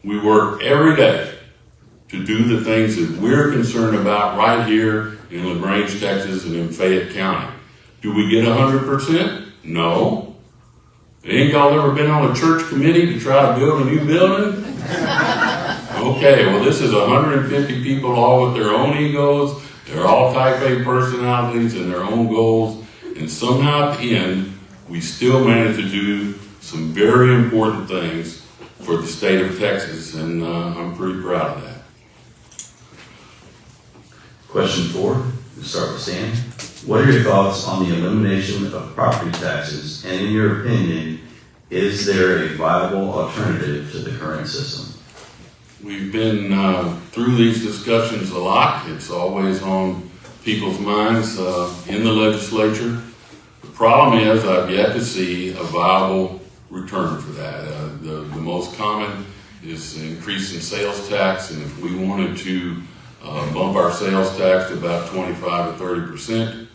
We work every day to do the things that we're concerned about right here in Grange, Texas, and in Fayette County. Do we get 100%? No. Ain't y'all ever been on a church committee to try to build a new building? Okay, well, this is 150 people all with their own egos. They're all type A personalities and their own goals. And somehow at the end, we still managed to do some very important things for the state of Texas. And I'm pretty proud of that. Question 4, we'll start with Sam. What are your thoughts on the elimination of property taxes? And in your opinion, is there a viable alternative to the current system? We've been through these discussions a lot. It's always on people's minds in the legislature. The problem is I've yet to see a viable return for that. The most common is increase in sales tax, and if we wanted to bump our sales tax to about 25 to 30%,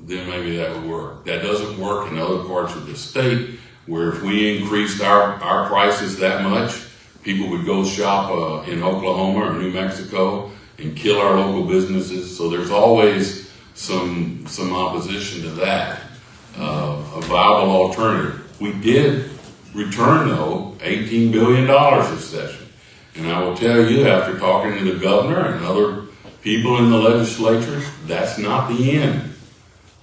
then maybe that would work. That doesn't work in other parts of the state, where if we increased our prices that much, people would go shop in Oklahoma or New Mexico and kill our local businesses. So there's always some opposition to that. A viable alternative. We did return, though, $18 billion this session. And I will tell you, after talking to the governor and other people in the legislature, that's not the end.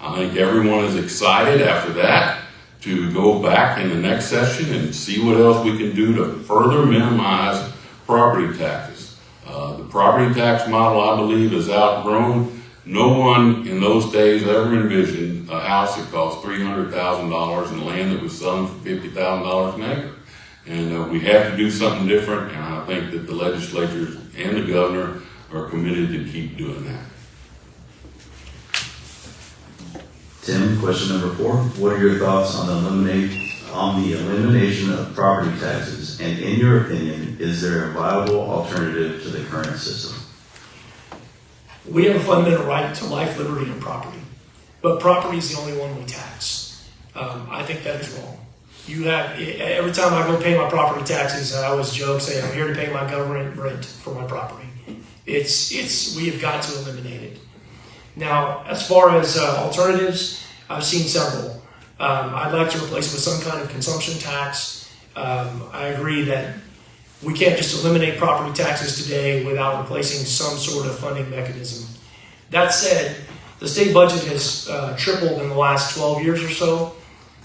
I think everyone is excited after that to go back in the next session and see what else we can do to further minimize property taxes. The property tax model, I believe, is outgrown. No one in those days ever envisioned a house that cost $300,000 and land that was selling for $50,000 an acre. And we have to do something different, and I think that the legislatures and the governor are committed to keep doing that. Tim, question number 4. What are your thoughts on the elimination of property taxes? And in your opinion, is there a viable alternative to the current system? We have a fundamental right to life, liberty, and property. But property is the only one we tax. I think that is wrong. Every time I go pay my property taxes, I always joke, say, I'm here to pay my government rent for my property. We have got to eliminate it. Now, as far as alternatives, I've seen several. I'd like to replace it with some kind of consumption tax. I agree that we can't just eliminate property taxes today without replacing some sort of funding mechanism. That said, the state budget has tripled in the last 12 years or so.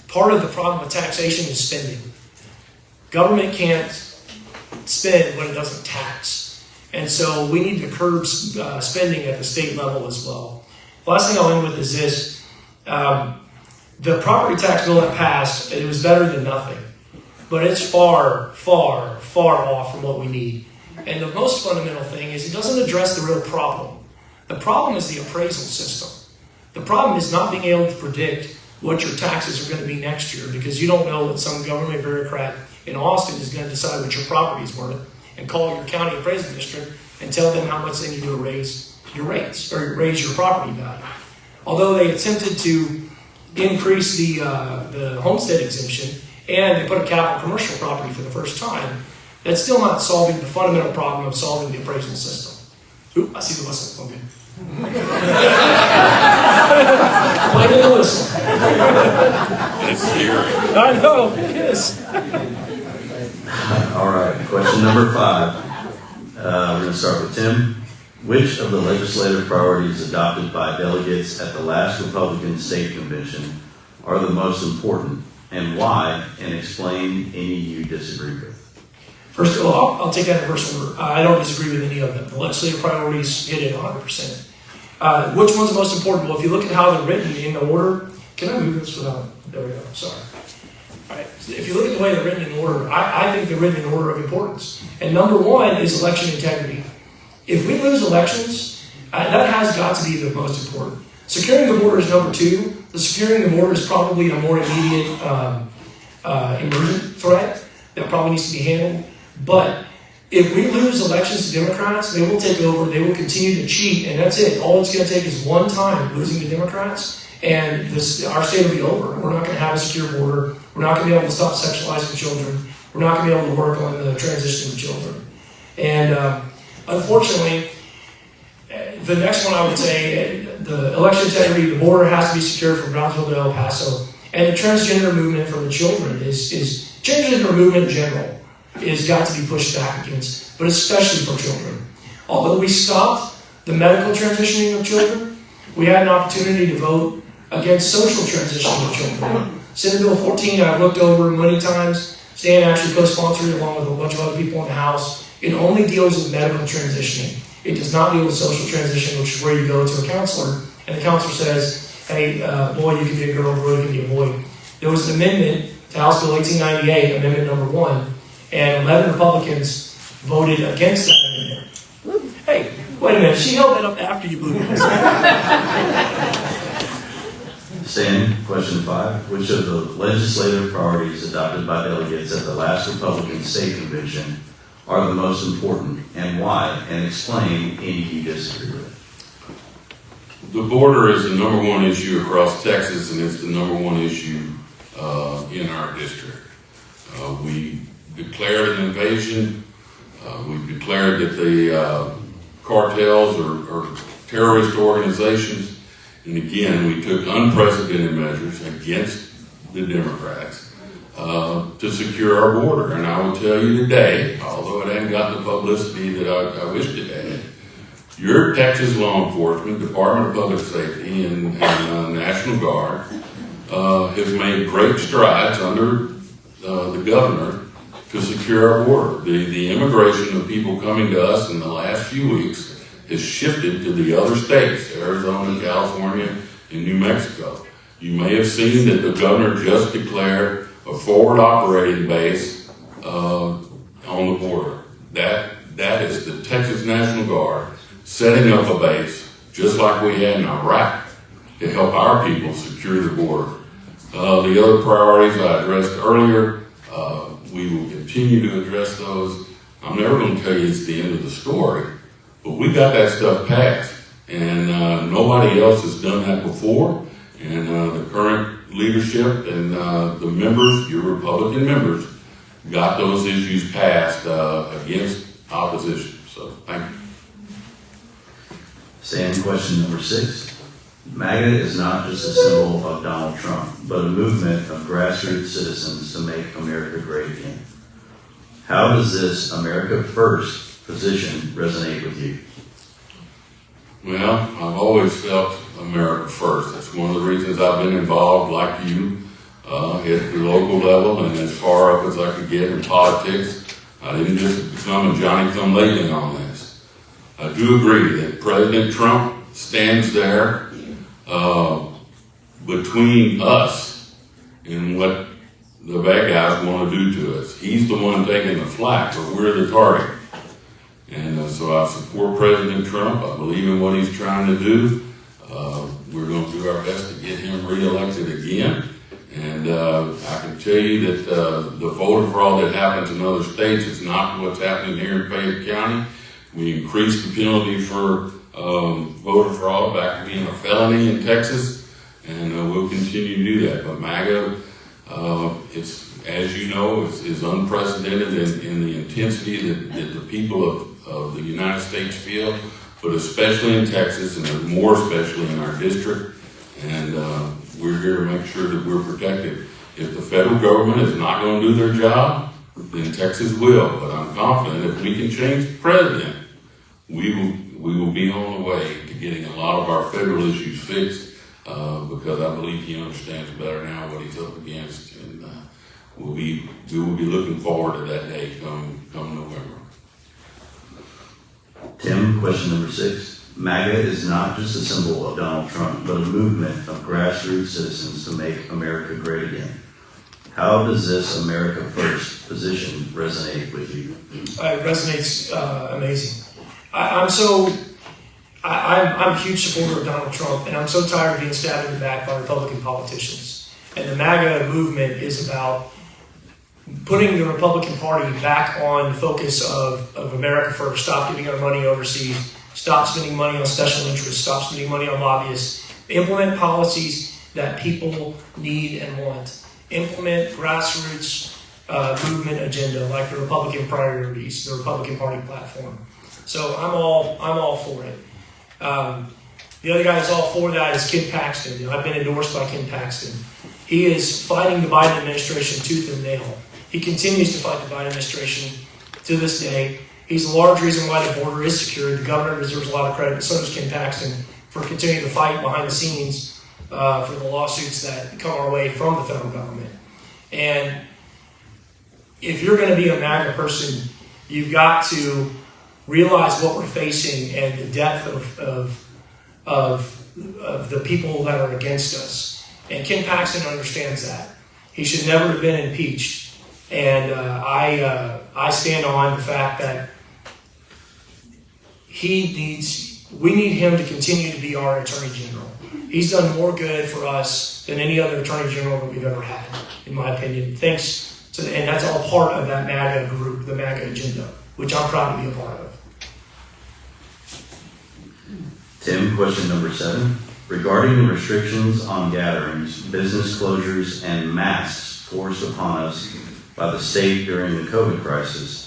Part of the problem with taxation is spending. Government can't spend when it doesn't tax. And so we need to curb spending at the state level as well. The last thing I'll end with is this. The property tax bill that passed, it was better than nothing. But it's far, far, far off from what we need. And the most fundamental thing is it doesn't address the real problem. The problem is the appraisal system. The problem is not being able to predict what your taxes are going to be next year, because you don't know what some government bureaucrat in Austin is going to decide what your property is worth and call your county appraisal district and tell them how much they need to raise your rates or raise your property value. Although they attempted to increase the homestead exemption and they put a cap on commercial property for the first time, that's still not solving the fundamental problem of solving the appraisal system. Oop, I see the whistle. Okay. Playing the whistle. It's scary. I know, it is. All right, question number 5. We're going to start with Tim. Which of the legislative priorities adopted by delegates at the last Republican State Convention are the most important, and why, and explain any you disagree with? First of all, I'll take that in reverse order. I don't disagree with any of them. The legislative priorities hit it 100%. Which one's the most important? Well, if you look at how they're written in the order, can I move this without, there we go, sorry. All right. If you look at the way they're written in order, I think they're written in order of importance. And number 1 is election integrity. If we lose elections, that has got to be the most important. Securing the border is number 2. The securing the border is probably a more immediate emergent threat that probably needs to be handled. But if we lose elections to Democrats, they will take over, they will continue to cheat, and that's it. All it's going to take is one time losing to Democrats, and our state will be over. We're not going to have a secure border. We're not going to be able to stop sexualizing children. We're not going to be able to work on the transition of children. And unfortunately, the next one I would say, the election integrity, the border has to be secured from Brownsville to El Paso, and the transgender movement for the children is transgender movement in general is got to be pushed back against, but especially for children. Although we stopped the medical transitioning of children, we had an opportunity to vote against social transitioning of children. Senate Bill 14, I've looked over many times. Stan actually co-sponsored it along with a bunch of other people in the House. It only deals with medical transitioning. It does not deal with social transition, which is where you go to a counselor, and the counselor says, hey, boy, you can be a girl, boy, you can be a boy. There was an amendment to House Bill 1898, amendment number 1, and 11 Republicans voted against that amendment. Hey, wait a minute, she held that up after you blew it. Stan, question 5. Which of the legislative priorities adopted by delegates at the last Republican State Convention are the most important, and why, and explain any you disagree with? The border is the number 1 issue across Texas, and it's the number 1 issue in our district. We declared an invasion. We've declared that the cartels are terrorist organizations. And again, we took unprecedented measures against the Democrats to secure our border. And I will tell you today, although it hasn't got the publicity that I wished it had, your Texas law enforcement, Department of Public Safety, and National Guard has made great strides under the governor to secure our border. The immigration of people coming to us in the last few weeks has shifted to the other states, Arizona, California, and New Mexico. You may have seen that the governor just declared a forward operating base on the border. That is the Texas National Guard setting up a base, just like we had in Iraq, to help our people secure the border. The other priorities I addressed earlier, we will continue to address those. I'm never going to tell you it's the end of the story, but we got that stuff passed, and nobody else has done that before. And the current leadership and the members, your Republican members, got those issues passed against opposition. So, thank you. Stan, question number 6. MAGA is not just a symbol of Donald Trump, but a movement of grassroots citizens to make America great again. How does this America First position resonate with you? Well, I've always felt America first. That's one of the reasons I've been involved, like you, at the local level and as far up as I could get in politics. I didn't just become a Johnny-come-lately on this. I do agree that President Trump stands there between us and what the bad guys want to do to us. He's the one taking the flak, but we're the target. And so I support President Trump. I believe in what he's trying to do. we're going to do our best to get him reelected again. And I can tell you that the voter fraud that happens in other states is not what's happening here in Fayette County. We increased the penalty for voter fraud back to being a felony in Texas, and we'll continue to do that. But MAGA, it's, as you know, is unprecedented in the intensity that the people of the United States feel, but especially in Texas, and more especially in our district. And we're here to make sure that we're protected. If the federal government is not going to do their job, then Texas will. But I'm confident if we can change the president, we will be on the way to getting a lot of our federal issues fixed, because I believe he understands better now what he's up against, and we will be looking forward to that day come November. Tim, question number 6. MAGA is not just a symbol of Donald Trump, but a movement of grassroots citizens to make America great again. How does this America First position resonate with you? It resonates amazing. I'm a huge supporter of Donald Trump, and I'm so tired of being stabbed in the back by Republican politicians. And the MAGA movement is about putting the Republican Party back on focus of America First. Stop giving our money overseas. Stop spending money on special interests. Stop spending money on lobbyists. Implement policies that people need and want. Implement grassroots movement agenda like the Republican priorities, the Republican Party platform. So I'm all for it. The other guy that's all for that is Ken Paxton. You know, I've been endorsed by Ken Paxton. He is fighting the Biden administration tooth and nail. He continues to fight the Biden administration to this day. He's the large reason why the border is secure. The governor deserves a lot of credit, but so does Ken Paxton for continuing to fight behind the scenes for the lawsuits that come our way from the federal government. And if you're going to be a MAGA person, you've got to realize what we're facing and the depth of the people that are against us. And Ken Paxton understands that. He should never have been impeached. And I stand on the fact that we need him to continue to be our Attorney General. He's done more good for us than any other Attorney General that we've ever had, in my opinion. Thanks to, and that's all part of that MAGA group, the MAGA agenda, which I'm proud to be a part of. Tim, question number 7. Regarding the restrictions on gatherings, business closures, and masks forced upon us by the state during the COVID crisis,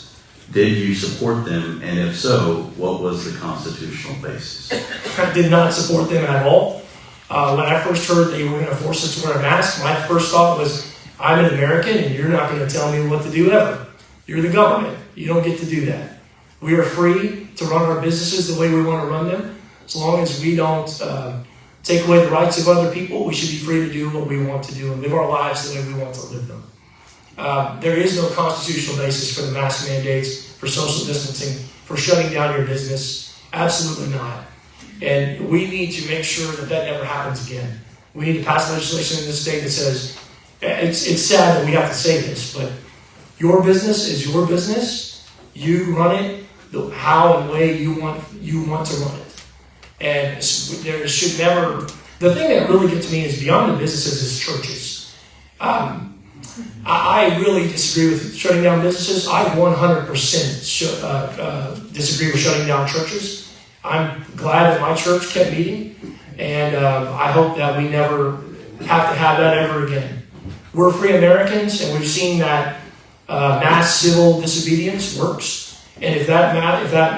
did you support them? And if so, what was the constitutional basis? I did not support them at all. When I first heard they were going to force us to wear a mask, my first thought was, I'm an American and you're not going to tell me what to do ever. You're the government. You don't get to do that. We are free to run our businesses the way we want to run them. As long as we don't take away the rights of other people, we should be free to do what we want to do and live our lives the way we want to live them. There is no constitutional basis for the mask mandates, for social distancing, for shutting down your business. Absolutely not. And we need to make sure that that never happens again. We need to pass legislation in this state that says, it's sad that we have to say this, but your business is your business. You run it how and the way you want to run it. And there should never, the thing that really gets me is beyond the businesses is churches. I really disagree with shutting down businesses. I 100% disagree with shutting down churches. I'm glad that my church kept meeting, and I hope that we never have to have that ever again. We're free Americans, and we've seen that mass civil disobedience works. And if that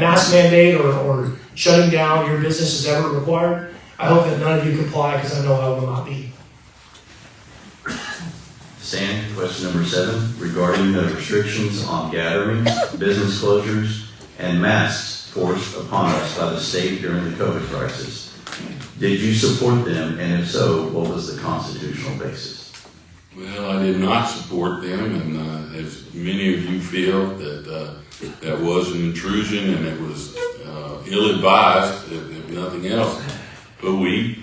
mask mandate or shutting down your business is ever required, I hope that none of you comply, because I know I will not be. Stan, question number 7. Regarding the restrictions on gatherings, business closures, and masks forced upon us by the state during the COVID crisis, did you support them? And if so, what was the constitutional basis? Well, I did not support them, and as many of you feel, that was an intrusion and it was ill-advised, if nothing else. But we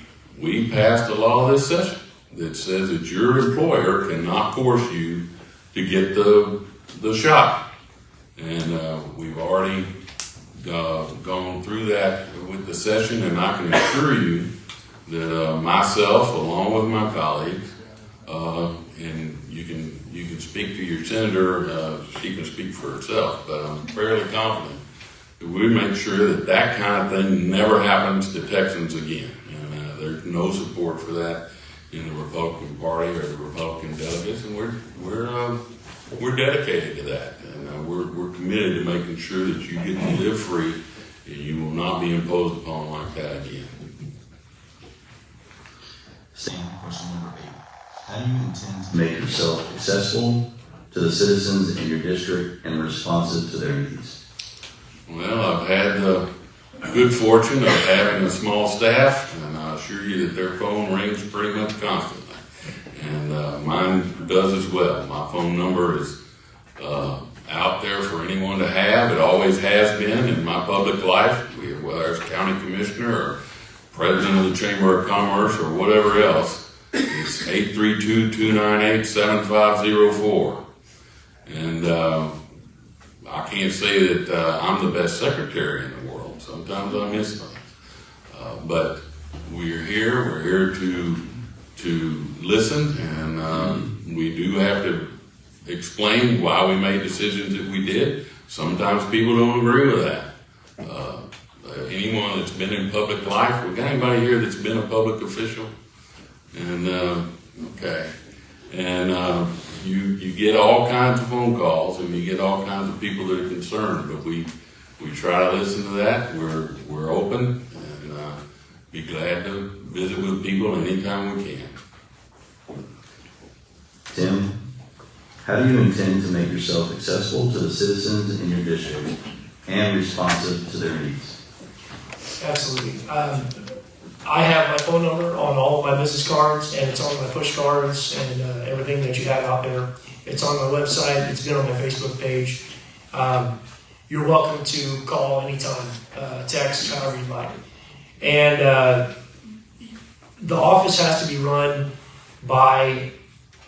passed a law this session that says that your employer cannot force you to get the shot. And we've already gone through that with the session, and I can assure you that myself, along with my colleagues, and you can speak to your senator, she can speak for herself, but I'm fairly confident that we make sure that that kind of thing never happens to Texans again. And there's no support for that in the Republican Party or the Republican delegates, and we're dedicated to that, and we're committed to making sure that you get to live free and you will not be imposed upon like that again. Question number 8. How do you intend to make yourself accessible to the citizens in your district and responsive to their needs? Well, I've had the good fortune of having a small staff, and I assure you that their phone rings pretty much constantly. And mine does as well. My phone number is out there for anyone to have. It always has been in my public life, whether it's county commissioner or president of the Chamber of Commerce or whatever else. It's 832-298-7504. And I can't say that I'm the best secretary in the world. Sometimes I miss things. But we're here to listen, and we do have to explain why we made decisions that we did. Sometimes people don't agree with that. Anyone that's been in public life, we got anybody here that's been a public official? And okay, and you get all kinds of phone calls, and you get all kinds of people that are concerned. But we try to listen to that. We're open, and be glad to visit with people anytime we can. Tim, how do you intend to make yourself accessible to the citizens in your district and responsive to their needs? Absolutely. I have my phone number on all of my business cards, and it's on my push cards and everything that you have out there. It's on my website. It's been on my Facebook page. You're welcome to call anytime, text, however you like. And the office has to be run by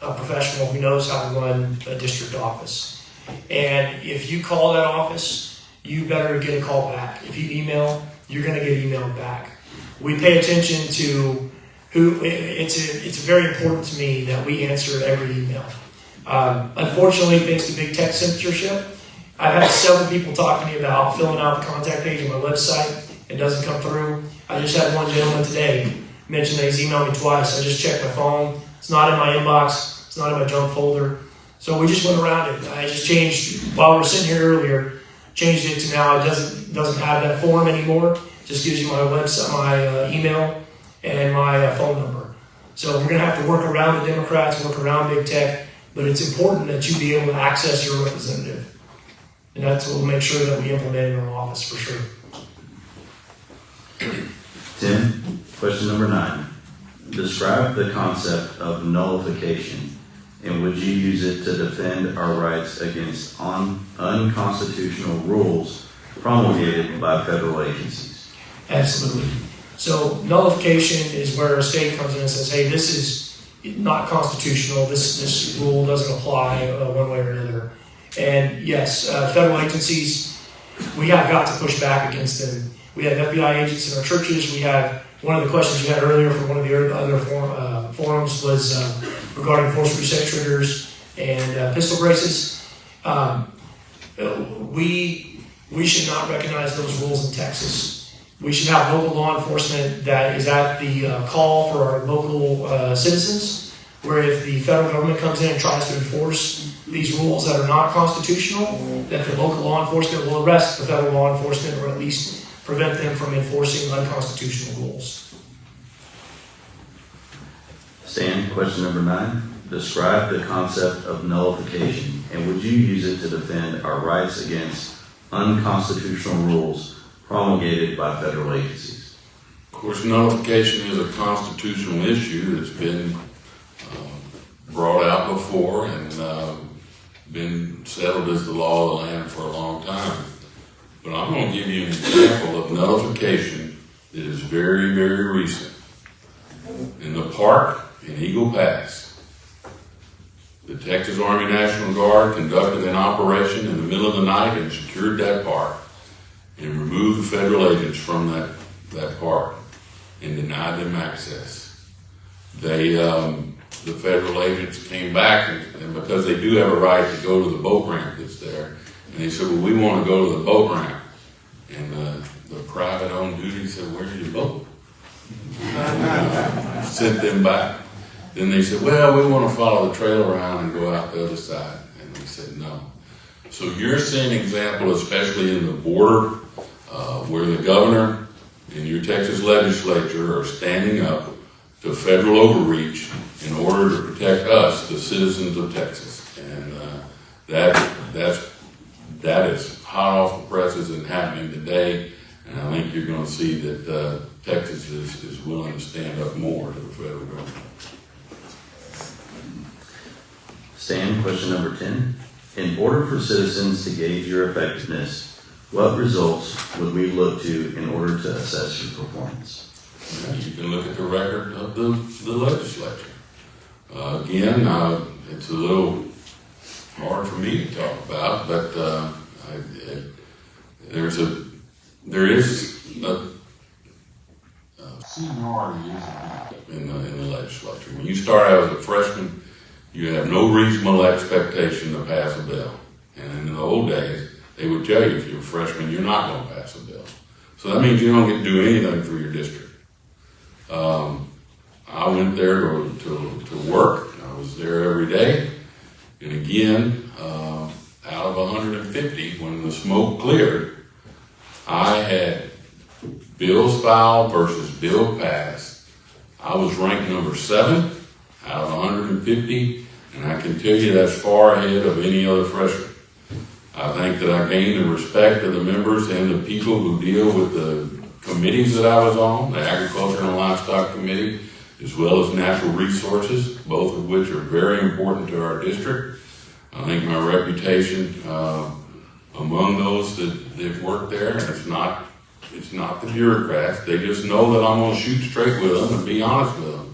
a professional who knows how to run a district office. And if you call that office, you better get a call back. If you email, you're going to get emailed back. We pay attention to who. It's very important to me that we answer every email. Unfortunately, thanks to big tech censorship, I've had several people talk to me about filling out the contact page on my website. It doesn't come through. I just had one gentleman today mention that he's emailed me twice. I just checked my phone. It's not in my inbox. It's not in my junk folder. So we just went around it. I just changed, while we were sitting here earlier, changed it to now it doesn't have that form anymore. Just gives you my website, my email, and my phone number. So we're going to have to work around the Democrats, work around big tech, but it's important that you be able to access your representative. And that's what we'll make sure that we implement in our office for sure. Tim, question number 9. Describe the concept of nullification, and would you use it to defend our rights against unconstitutional rules promulgated by federal agencies? Absolutely. So nullification is where a state comes in and says, hey, this is not constitutional. This rule doesn't apply one way or another. And yes, federal agencies, we have got to push back against them. We have FBI agents in our churches. We have one of the questions you had earlier from one of the other forums was regarding force reset triggers and pistol braces. We should not recognize those rules in Texas. We should have local law enforcement that is at the call for our local citizens, where if the federal government comes in and tries to enforce these rules that are not constitutional, that the local law enforcement will arrest the federal law enforcement or at least prevent them from enforcing unconstitutional rules. Stan, question number 9. Describe the concept of nullification, and would you use it to defend our rights against unconstitutional rules promulgated by federal agencies? Of course, nullification is a constitutional issue that's been brought out before and been settled as the law of the land for a long time. But I'm going to give you an example of nullification that is very, very recent. In the park in Eagle Pass, the Texas Army National Guard conducted an operation in the middle of the night and secured that park and removed the federal agents from that park. and denied them access. They, the federal agents came back, and because they do have a right to go to the boat ramp that's there, and they said, well, we want to go to the boat ramp. And the private owned duty said, where's your boat? Sent them back. Then they said, well, we want to follow the trail around and go out the other side. And they said, no. So you're seeing an example, especially in the border, where the governor and your Texas legislature are standing up to federal overreach in order to protect us, the citizens of Texas. And that is hot off the presses and happening today. And I think you're going to see that Texas is willing to stand up more to the federal government. Stan, question number 10. In order for citizens to gauge your effectiveness, what results would we look to in order to assess your performance? You can look at the record of the legislature. Again, it's a little hard for me to talk about, but there is a seniority in the legislature. When you start out as a freshman, you have no reasonable expectation to pass a bill. And in the old days, they would tell you if you're a freshman, you're not going to pass a bill. So that means you don't get to do anything for your district. I went there to work. I was there every day. And again, out of 150, when the smoke cleared, I had bills filed versus bill passed. I was ranked number 7 out of 150, and I can tell you that's far ahead of any other freshman. I think that I gained the respect of the members and the people who deal with the committees that I was on, the Agriculture and Livestock Committee, as well as Natural Resources, both of which are very important to our district. I think my reputation among those that work there, and it's not the bureaucrats, they just know that I'm going to shoot straight with them and be honest with them.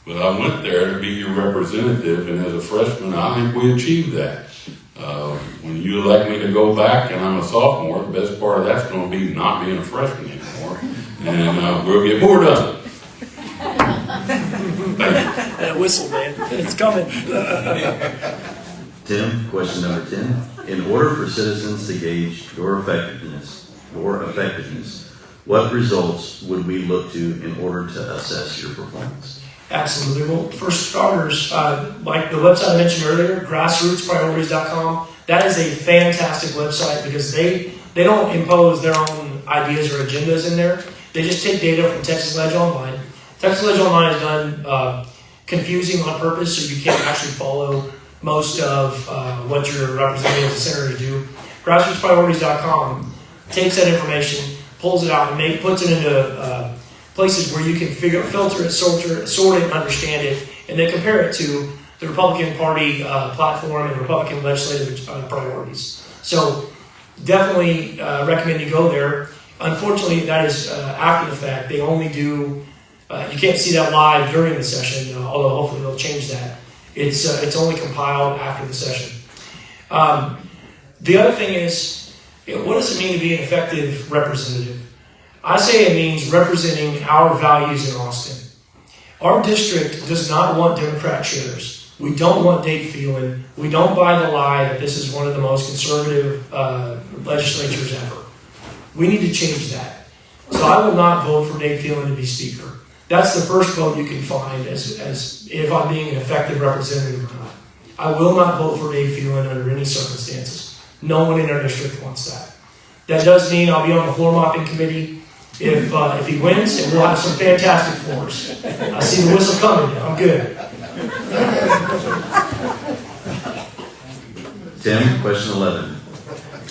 But I went there to be your representative, and as a freshman, I think we achieved that. When you elect me to go back and I'm a sophomore, the best part of that's going to be not being a freshman anymore. And we'll get more done. Thank you. That whistle, man. It's coming. Tim, question number 10. In order for citizens to gauge your effectiveness, what results would we look to in order to assess your performance? Absolutely. Well, for starters, like the website I mentioned earlier, grassrootspriorities.com, that is a fantastic website because they don't impose their own ideas or agendas in there. They just take data from Texas Ledge Online. Texas Ledge Online is done confusing on purpose, so you can't actually follow most of what your representatives and senators do. Grassrootspriorities.com takes that information, pulls it out, and puts it into places where you can filter it, sort it, and understand it, and then compare it to the Republican Party platform and Republican legislative priorities. So definitely recommend you go there. Unfortunately, that is after the fact. They only do, you can't see that live during the session, although hopefully they'll change that. It's only compiled after the session. The other thing is, what does it mean to be an effective representative? I say it means representing our values in Austin. Our district does not want Democrat chairs. We don't want Dave Phelan. We don't buy the lie that this is one of the most conservative legislatures ever. We need to change that. So I will not vote for Dave Phelan to be Speaker. That's the first vote you can find as if I'm being an effective representative or not. I will not vote for Dave Phelan under any circumstances. No one in our district wants that. That does mean I'll be on the floor mopping committee if he wins, and we'll have some fantastic floors. I see the whistle coming. I'm good. Tim, question 11.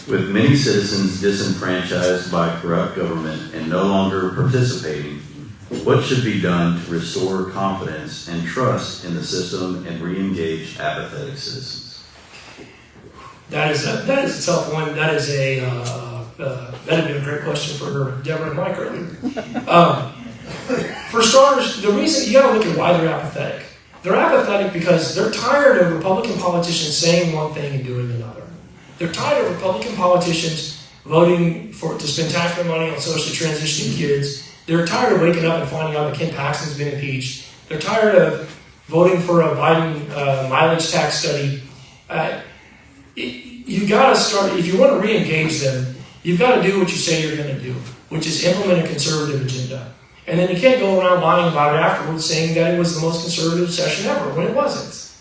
With many citizens disenfranchised by corrupt government and no longer participating, what should be done to restore confidence and trust in the system and re-engage apathetic citizens? That is a tough one. That is that'd be a great question for Deborah and Mike earlier. For starters, the reason you got to look at why they're apathetic. They're apathetic because they're tired of Republican politicians saying one thing and doing another. They're tired of Republican politicians voting to spend taxpayer money on socially transitioning kids They're tired of waking up and finding out that Ken Paxton's been impeached. They're tired of voting for a Biden mileage tax study. You got to start, if you want to re-engage them, you've got to do what you say you're going to do, which is implement a conservative agenda. And then you can't go around lying about it afterwards, saying that it was the most conservative session ever, when it wasn't.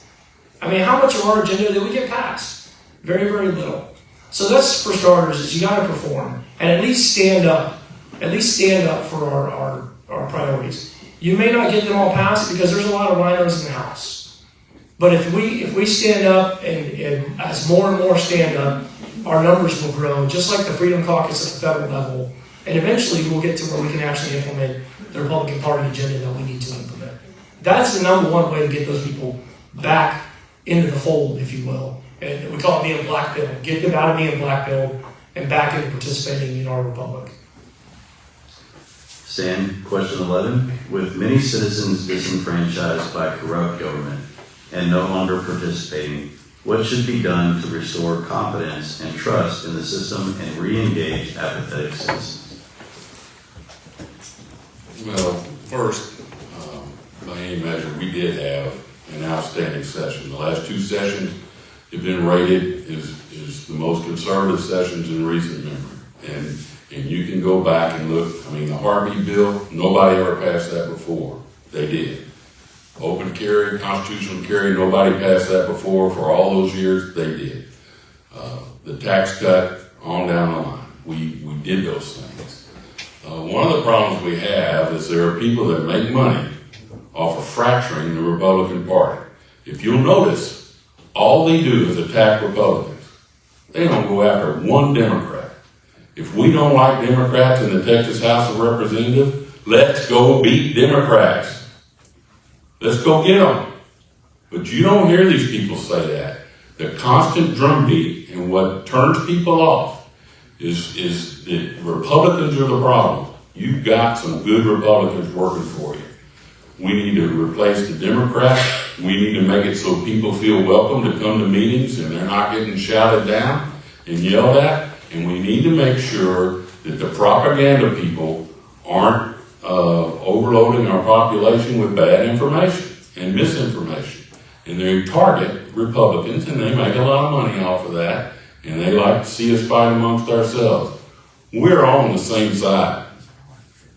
I mean, how much of our agenda did we get passed? Very, very little. So that's, for starters, is you got to perform and at least stand up. At least stand up for our priorities. You may not get them all passed because there's a lot of rhinos in the House. But if we stand up and as more and more stand up, our numbers will grow, just like the Freedom Caucus at the federal level. And eventually we'll get to where we can actually implement the Republican Party agenda that we need to implement. That's the number one way to get those people back into the fold, if you will. And we call it being black pilled. Get them out of being black pilled and back into participating in our republic. Stan, question 11. With many citizens disenfranchised by corrupt government and no longer participating, what should be done to restore confidence and trust in the system and re-engage apathetic citizens? Well, first, by any measure, we did have an outstanding session. The last two sessions have been rated as the most conservative sessions in recent memory. And you can go back and look. I mean, the heartbeat bill, nobody ever passed that before. They did. Open carry, constitutional carry, nobody passed that before. For all those years, they did. The tax cut, on down the line. We did those things. One of the problems we have is there are people that make money off of fracturing the Republican Party. If you'll notice, all they do is attack Republicans. They don't go after one Democrat. If we don't like Democrats in the Texas House of Representatives, let's go beat Democrats. Let's go get them. But you don't hear these people say that. The constant drumbeat and what turns people off is that Republicans are the problem. You've got some good Republicans working for you. We need to replace the Democrats. We need to make it so people feel welcome to come to meetings and they're not getting shouted down and yelled at. And we need to make sure that the propaganda people aren't overloading our population with bad information and misinformation. And they target Republicans, and they make a lot of money off of that, and they like to see us fight amongst ourselves. We're all on the same side.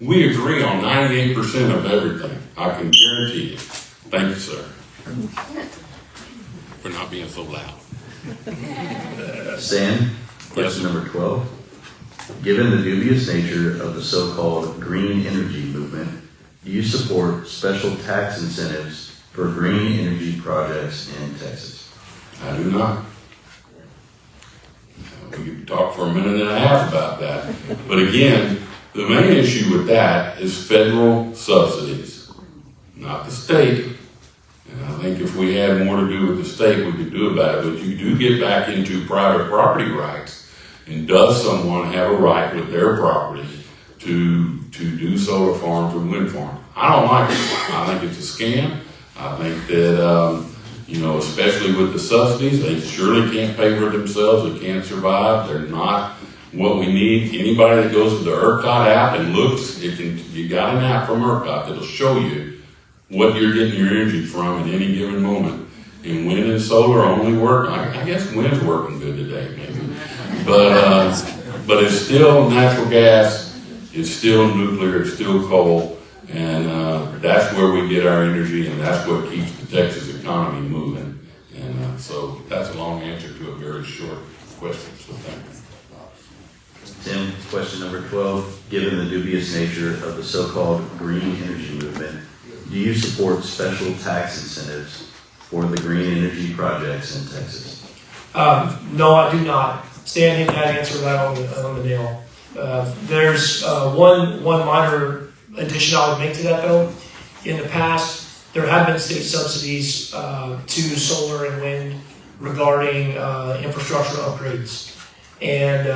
We agree on 98% of everything. I can guarantee you. Thank you, sir, for not being so loud. Stan, question number 12. Given the dubious nature of the so-called green energy movement, do you support special tax incentives for green energy projects in Texas? I do not. We could talk for a minute and a half about that. But again, the main issue with that is federal subsidies, not the state. And I think if we had more to do with the state, we could do about it. But you do get back into private property rights. And does someone have a right with their property to do solar farms or wind farms? I don't like it. I think it's a scam. I think that, especially with the subsidies, they surely can't pay for themselves. They can't survive. They're not what we need. Anybody that goes to the ERCOT app and looks, you got an app from ERCOT that'll show you what you're getting your energy from at any given moment. And wind and solar only work. I guess wind's working good today, maybe. But it's still natural gas, it's still nuclear, it's still coal, and that's where we get our energy, and that's what keeps the Texas economy moving. And so that's a long answer to a very short question, so thank you. Tim, question number 12. Given the dubious nature of the so-called green energy movement, do you support special tax incentives for the green energy projects in Texas? No, I do not. Stan hit that answer right on the nail. There's one minor addition I would make to that, though. In the past, there have been state subsidies to solar and wind regarding infrastructure upgrades. And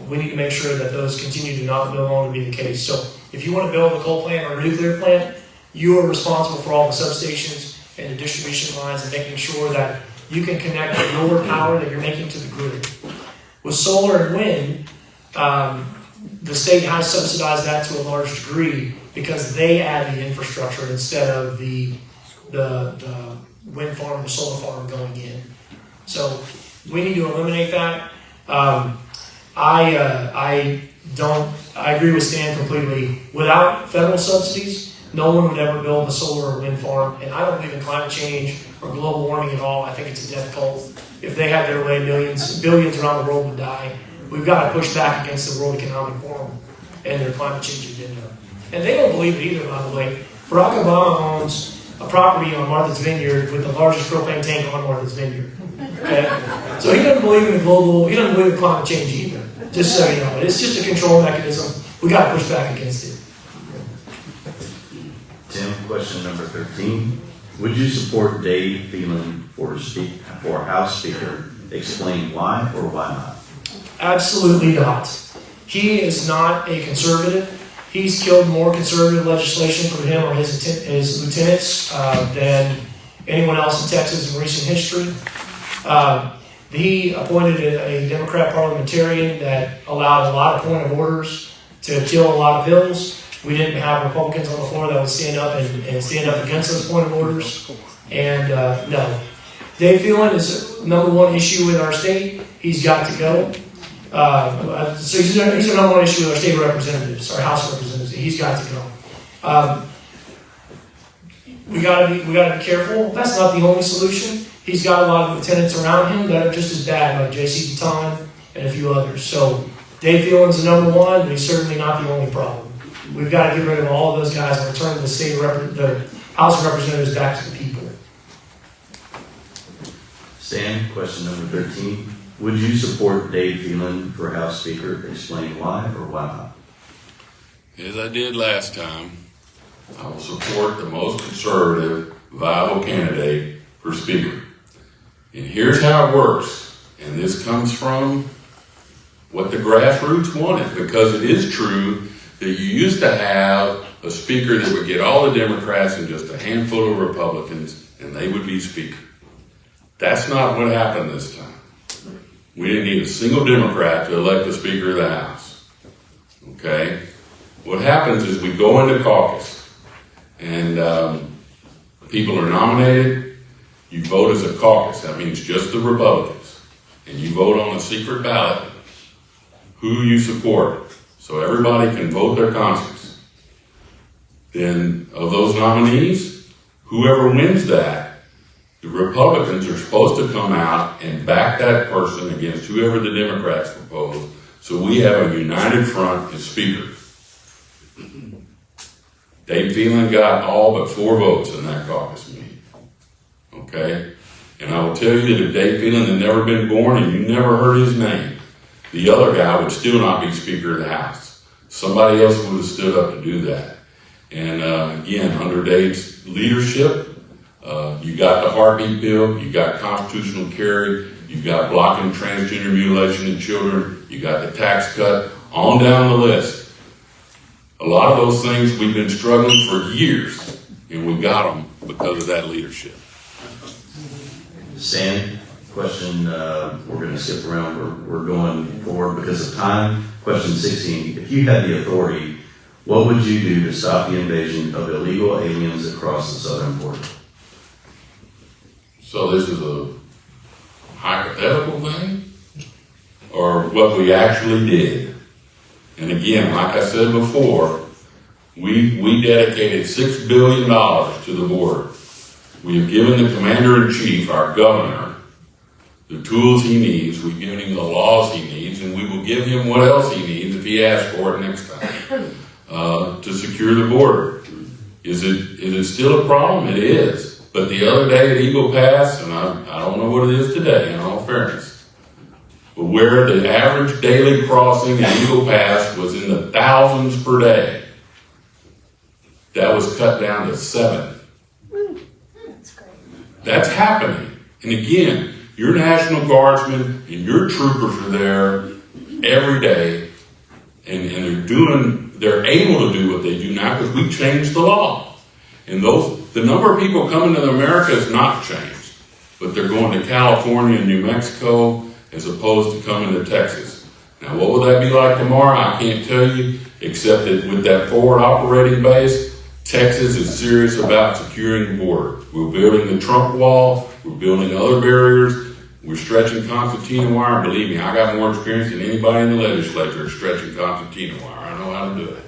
we need to make sure that those continue to no longer be the case. So if you want to build a coal plant or a nuclear plant, you are responsible for all the substations and the distribution lines and making sure that you can connect your power that you're making to the grid. With solar and wind, the state has subsidized that to a large degree because they add the infrastructure instead of the wind farm or solar farm going in. So we need to eliminate that. I agree with Stan completely. Without federal subsidies, no one would ever build a solar or wind farm, and I don't believe in climate change or global warming at all. I think it's a death cult. If they had their way, billions around the world would die. We've got to push back against the World Economic Forum and their climate change agenda. And they don't believe it either, by the way. Barack Obama owns a property on Martha's Vineyard with the largest propane tank on Martha's Vineyard. Okay? So he doesn't believe in he doesn't believe in climate change either. Just so you know, it's just a control mechanism. We got to push back against it. Tim, question number 13. Would you support Dave Phelan for House Speaker? Explain why or why not. Absolutely not. He is not a conservative. He's killed more conservative legislation for him or his lieutenants than anyone else in Texas in recent history. He appointed a Democrat parliamentarian that allowed a lot of point of orders to kill a lot of bills. We didn't have Republicans on the floor that would stand up and stand up against those point of orders. And no. Dave Phelan is the number one issue with our state. He's got to go. So he's the number one issue with our state representatives, our House representatives. He's got to go. We gotta be careful. That's not the only solution. He's got a lot of lieutenants around him that are just as bad, like J.C. Baton and a few others. So Dave Phelan's the number one, but he's certainly not the only problem. We've got to get rid of all of those guys and return the House of Representatives back to the people. Stan, question number 13. Would you support Dave Phelan for House Speaker? Explain why or why not. As I did last time, I will support the most conservative, viable candidate for Speaker. And here's how it works. And this comes from what the grassroots wanted, because it is true that you used to have a Speaker that would get all the Democrats and just a handful of Republicans, and they would be Speaker. That's not what happened this time. We didn't need a single Democrat to elect the Speaker of the House. Okay? What happens is we go into caucus, and people are nominated. You vote as a caucus. That means just the Republicans. And you vote on a secret ballot who you support, so everybody can vote their conscience. Then, of those nominees, whoever wins that, the Republicans are supposed to come out and back that person against whoever the Democrats propose, so we have a united front as Speaker. Dave Phelan got all but 4 votes in that caucus meeting. Okay? And I will tell you that if Dave Phelan had never been born and you never heard his name, the other guy would still not be Speaker of the House. Somebody else would have stood up to do that. And again, under Dave's leadership, you got the heartbeat bill, you got constitutional carry, you got blocking transgender mutilation in children, you got the tax cut, on down the list. A lot of those things we've been struggling for years, and we got them because of that leadership. Stan, question, we're going to skip around. We're going forward because of time. Question 16. If you had the authority, what would you do to stop the invasion of illegal aliens across the southern border? So this is a hypothetical thing, or what we actually did? And again, like I said before, we dedicated $6 billion to the border. We have given the Commander-in-Chief, our governor, the tools he needs. We've given him the laws he needs, and we will give him what else he needs if he asks for it next time to secure the border. Is it still a problem? It is. But the other day at Eagle Pass, and I don't know what it is today, in all fairness, but where the average daily crossing at Eagle Pass was in the thousands per day, that was cut down to 7. That's happening. And again, your National Guardsmen and your troopers are there every day, and they're able to do what they do now because we changed the law. And the number of people coming to America has not changed, but they're going to California and New Mexico as opposed to coming to Texas. Now, what will that be like tomorrow? I can't tell you, except that with that forward operating base, Texas is serious about securing the border. We're building the Trump wall. We're building other barriers. We're stretching concertina wire. Believe me, I got more experience than anybody in the legislature stretching concertina wire. I know how to do it.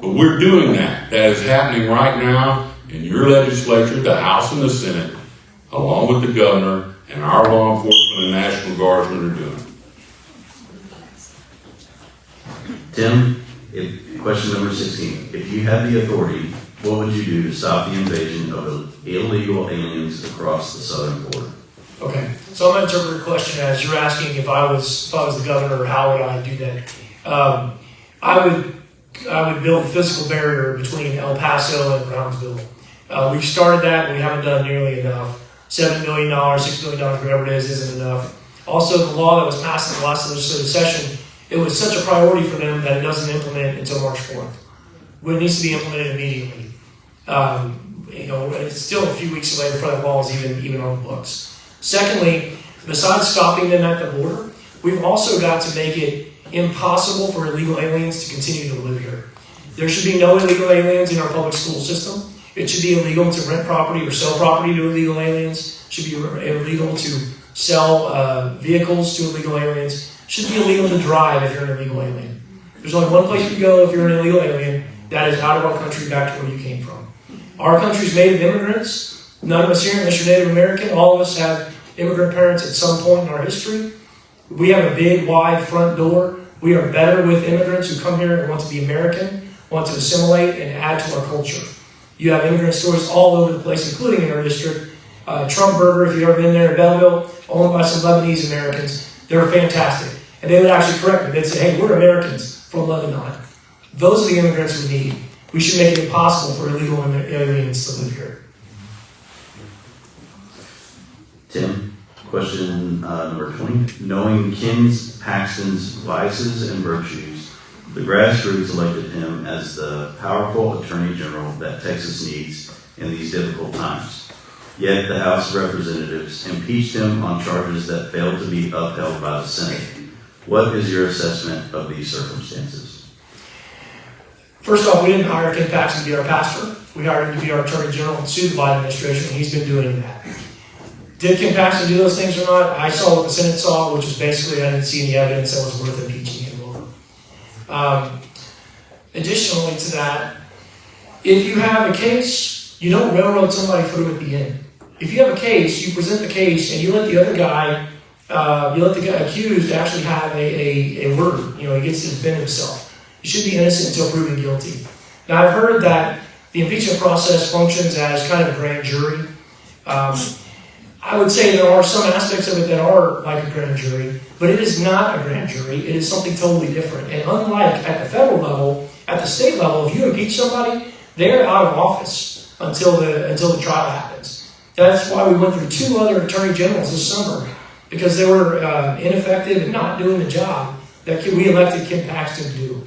But we're doing that. That is happening right now in your legislature, the House and the Senate, along with the governor and our law enforcement and National Guardsmen are doing. Tim, question number 16. If you had the authority, what would you do to stop the invasion of illegal aliens across the southern border? Okay, so I'm going to interpret your question as you're asking if I was the governor, how would I do that? I would build a physical barrier between El Paso and Brownsville. We've started that, and we haven't done nearly enough. $7 million, $6 million, whatever it is, isn't enough. Also, the law that was passed in the last legislative session, it was such a priority for them that it doesn't implement until March 4th. It needs to be implemented immediately. It's still a few weeks away before that law is even on the books. Secondly, besides stopping them at the border, we've also got to make it impossible for illegal aliens to continue to live here. There should be no illegal aliens in our public school system. It should be illegal to rent property or sell property to illegal aliens. It should be illegal to sell vehicles to illegal aliens. It should be illegal to drive if you're an illegal alien. There's only one place you go if you're an illegal alien. That is out of our country back to where you came from. Our country's made of immigrants. None of us here, unless you're Native American, all of us have immigrant parents at some point in our history. We have a big, wide front door. We are better with immigrants who come here and want to be American, want to assimilate and add to our culture. You have immigrant stores all over the place, including in our district. Trump Burger, if you've ever been there in Belleville, owned by some Lebanese Americans. They're fantastic. And they would actually correct me. They'd say, hey, we're Americans from Lebanon. Those are the immigrants we need. We should make it impossible for illegal aliens to live here. Tim, question number 20. Knowing Ken Paxton's vices and virtues, the grassroots elected him as the powerful attorney general that Texas needs in these difficult times. Yet the House of Representatives impeached him on charges that failed to be upheld by the Senate. What is your assessment of these circumstances? First off, we didn't hire Ken Paxton to be our pastor. We hired him to be our attorney general and sue the Biden administration, and he's been doing that. Did Ken Paxton do those things or not? I saw what the Senate saw, which is basically I didn't see any evidence that was worth impeaching him over. Additionally to that, if you have a case, you don't railroad somebody through at the end. If you have a case, you present the case, and you let the other guy, you let the guy accused actually have a word. He gets to defend himself. He should be innocent until proven guilty. Now, I've heard that the impeachment process functions as kind of a grand jury. I would say there are some aspects of it that are like a grand jury, but it is not a grand jury. It is something totally different. And unlike at the federal level, at the state level, if you impeach somebody, they're out of office until the trial happens. That's why we went through 2 other attorney generals this summer, because they were ineffective and not doing the job that we elected Ken Paxton to do.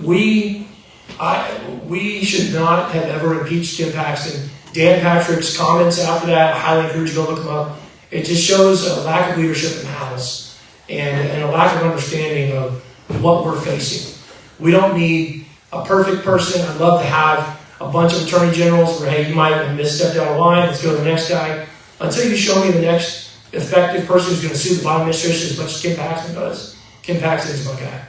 We should not have ever impeached Ken Paxton. Dan Patrick's comments after that, I highly encourage you to go look them up. It just shows a lack of leadership in the House and a lack of understanding of what we're facing. We don't need a perfect person. I'd love to have a bunch of attorney generals where, hey, you might have misstepped out of line, let's go to the next guy. Until you show me the next effective person who's going to sue the Biden administration as much as Ken Paxton does, Ken Paxton is my guy.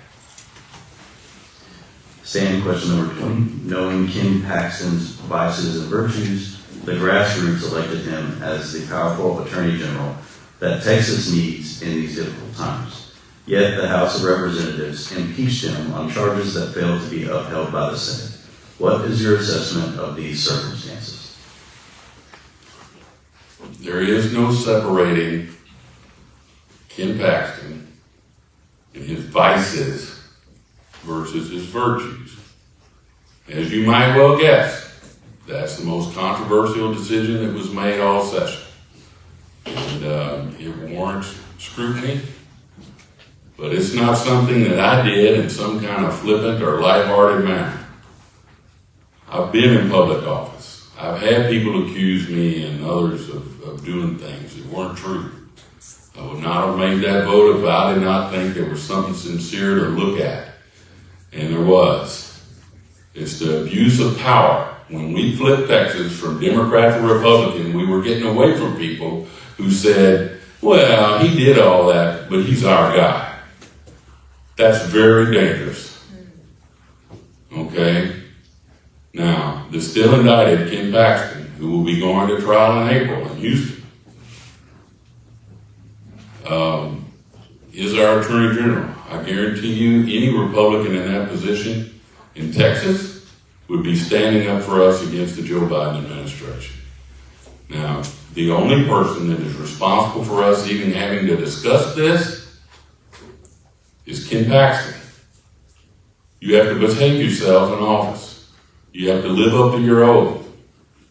Same question number 20. Knowing Ken Paxton's vices and virtues, the grassroots elected him as the powerful attorney general that Texas needs in these difficult times. Yet the House of Representatives impeached him on charges that failed to be upheld by the Senate. What is your assessment of these circumstances? There is no separating Ken Paxton and his vices versus his virtues. As you might well guess, that's the most controversial decision that was made all session. And it warrants scrutiny, but it's not something that I did in some kind of flippant or lighthearted manner. I've been in public office. I've had people accuse me and others of doing things that weren't true. I would not have made that vote if I did not think there was something sincere to look at. And there was. It's the abuse of power. When we flipped Texas from Democrat to Republican, we were getting away from people who said, well, he did all that, but he's our guy. That's very dangerous. Okay? Now, the still indicted Ken Paxton, who will be going to trial in April in Houston, is our Attorney General. I guarantee you, any Republican in that position in Texas would be standing up for us against the Joe Biden administration. Now, the only person that is responsible for us even having to discuss this is Ken Paxton. You have to behave yourself in office. You have to live up to your oath.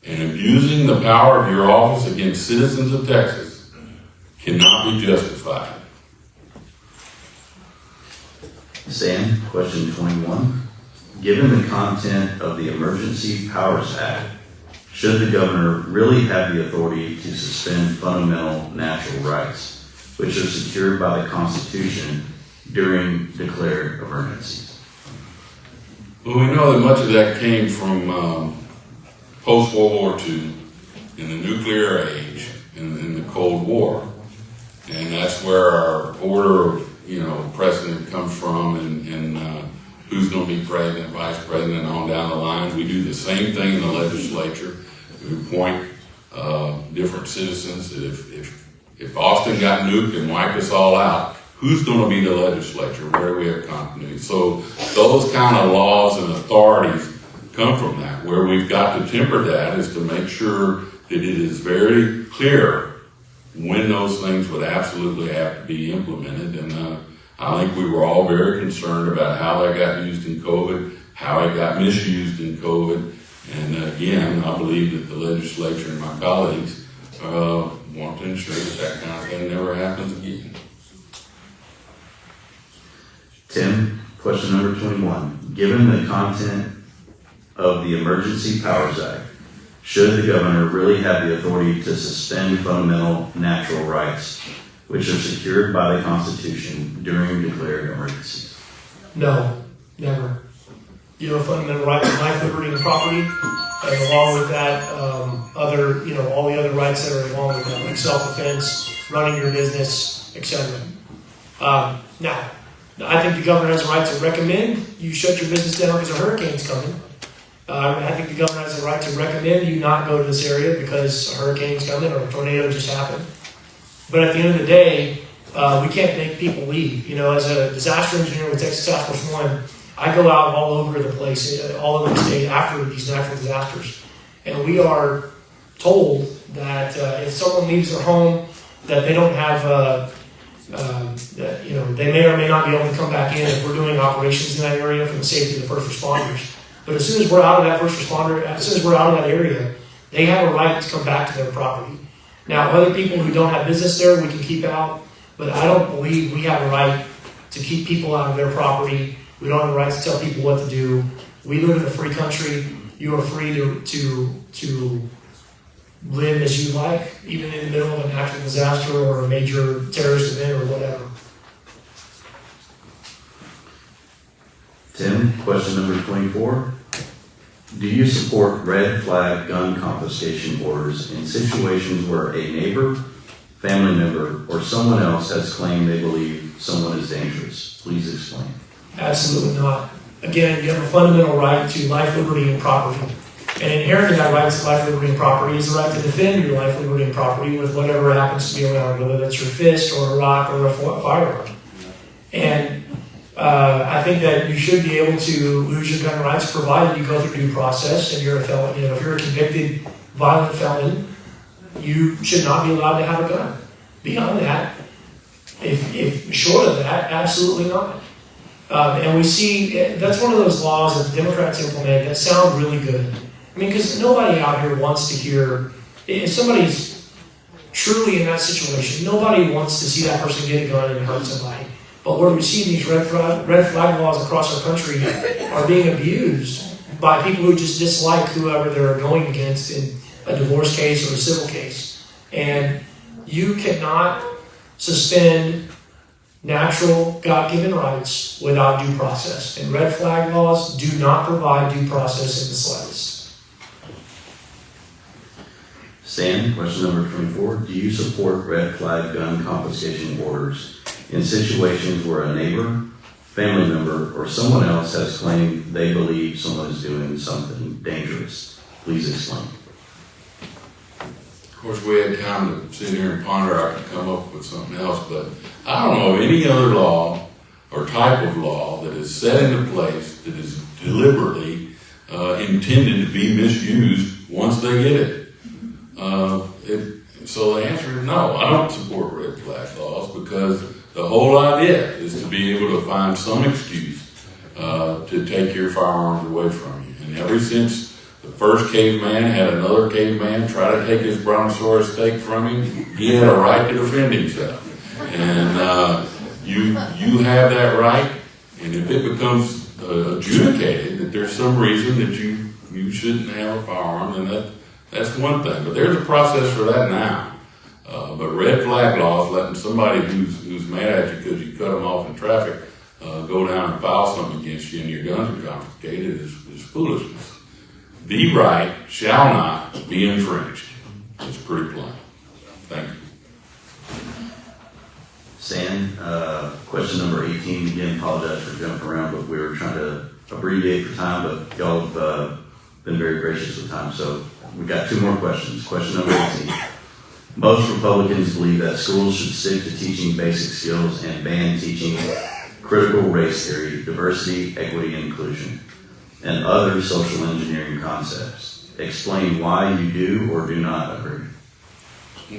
And abusing the power of your office against citizens of Texas cannot be justified. Stan, question 21. Given the content of the Emergency Powers Act, should the governor really have the authority to suspend fundamental natural rights, which are secured by the Constitution during declared emergencies? Well, we know that much of that came from post-World War II in the nuclear age and in the Cold War. And that's where our order of, precedent comes from and who's going to be president, vice president, on down the line. We do the same thing in the legislature. We appoint different citizens. If Austin got nuked and wiped us all out, who's going to be the legislature? Where do we have continuity? So those kind of laws and authorities come from that. Where we've got to temper that is to make sure that it is very clear when those things would absolutely have to be implemented. And I think we were all very concerned about how that got used in COVID, how it got misused in COVID. And again, I believe that the legislature and my colleagues want to ensure that kind of thing never happens again. Tim, question number 21. Given the content of the Emergency Powers Act, should the governor really have the authority to suspend fundamental natural rights, which are secured by the Constitution during declared emergencies? No, never. You have a fundamental right to life, liberty, and property, and along with that, all the other rights that are along with that, like self-defense, running your business, etc. Now, I think the governor has a right to recommend you shut your business down because a hurricane's coming. I think the governor has a right to recommend you not go to this area because a hurricane's coming or a tornado just happened. But at the end of the day, we can't make people leave. As a disaster engineer with Texas Task Force 1, I go out all over the place, all over the state after these natural disasters. And we are told that if someone leaves their home, that they don't have, they may or may not be able to come back in if we're doing operations in that area for the safety of the first responders. But as soon as we're out of that first responder, as soon as we're out of that area, they have a right to come back to their property. Now, other people who don't have business there, we can keep out, but I don't believe we have a right to keep people out of their property. We don't have a right to tell people what to do. We live in a free country. You are free to live as you like, even in the middle of a natural disaster or a major terrorist event or whatever. Tim, question number 24. Do you support red flag gun confiscation orders in situations where a neighbor, family member, or someone else has claimed they believe someone is dangerous? Please explain. Absolutely not. Again, you have a fundamental right to life, liberty, and property. And inherent in that right to life, liberty, and property is the right to defend your life, liberty, and property with whatever happens to be around, whether that's your fist or a rock or a firearm. And I think that you should be able to lose your gun rights provided you go through due process and you're a felon. If you're a convicted violent felon, you should not be allowed to have a gun. Beyond that, if short of that, absolutely not. And we see that's one of those laws that the Democrats implement that sound really good. I mean, because nobody out here wants to hear, if somebody's truly in that situation, nobody wants to see that person get a gun and hurt somebody. But where we see these red flag laws across our country are being abused by people who just dislike whoever they're going against in a divorce case or a civil case. And you cannot suspend natural God-given rights without due process. And red flag laws do not provide due process in the slightest. Stan, question number 24. Do you support red flag gun confiscation orders in situations where a neighbor, family member, or someone else has claimed they believe someone is doing something dangerous? Please explain. Of course, we had time to sit here and ponder. I could come up with something else, but I don't know of any other law or type of law that is set into place that is deliberately intended to be misused once they get it. So the answer is no. I don't support red flag laws because the whole idea is to be able to find some excuse to take your firearms away from you. And ever since the first caveman had another caveman try to take his brontosaurus steak from him, he had a right to defend himself. And you have that right, and if it becomes adjudicated that there's some reason that you shouldn't have a firearm, then that's one thing. But there's a process for that now. But red flag laws, letting somebody who's mad at you because you cut them off in traffic go down and file something against you and your guns are confiscated is foolishness. The right shall not be infringed. It's pretty plain. Thank you. Stan, question number 18. Again, apologize for jumping around, but we were trying to abbreviate for time, but y'all have been very gracious with time. So we got two more questions. Question number 18. Most Republicans believe that schools should stick to teaching basic skills and ban teaching critical race theory, diversity, equity, and inclusion, and other social engineering concepts. Explain why you do or do not agree.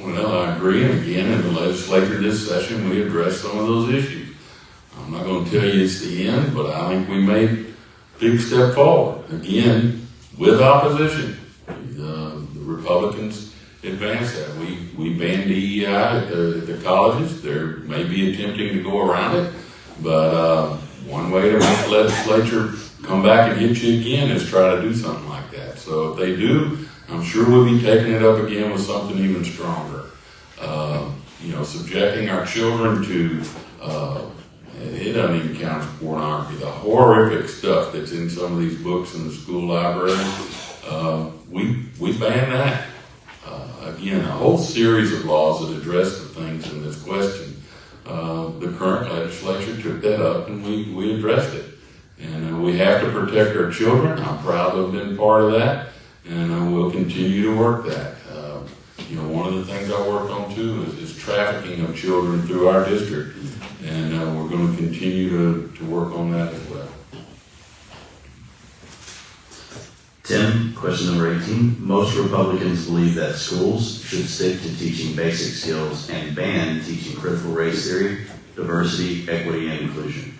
Well, I agree, and again, in the legislature this session, we addressed some of those issues. I'm not going to tell you it's the end, but I think we made a big step forward. Again, with opposition. The Republicans advanced that. We banned DEI at the colleges. There may be attempting to go around it, but one way to make the legislature come back and hit you again is try to do something like that. So if they do, I'm sure we'll be taking it up again with something even stronger. Subjecting our children to, it doesn't even count as pornography, the horrific stuff that's in some of these books in the school library, we ban that. Again, a whole series of laws that address the things in this question. The current legislature took that up and we addressed it. And we have to protect our children. I'm proud to have been part of that. And we'll continue to work that. One of the things I worked on too is trafficking of children through our district. And we're going to continue to work on that as well. Tim, question number 18. Most Republicans believe that schools should stick to teaching basic skills and ban teaching critical race theory, diversity, equity, and inclusion,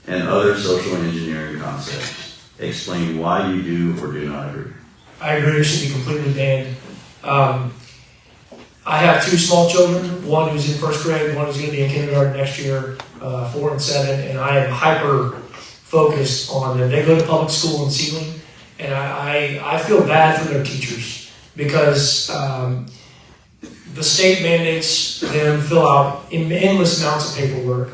and other social engineering concepts. Explain why you do or do not agree. I agree it should be completely banned. I have two small children, one who's in first grade, one who's going to be in kindergarten next year, 4 and 7, and I am hyper focused on them. They go to public school in Sealing, and I feel bad for their teachers because the state mandates them fill out endless amounts of paperwork.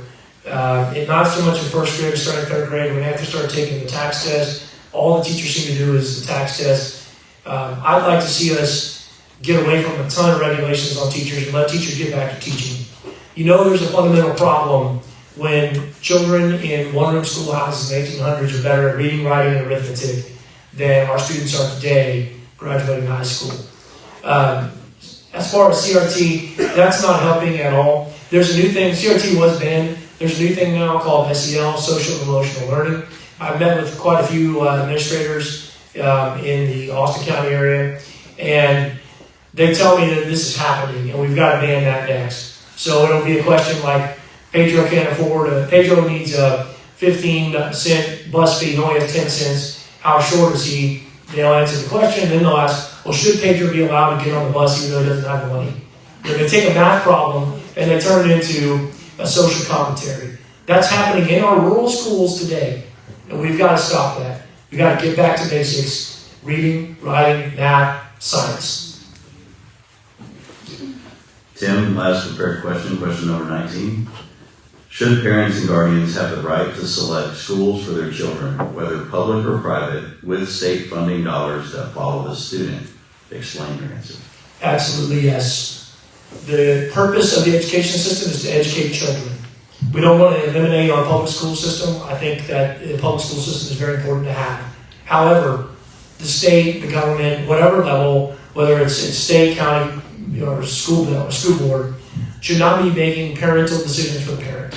Not so much in first grade or starting third grade, when they have to start taking the tax test. All the teachers seem to do is the tax test. I'd like to see us get away from a ton of regulations on teachers and let teachers get back to teaching. There's a fundamental problem when children in one-room schoolhouses in the 1800s are better at reading, writing, and arithmetic than our students are today graduating high school. As far as CRT, that's not helping at all. There's a new thing, CRT was banned. There's a new thing now called SEL, Social and Emotional Learning. I've met with quite a few administrators in the Austin County area, and they tell me that this is happening, and we've got to ban that next. So it'll be a question like, Pedro can't afford Pedro needs a 15-cent bus fee, he only has 10 cents. How short is he? They'll answer the question, and then they'll ask, well, should Pedro be allowed to get on the bus even though he doesn't have the money? They're going to take a math problem, and they turn it into a social commentary. That's happening in our rural schools today, and we've got to stop that. We've got to get back to basics: reading, writing, math, science. Tim, last prepared question, question number 19. Should parents and guardians have the right to select schools for their children, whether public or private, with state funding dollars that follow the student? Explain your answer. Absolutely, yes. The purpose of the education system is to educate children. We don't want to eliminate our public school system. I think that the public school system is very important to have. However, the state, the government, whatever level, whether it's state, county, or school board, should not be making parental decisions for the parent.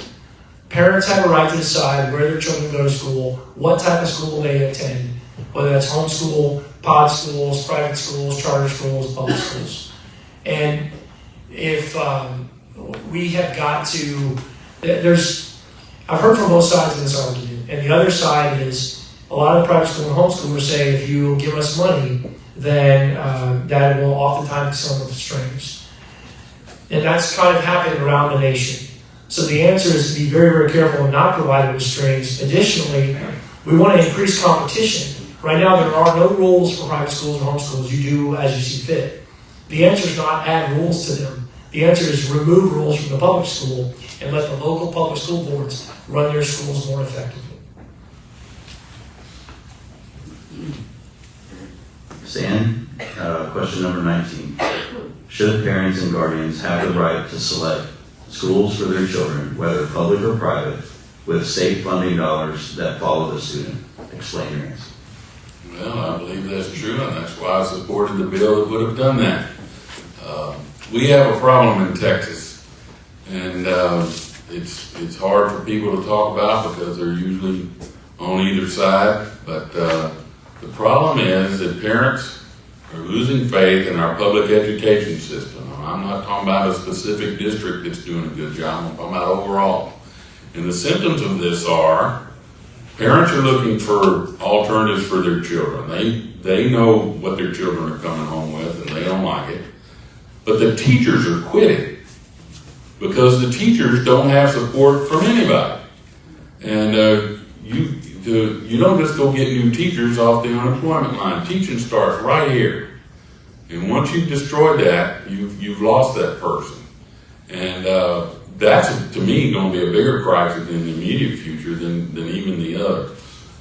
Parents have a right to decide where their children go to school, what type of school they attend, whether that's homeschool, pod schools, private schools, charter schools, public schools. And if we have got to, I've heard from both sides of this argument, and the other side is a lot of the private school and homeschoolers say if you give us money, then that will oftentimes be some of the strings. And that's kind of happened around the nation. So the answer is to be very, very careful and not provide it with strings. Additionally, we want to increase competition. Right now, there are no rules for private schools and homeschools. You do as you see fit. The answer is not add rules to them. The answer is remove rules from the public school and let the local public school boards run their schools more effectively. Stan, question number 19. Should parents and guardians have the right to select schools for their children, whether public or private, with state funding dollars that follow the student? Explain your answer. Well, I believe that's true, and that's why I supported the bill that would have done that. We have a problem in Texas, and it's hard for people to talk about because they're usually on either side, but the problem is that parents are losing faith in our public education system. I'm not talking about a specific district that's doing a good job, I'm talking about overall. And the symptoms of this are parents are looking for alternatives for their children. They know what their children are coming home with and they don't like it. But the teachers are quitting because the teachers don't have support from anybody. And you don't just go get new teachers off the unemployment line. Teaching starts right here. And once you've destroyed that, you've lost that person. And that's, to me, going to be a bigger crisis in the immediate future than even the other.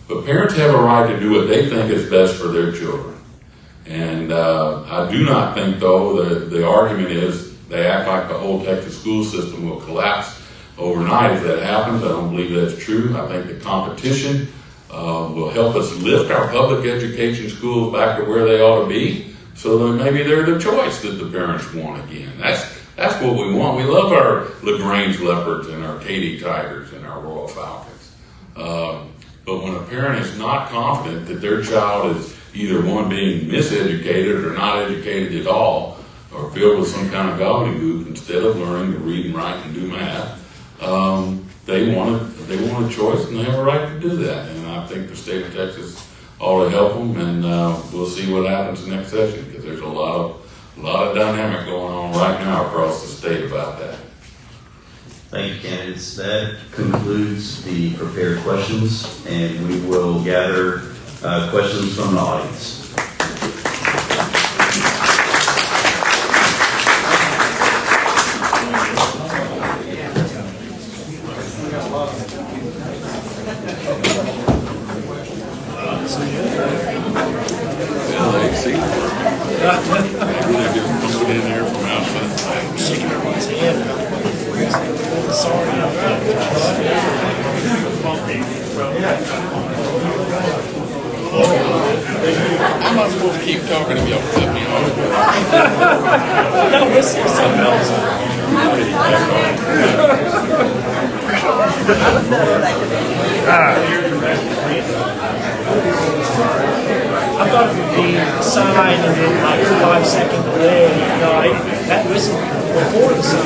But parents have a right to do what they think is best for their children. And I do not think, though, that the argument is they act like the whole Texas school system will collapse overnight. If that happens, I don't believe that's true. I think the competition will help us lift our public education schools back to where they ought to be, so that maybe they're the choice that the parents want again. That's what we want. We love our Grange Leopards and our Katy Tigers and our Royal Falcons. But when a parent is not confident that their child is either one being miseducated or not educated at all, or filled with some kind of gobbledygook instead of learning to read and write and do math, they want a choice and they have a right to do that. And I think the state of Texas ought to help them, and we'll see what happens next session, because there's a lot of dynamic going on right now across the state about that. Thank you, candidates. That concludes the prepared questions, and we will gather questions from the audience. I'm not supposed to keep talking if y'all cut me off. No, this is something else. I thought it would be a sign and then like 5-second delay. No, that whistle before the sign.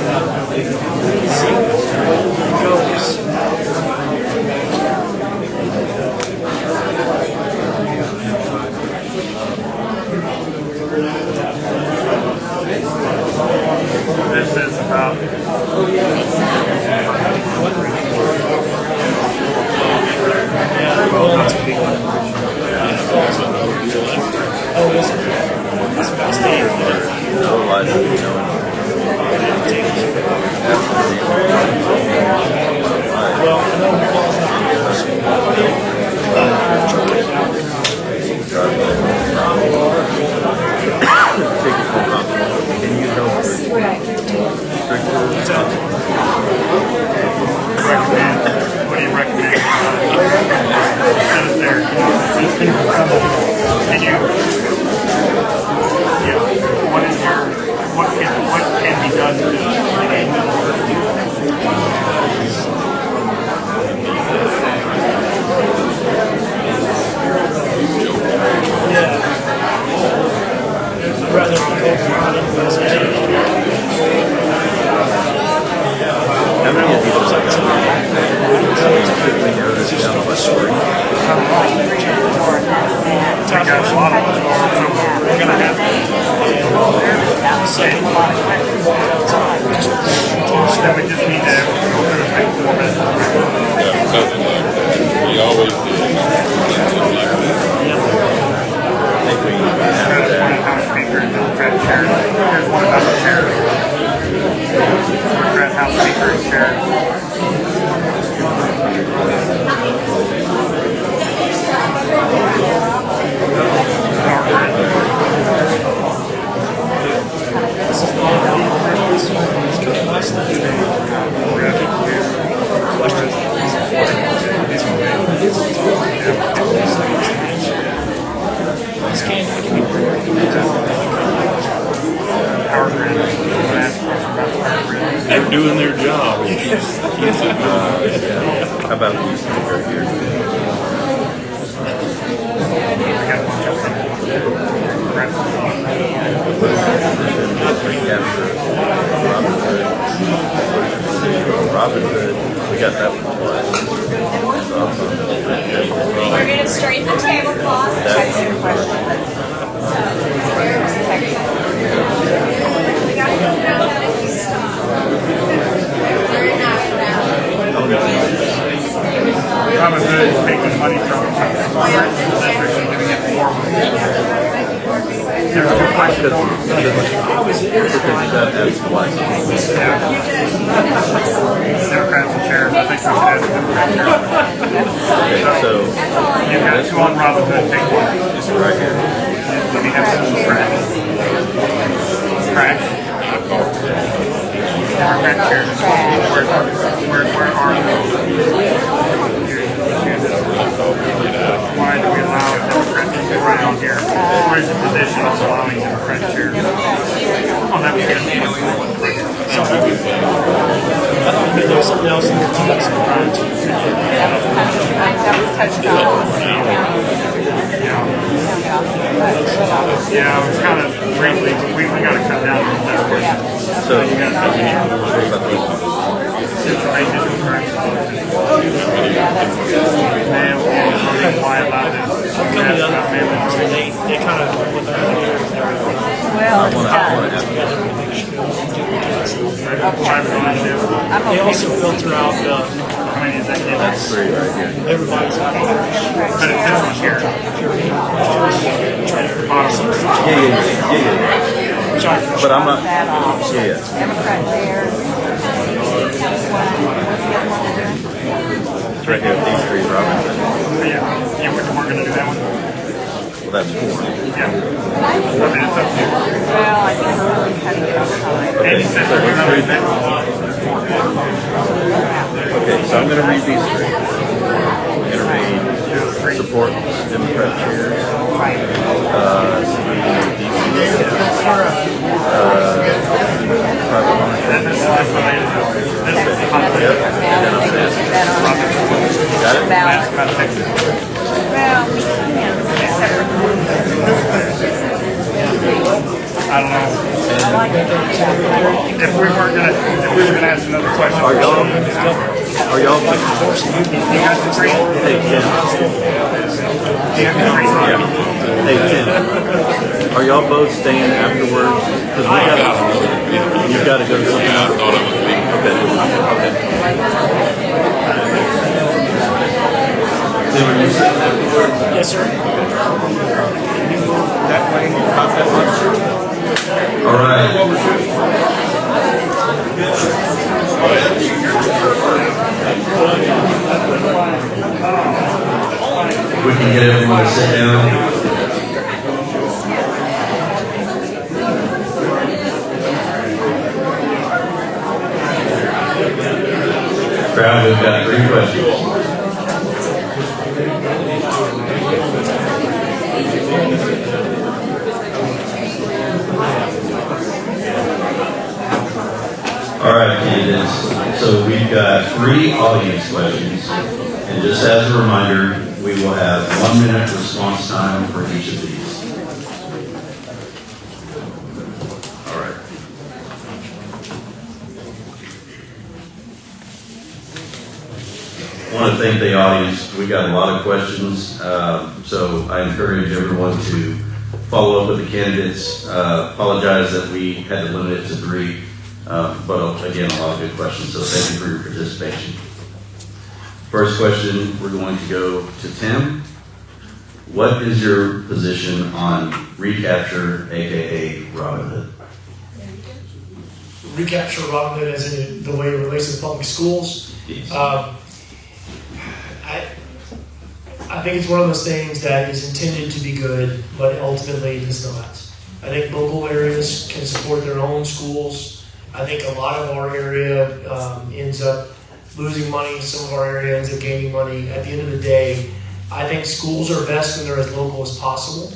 Really see where it goes. This is about Oh, is it? It's about staying. How about we just leave right here? Robin Hood. We got that one twice. We're going to straighten the tablecloth. Text your question. We got to put it out if you stop. Very nice. Robin Hood is taking money from the district and giving it more. There's two questions. Because that adds twice. Democrats and chairs. I think we should ask Democrat chair. Okay, so You've got two on Robin Hood, take one. just right here. Let me have some crash. Crash. Democrat chairs. Where are why do we allow a Democrat to go right on here? What is the position of allowing Democrat chairs? Oh, that was good. There was something else in the text. Yeah, it was kind of briefly, we got to cut down on that question. So you got to Man, we'll why about this. I've come to the other families and they kind of with their own ears and everything. They also filter out That's three right here. everybody's but it's this one here. Yeah. But I'm not. Yeah. It's right here. These three, Robin. Yeah, we're going to do that one. Well, that's four. Yeah. I mean, it's up to you. Well, I think we're really cutting it off time. And he says we're going to do that. Okay, so I'm going to read these three. I'm going to read support Democrat chairs. Private ownership. This is the conflict. Yep. And then I'm saying, got it? That's about to fix it. Well, we can separate. I don't know. If we were gonna ask another question. Are y'all? You got the three? Hey, Tim. You have the three? Yeah. Hey, Tim. Are y'all both staying afterwards? Because we gotta. You've got to go to something Yeah, I else. thought it was me. Okay. Tim, are you sitting afterwards? Yes, sir. That way, not that much. All right. We can get everyone to sit down. Crowd, we've got three questions. All right, candidates. So we've got three audience questions. And just as a reminder, we will have 1 minute response time for each of these. All right. I want to thank the audience. We got a lot of questions, so I encourage everyone to follow up with the candidates. Apologize that we had to limit it to three, but again, a lot of good questions, so thank you for your participation. First question, we're going to go to Tim. What is your position on recapture, aka Robin Hood? Recapture Robin Hood as in the way it relates to public schools. Yes. I think it's one of those things that is intended to be good, but ultimately it is not. I think local areas can support their own schools. I think a lot of our area ends up losing money. Some of our area ends up gaining money. At the end of the day, I think schools are best when they're as local as possible.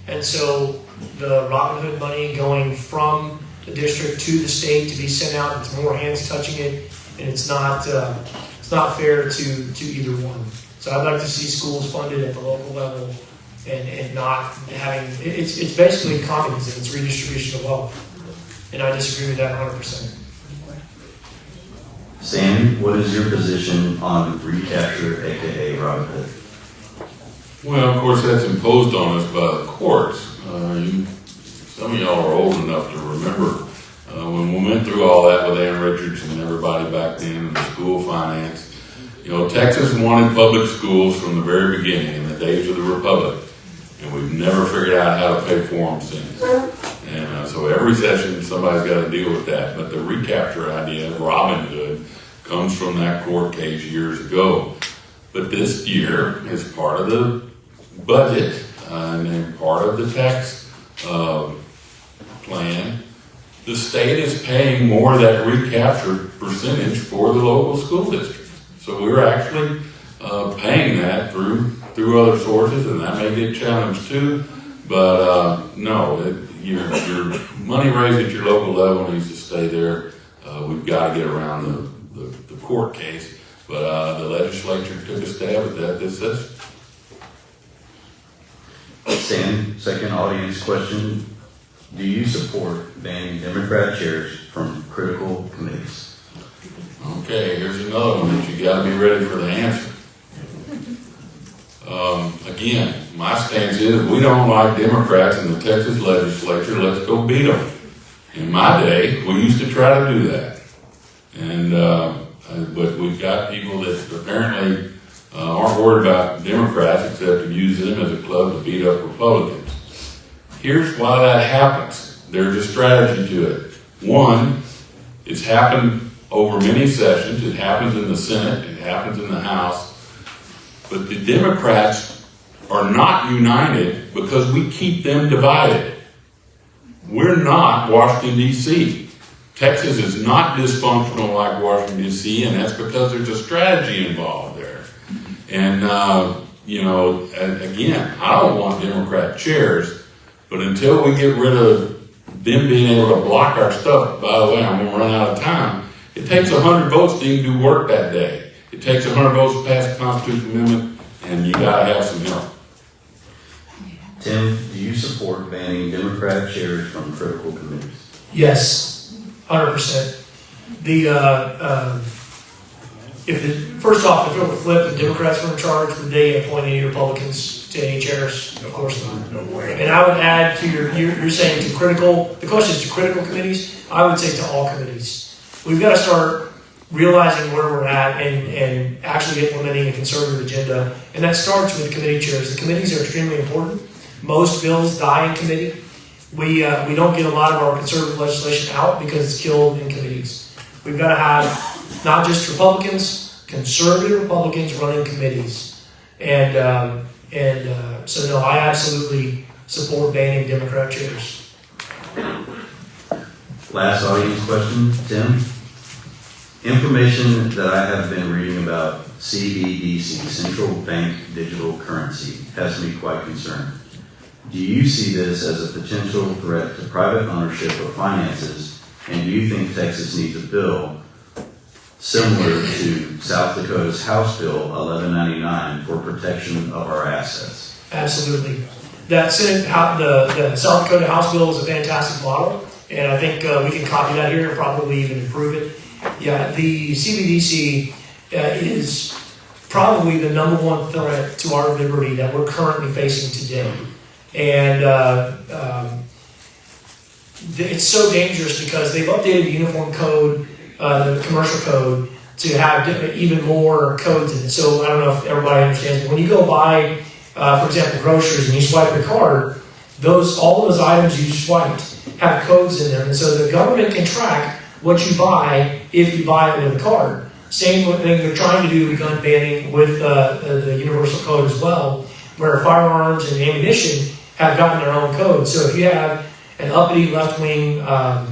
And so the Robin Hood money going from the district to the state to be sent out, it's more hands touching it, and it's not It's not fair to either one. So I'd like to see schools funded at the local level and not having, it's basically communism, it's redistribution of wealth. And I disagree with that 100%. Sam, what is your position on recapture, aka Robin Hood? Well, of course, that's imposed on us by the courts. Some of y'all are old enough to remember when we went through all that with Ann Richards and everybody back then and the school finance. You know, Texas wanted public schools from the very beginning in the days of the Republic, and we've never figured out how to pay for them since. And so every session somebody's got to deal with that. But the recapture idea of Robin Hood comes from that court case years ago. But this year, as part of the budget and then part of the tax plan, the state is paying more of that recapture percentage for the local school district. So we're actually paying that through other sources, and that may get challenged too. But no, your money raised at your local level needs to stay there. We've got to get around the court case, but the legislature took a stab at that this session. Sam, second audience question. Do you support banning Democrat chairs from critical committees? Okay, here's another one that you got to be ready for the answer. Again, my stance is we don't like Democrats in the Texas legislature. Let's go beat them. In my day, we used to try to do that, and but we've got people that apparently aren't worried about Democrats except to use them as a club to beat up Republicans. Here's why that happens. There's a strategy to it. One, it's happened over many sessions. It happens in the Senate. It happens in the House. But the Democrats are not united because we keep them divided. We're not Washington, D.C. Texas is not dysfunctional like Washington, D.C., and that's because there's a strategy involved there. And, you know, again, I don't want Democrat chairs, but until we get rid of them being able to block our stuff, by the way, I'm going to run out of time, it takes 100 votes to even do work that day. It takes 100 votes to pass the Constitutional Amendment, and you got to have some help. Tim, do you support banning Democrat chairs from critical committees? Yes, 100%. First off, if it were flipped, the Democrats were in charge, would they appoint any Republicans to any chairs? Of course not. And I would add to you're saying to critical, the question is to critical committees, I would say to all committees. We've got to start realizing where we're at and actually implementing a conservative agenda. And that starts with committee chairs. The committees are extremely important. Most bills die in committee. We don't get a lot of our conservative legislation out because it's killed in committees. We've got to have not just Republicans, conservative Republicans running committees. And so no, I absolutely support banning Democrat chairs. Last audience question, Tim. Information that I have been reading about CBDC, central bank digital currency, has me quite concerned. Do you see this as a potential threat to private ownership of finances, and do you think Texas needs a bill similar to South Dakota's House Bill 1199 for protection of our assets? Absolutely. The South Dakota House Bill is a fantastic model, and I think we can copy that here and probably even improve it. Yeah, the CBDC is probably the number one threat to our liberty that we're currently facing today. And it's so dangerous because they've updated the uniform code, the commercial code, to have even more codes in it. So I don't know if everybody understands, but when you go buy, for example, groceries and you swipe your card, all of those items you swiped have codes in them. And so the government can track what you buy if you buy it with a card. Same thing they're trying to do with gun banning with the universal code as well, where firearms and ammunition have gotten their own code. So if you have an uppity left-wing bank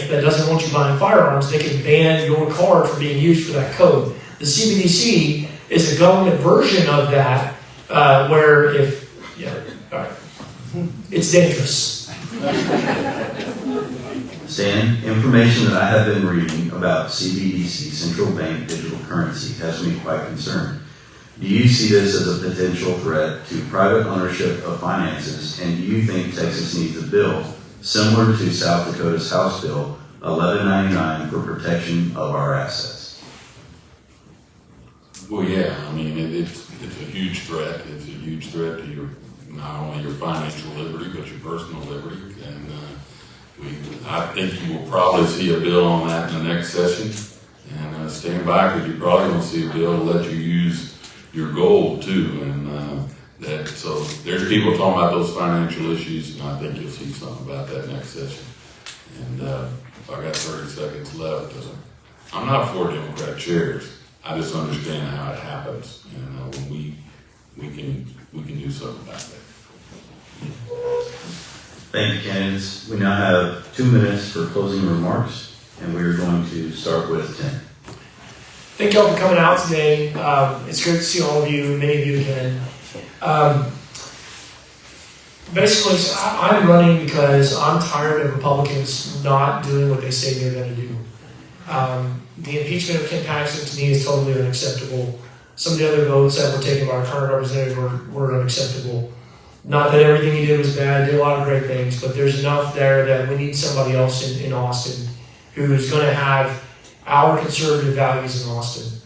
that doesn't want you buying firearms, they can ban your card from being used for that code. The CBDC is a government version of that, where it's dangerous. Stan, information that I have been reading about CBDC, central bank digital currency, has me quite concerned. Do you see this as a potential threat to private ownership of finances, and do you think Texas needs a bill similar to South Dakota's House Bill 1199 for protection of our assets? Well, yeah, I mean, it's a huge threat. It's a huge threat to your, not only your financial liberty, but your personal liberty. And I think you will probably see a bill on that in the next session. And stand by, because you're probably going to see a bill to let you use your gold too. And so there's people talking about those financial issues, and I think you'll see something about that next session. And if I got 30 seconds left, I'm not for Democrat chairs. I just understand how it happens, and when we can do something about that. Thank you, candidates. We now have 2 minutes for closing remarks, and we are going to start with Tim. Thank y'all for coming out today. It's great to see all of you, many of you again. Basically, I'm running because I'm tired of Republicans not doing what they say they're going to do. The impeachment of Ken Paxton to me is totally unacceptable. Some of the other votes that were taken by our current representative were unacceptable. Not that everything he did was bad, he did a lot of great things, but there's enough there that we need somebody else in Austin who is going to have our conservative values in Austin.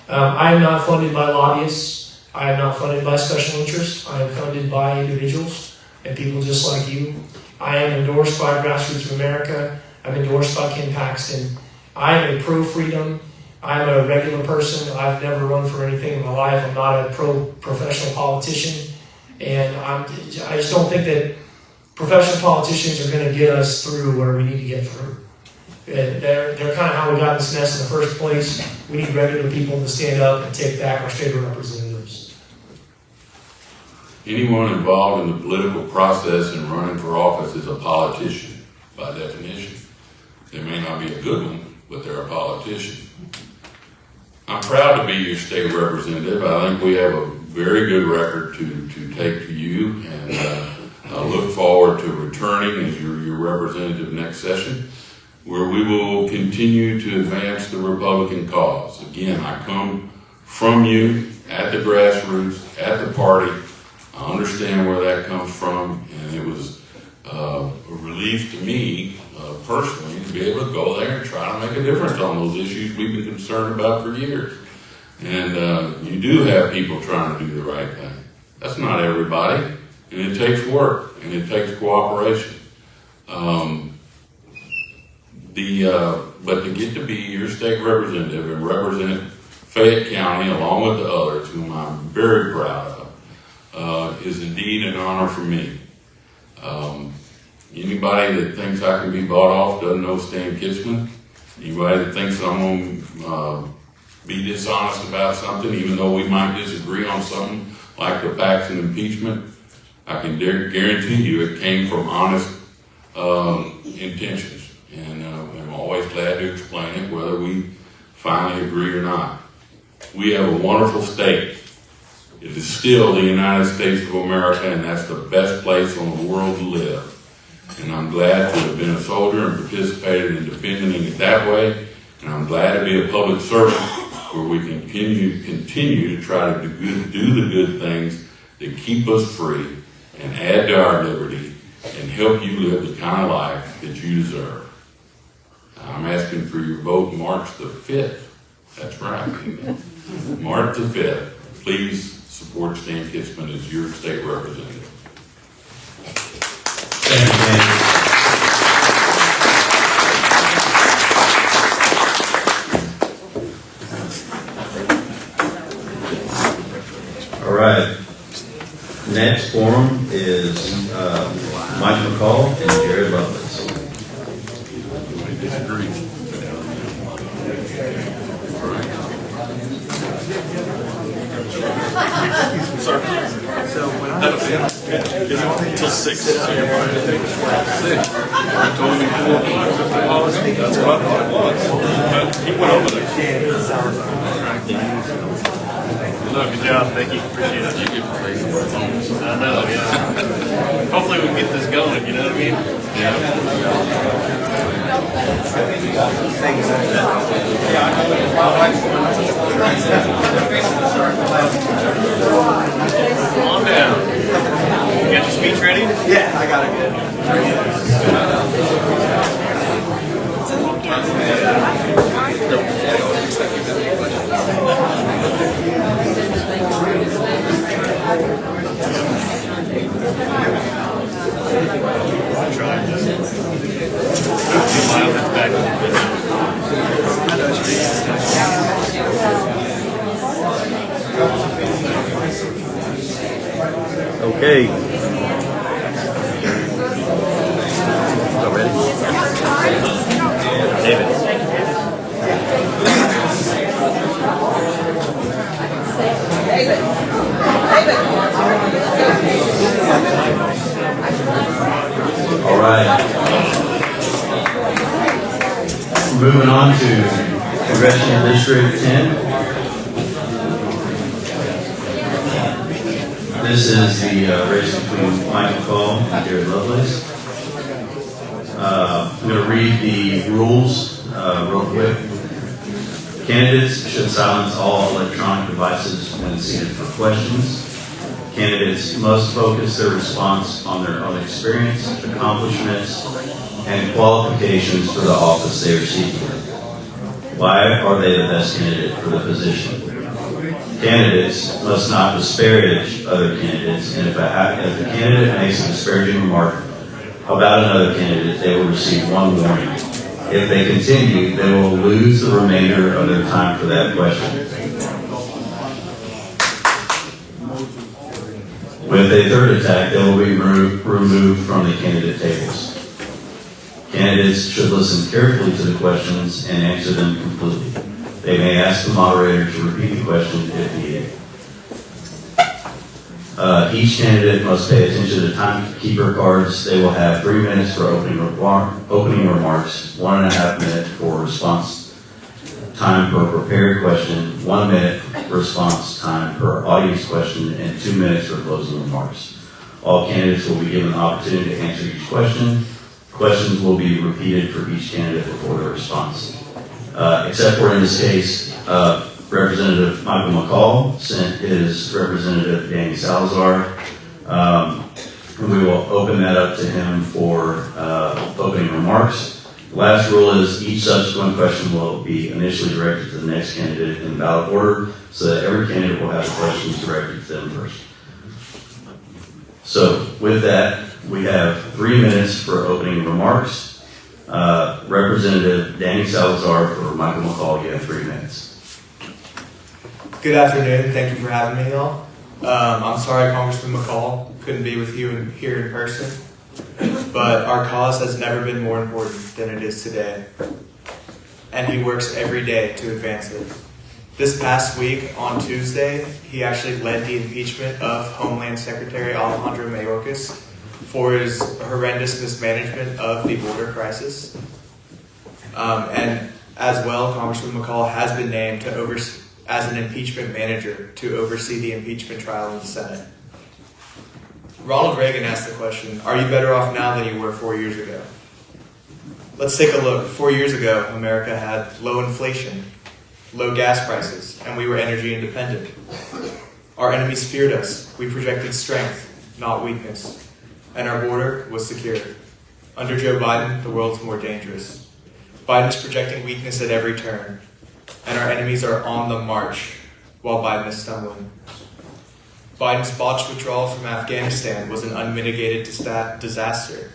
I am not funded by lobbyists. I am not funded by special interests. I am funded by individuals and people just like you. I am endorsed by Grassroots of America. I'm endorsed by Ken Paxton. I am a pro-freedom. I'm a regular person. I've never run for anything in my life. I'm not a professional politician. And I just don't think that professional politicians are going to get us through where we need to get through. They're kind of how we got in this mess in the first place. We need regular people to stand up and take back our state representatives. Anyone involved in the political process and running for office is a politician, by definition. They may not be a good one, but they're a politician. I'm proud to be your state representative. I think we have a very good record to take to you, and I look forward to returning as your representative next session, where we will continue to advance the Republican cause. Again, I come from you at the grassroots, at the party. I understand where that comes from, and it was a relief to me personally to be able to go there and try to make a difference on those issues we've been concerned about for years. And you do have people trying to do the right thing. That's not everybody, and it takes work and it takes cooperation. But to get to be your state representative and represent Fayette County along with the others, whom I'm very proud of, is indeed an honor for me. Anybody that thinks I can be bought off doesn't know Stan Kitzman. Anybody that thinks I'm going to be dishonest about something, even though we might disagree on something like the Paxton impeachment, I can guarantee you it came from honest intentions. And I'm always glad to explain it, whether we finally agree or not. We have a wonderful state. It is still the United States of America, and that's the best place on the world to live. And I'm glad to have been a soldier and participated in defending it that way. And I'm glad to be a public servant where we can continue to try to do the good things that keep us free and add to our liberty and help you live the kind of life that you deserve. I'm asking for your vote March the 5th. That's right. March the 5th. Please support Stan Kitzman as your state representative. Thank you, James. All right. Next forum is Mike McCaul and Jared Lovelace. Until 6. That's what I thought it was. But he went over there. Good job. Thank you. Appreciate it. You get the face on the phone. I know, yeah. Hopefully we can get this going, you know what I mean? Yeah. Come on down. You got your speech ready? Yeah, I got it good. Okay. So ready? All right. Moving on to Congressional District 10. This is the race between McCaul and Lovelace. I'm going to read the rules real quick. Candidates should silence all electronic devices when seated for questions. Candidates must focus their response on their own experience, accomplishments, and qualifications for the office they are seeking. Why are they the best candidate for the position? Candidates must not disparage other candidates, and if a candidate makes a disparaging remark about another candidate, they will receive one warning. If they continue, they will lose the remainder of their time for that question. With a third attack, they will be removed from the candidate tables. Candidates should listen carefully to the questions and answer them completely. They may ask the moderator to repeat the question if needed. Each candidate must pay attention to timekeeper cards. They will have 3 minutes for opening remarks, 1.5 minutes for response time per prepared question, 1 minute response time per audience question, and 2 minutes for closing remarks. All candidates will be given the opportunity to answer each question. Questions will be repeated for each candidate before their response. Except for in this case, Representative Michael McCaul sent his Representative Danny Salazar. And we will open that up to him for opening remarks. The last rule is each subsequent question will be initially directed to the next candidate in ballot order, so that every candidate will have questions directed to them first. So with that, we have 3 minutes for opening remarks. Representative Danny Salazar for Michael McCaul, you have 3 minutes. Good afternoon. Thank you for having me, y'all. I'm sorry Congressman McCaul couldn't be with you here in person, but our cause has never been more important than it is today, and he works every day to advance it. This past week, on Tuesday, he actually led the impeachment of Homeland Secretary Alejandro Mayorkas for his horrendous mismanagement of the border crisis. And as well, Congressman McCaul has been named to as an impeachment manager to oversee the impeachment trial in the Senate. Ronald Reagan asked the question, are you better off now than you were 4 years ago? Let's take a look. 4 years ago, America had low inflation, low gas prices, and we were energy independent. Our enemies feared us. We projected strength, not weakness. And our border was secure. Under Joe Biden, the world's more dangerous. Biden is projecting weakness at every turn, and our enemies are on the march while Biden is stumbling. Biden's botched withdrawal from Afghanistan was an unmitigated disaster.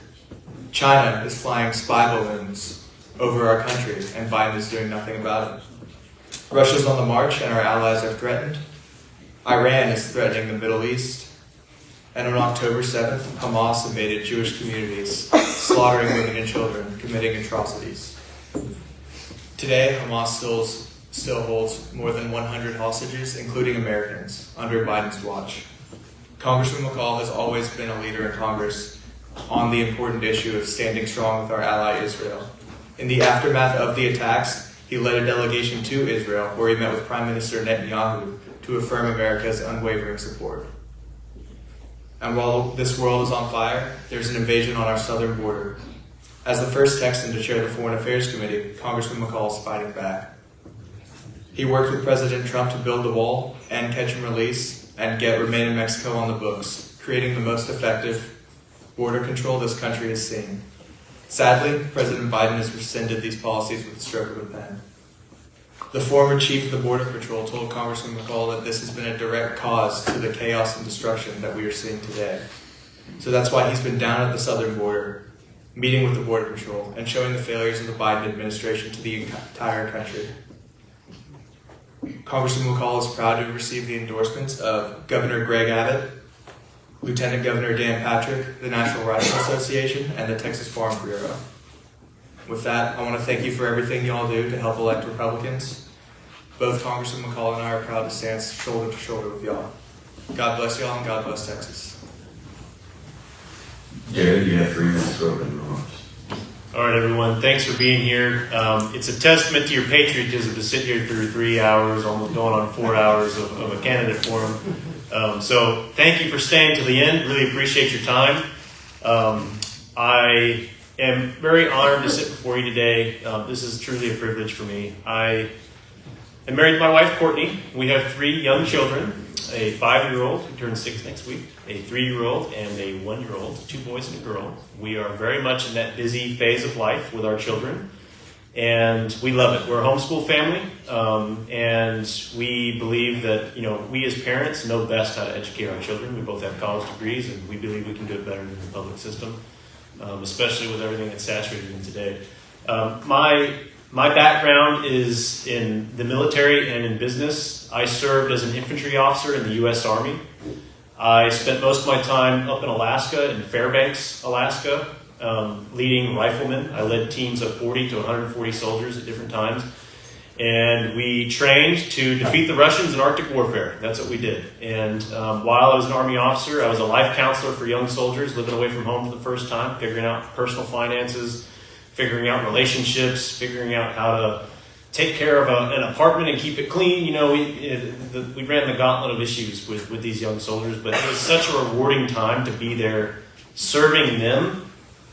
China is flying spy balloons over our country, and Biden is doing nothing about it. Russia's on the march, and our allies are threatened. Iran is threatening the Middle East. And on October 7th, Hamas invaded Jewish communities, slaughtering women and children, committing atrocities. Today, Hamas still holds more than 100 hostages, including Americans, under Biden's watch. Congressman McCaul has always been a leader in Congress on the important issue of standing strong with our ally Israel. In the aftermath of the attacks, he led a delegation to Israel, where he met with Prime Minister Netanyahu to affirm America's unwavering support. And while this world is on fire, there's an invasion on our southern border. As the first Texan to chair the Foreign Affairs Committee, Congressman McCaul is fighting back. He worked with President Trump to build the wall, end catch and release, and get Remain in Mexico on the books, creating the most effective border control this country has seen. Sadly, President Biden has rescinded these policies with the stroke of a pen. The former chief of the Border Patrol told Congressman McCaul that this has been a direct cause to the chaos and destruction that we are seeing today. So that's why he's been down at the southern border, meeting with the Border Patrol, and showing the failures of the Biden administration to the entire country. Congressman McCaul is proud to have received the endorsements of Governor Greg Abbott, Lieutenant Governor Dan Patrick, the National Rifle Association, and the Texas Farm Bureau. With that, I want to thank you for everything y'all do to help elect Republicans. Both Congressman McCaul and I are proud to stand shoulder to shoulder with y'all. God bless y'all and God bless Texas. Jared, you have 3 minutes for opening remarks. All right, everyone. Thanks for being here. It's a testament to your patriotism to sit here through 3 hours, almost going on 4 hours of a candidate forum. So thank you for staying to the end. Really appreciate your time. I am very honored to sit before you today. This is truly a privilege for me. I am married to my wife, Courtney. We have 3 young children, a 5-year-old who turns 6 next week, a 3-year-old, and a 1-year-old, 2 boys and a girl. We are very much in that busy phase of life with our children, and we love it. We're a homeschool family, and we believe that, we as parents know best how to educate our children. We both have college degrees, and we believe we can do it better than the public system, especially with everything that's saturated in today. My background is in the military and in business. I served as an infantry officer in the U.S. Army. I spent most of my time up in Alaska, in Fairbanks, Alaska, leading riflemen. I led teams of 40 to 140 soldiers at different times. And we trained to defeat the Russians in Arctic warfare. That's what we did. And while I was an Army officer, I was a life counselor for young soldiers living away from home for the first time, figuring out personal finances, figuring out relationships, figuring out how to take care of an apartment and keep it clean. We ran the gauntlet of issues with these young soldiers, but it was such a rewarding time to be there serving them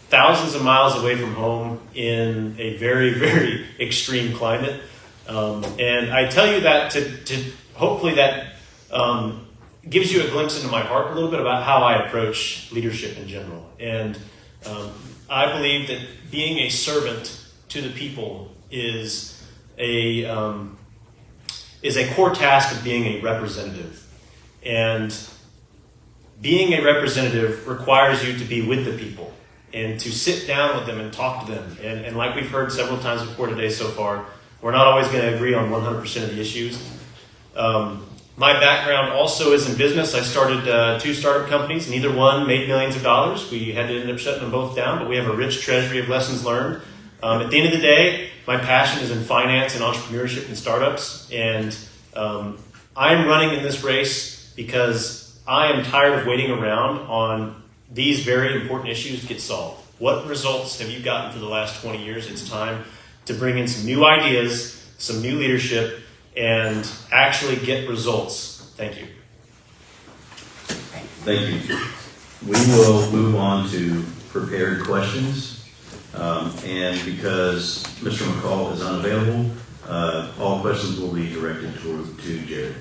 thousands of miles away from home in a very, very extreme climate. And I tell you that to hopefully that gives you a glimpse into my heart a little bit about how I approach leadership in general. And I believe that being a servant to the people is a core task of being a representative. And being a representative requires you to be with the people and to sit down with them and talk to them. And like we've heard several times before today so far, we're not always going to agree on 100% of the issues. My background also is in business. I started 2 startup companies. Neither one made millions of dollars. We had to end up shutting them both down, but we have a rich treasury of lessons learned. At the end of the day, my passion is in finance and entrepreneurship and startups. And I'm running in this race because I am tired of waiting around on these very important issues to get solved. What results have you gotten for the last 20 years? It's time to bring in some new ideas, some new leadership, and actually get results. Thank you. Thank you. We will move on to prepared questions. And because Mr. McCaul is unavailable, all questions will be directed to Jared.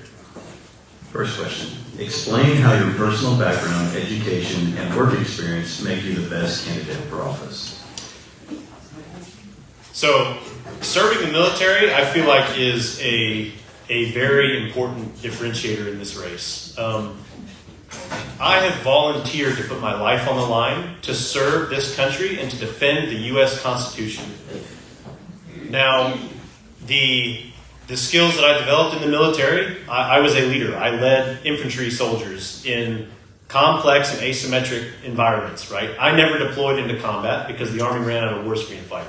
First question. Explain how your personal background, education, and work experience make you the best candidate for office. So, serving the military, I feel like, is a very important differentiator in this race. I have volunteered to put my life on the line to serve this country and to defend the U.S. Constitution. Now, the skills that I developed in the military, I was a leader. I led infantry soldiers in complex and asymmetric environments, right? I never deployed into combat because the Army ran out of war screen to fight.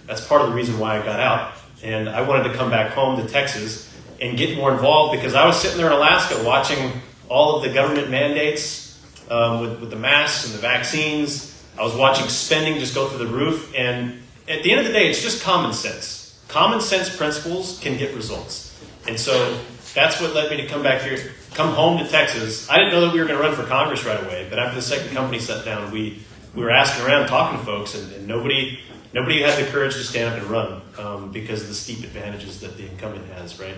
That's part of the reason why I got out. And I wanted to come back home to Texas and get more involved because I was sitting there in Alaska watching all of the government mandates with the masks and the vaccines. I was watching spending just go through the roof. And at the end of the day, it's just common sense. Common sense principles can get results. And so that's what led me to come home to Texas. I didn't know that we were going to run for Congress right away, but after the second company shut down, we we were asking around, talking to folks, and nobody had the courage to stand up and run because of the steep advantages that the incumbent has, right?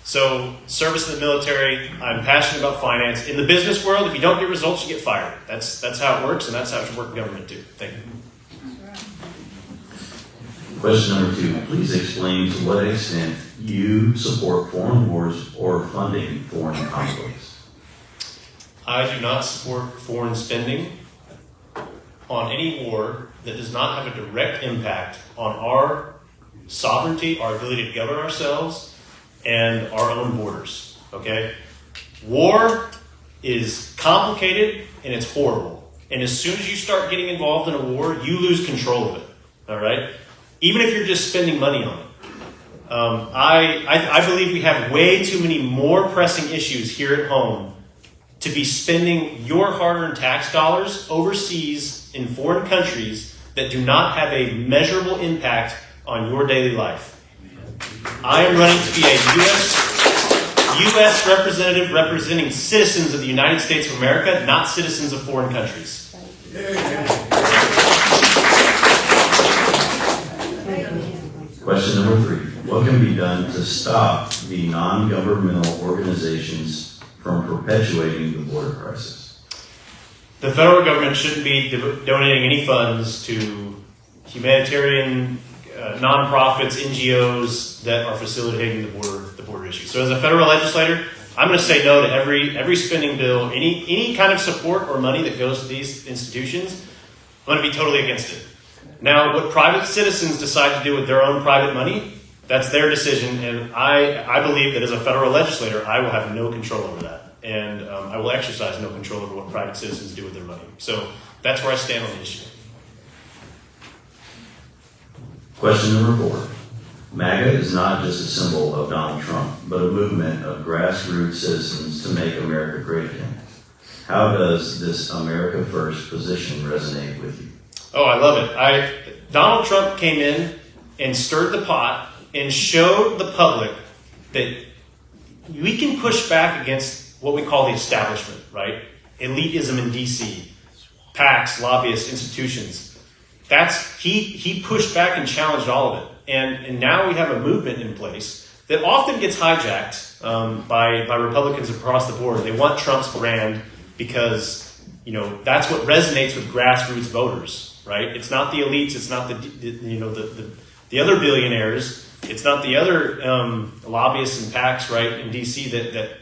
So service in the military, I'm passionate about finance. In the business world, if you don't get results, you get fired. That's how it works, and that's how it should work in government too. Thank you. Question number 2, please explain to what extent you support foreign wars or funding foreign conflicts. I do not support foreign spending on any war that does not have a direct impact on our sovereignty, our ability to govern ourselves, and our own borders, okay? War is complicated and it's horrible. And as soon as you start getting involved in a war, you lose control of it, all right? Even if you're just spending money on it. I believe we have way too many more pressing issues here at home to be spending your hard-earned tax dollars overseas in foreign countries that do not have a measurable impact on your daily life. I am running to be a U.S. representative representing citizens of the United States of America, not citizens of foreign countries. Question number 3, what can be done to stop the non-governmental organizations from perpetuating the border crisis? The federal government shouldn't be donating any funds to humanitarian nonprofits, NGOs that are facilitating the border issue. So as a federal legislator, I'm going to say no to every spending bill, any kind of support or money that goes to these institutions. I'm going to be totally against it. Now, what private citizens decide to do with their own private money, that's their decision, and I believe that as a federal legislator, I will have no control over that, and I will exercise no control over what private citizens do with their money. So that's where I stand on the issue. Question number 4. MAGA is not just a symbol of Donald Trump, but a movement of grassroots citizens to make America great again. How does this America First position resonate with you? Oh, I love it. Donald Trump came in and stirred the pot and showed the public that we can push back against what we call the establishment, right? Elitism in D.C., PACs, lobbyists, institutions. He pushed back and challenged all of it. And now we have a movement in place that often gets hijacked by Republicans across the board. They want Trump's brand because, that's what resonates with grassroots voters, right? It's not the elites. It's not the other billionaires. It's not the other lobbyists and PACs, right, in D.C.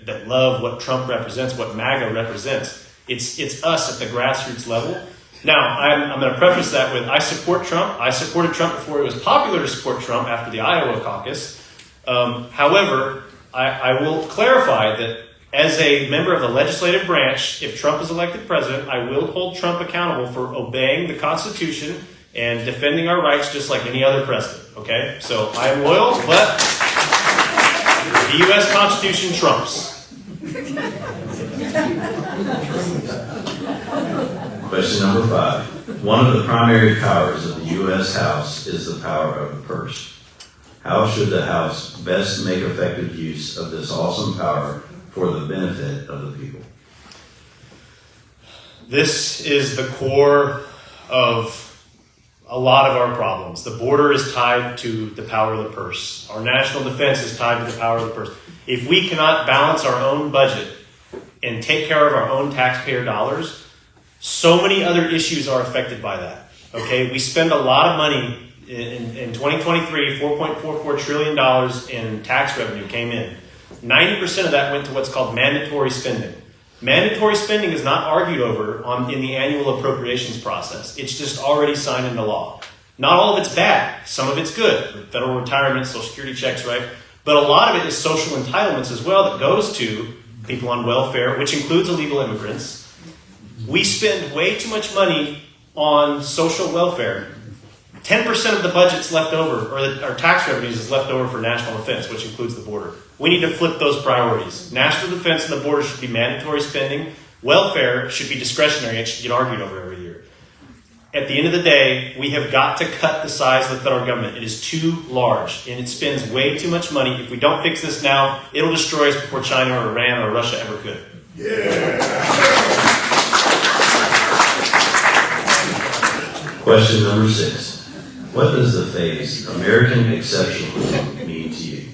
that love what Trump represents, what MAGA represents. It's us at the grassroots level. Now, I'm going to preface that with I support Trump. I supported Trump before it was popular to support Trump after the Iowa caucus. However, I will clarify that as a member of the legislative branch, if Trump is elected president, I will hold Trump accountable for obeying the Constitution and defending our rights just like any other president, okay? So I am loyal, but the U.S. Constitution trumps. Question number 5. One of the primary powers of the U.S. House is the power of the purse. How should the House best make effective use of this awesome power for the benefit of the people? This is the core of a lot of our problems. The border is tied to the power of the purse. Our national defense is tied to the power of the purse. If we cannot balance our own budget and take care of our own taxpayer dollars, so many other issues are affected by that. Okay, we spend a lot of money in 2023. $4.44 trillion in tax revenue came in. 90% of that went to what's called mandatory spending. Mandatory spending is not argued over in the annual appropriations process. It's just already signed into law. Not all of it's bad. Some of it's good. Federal retirement, Social Security checks, right? But a lot of it is social entitlements as well that goes to people on welfare, which includes illegal immigrants. We spend way too much money on social welfare. 10% of the budget's left over, or our tax revenues is left over for national defense, which includes the border. We need to flip those priorities. National defense and the border should be mandatory spending. Welfare should be discretionary. It should get argued over every year. At the end of the day, we have got to cut the size of the federal government. It is too large, and it spends way too much money. If we don't fix this now, it'll destroy us before China or Iran or Russia ever could. Yeah. Question number 6. What does the phrase American exceptionalism mean to you?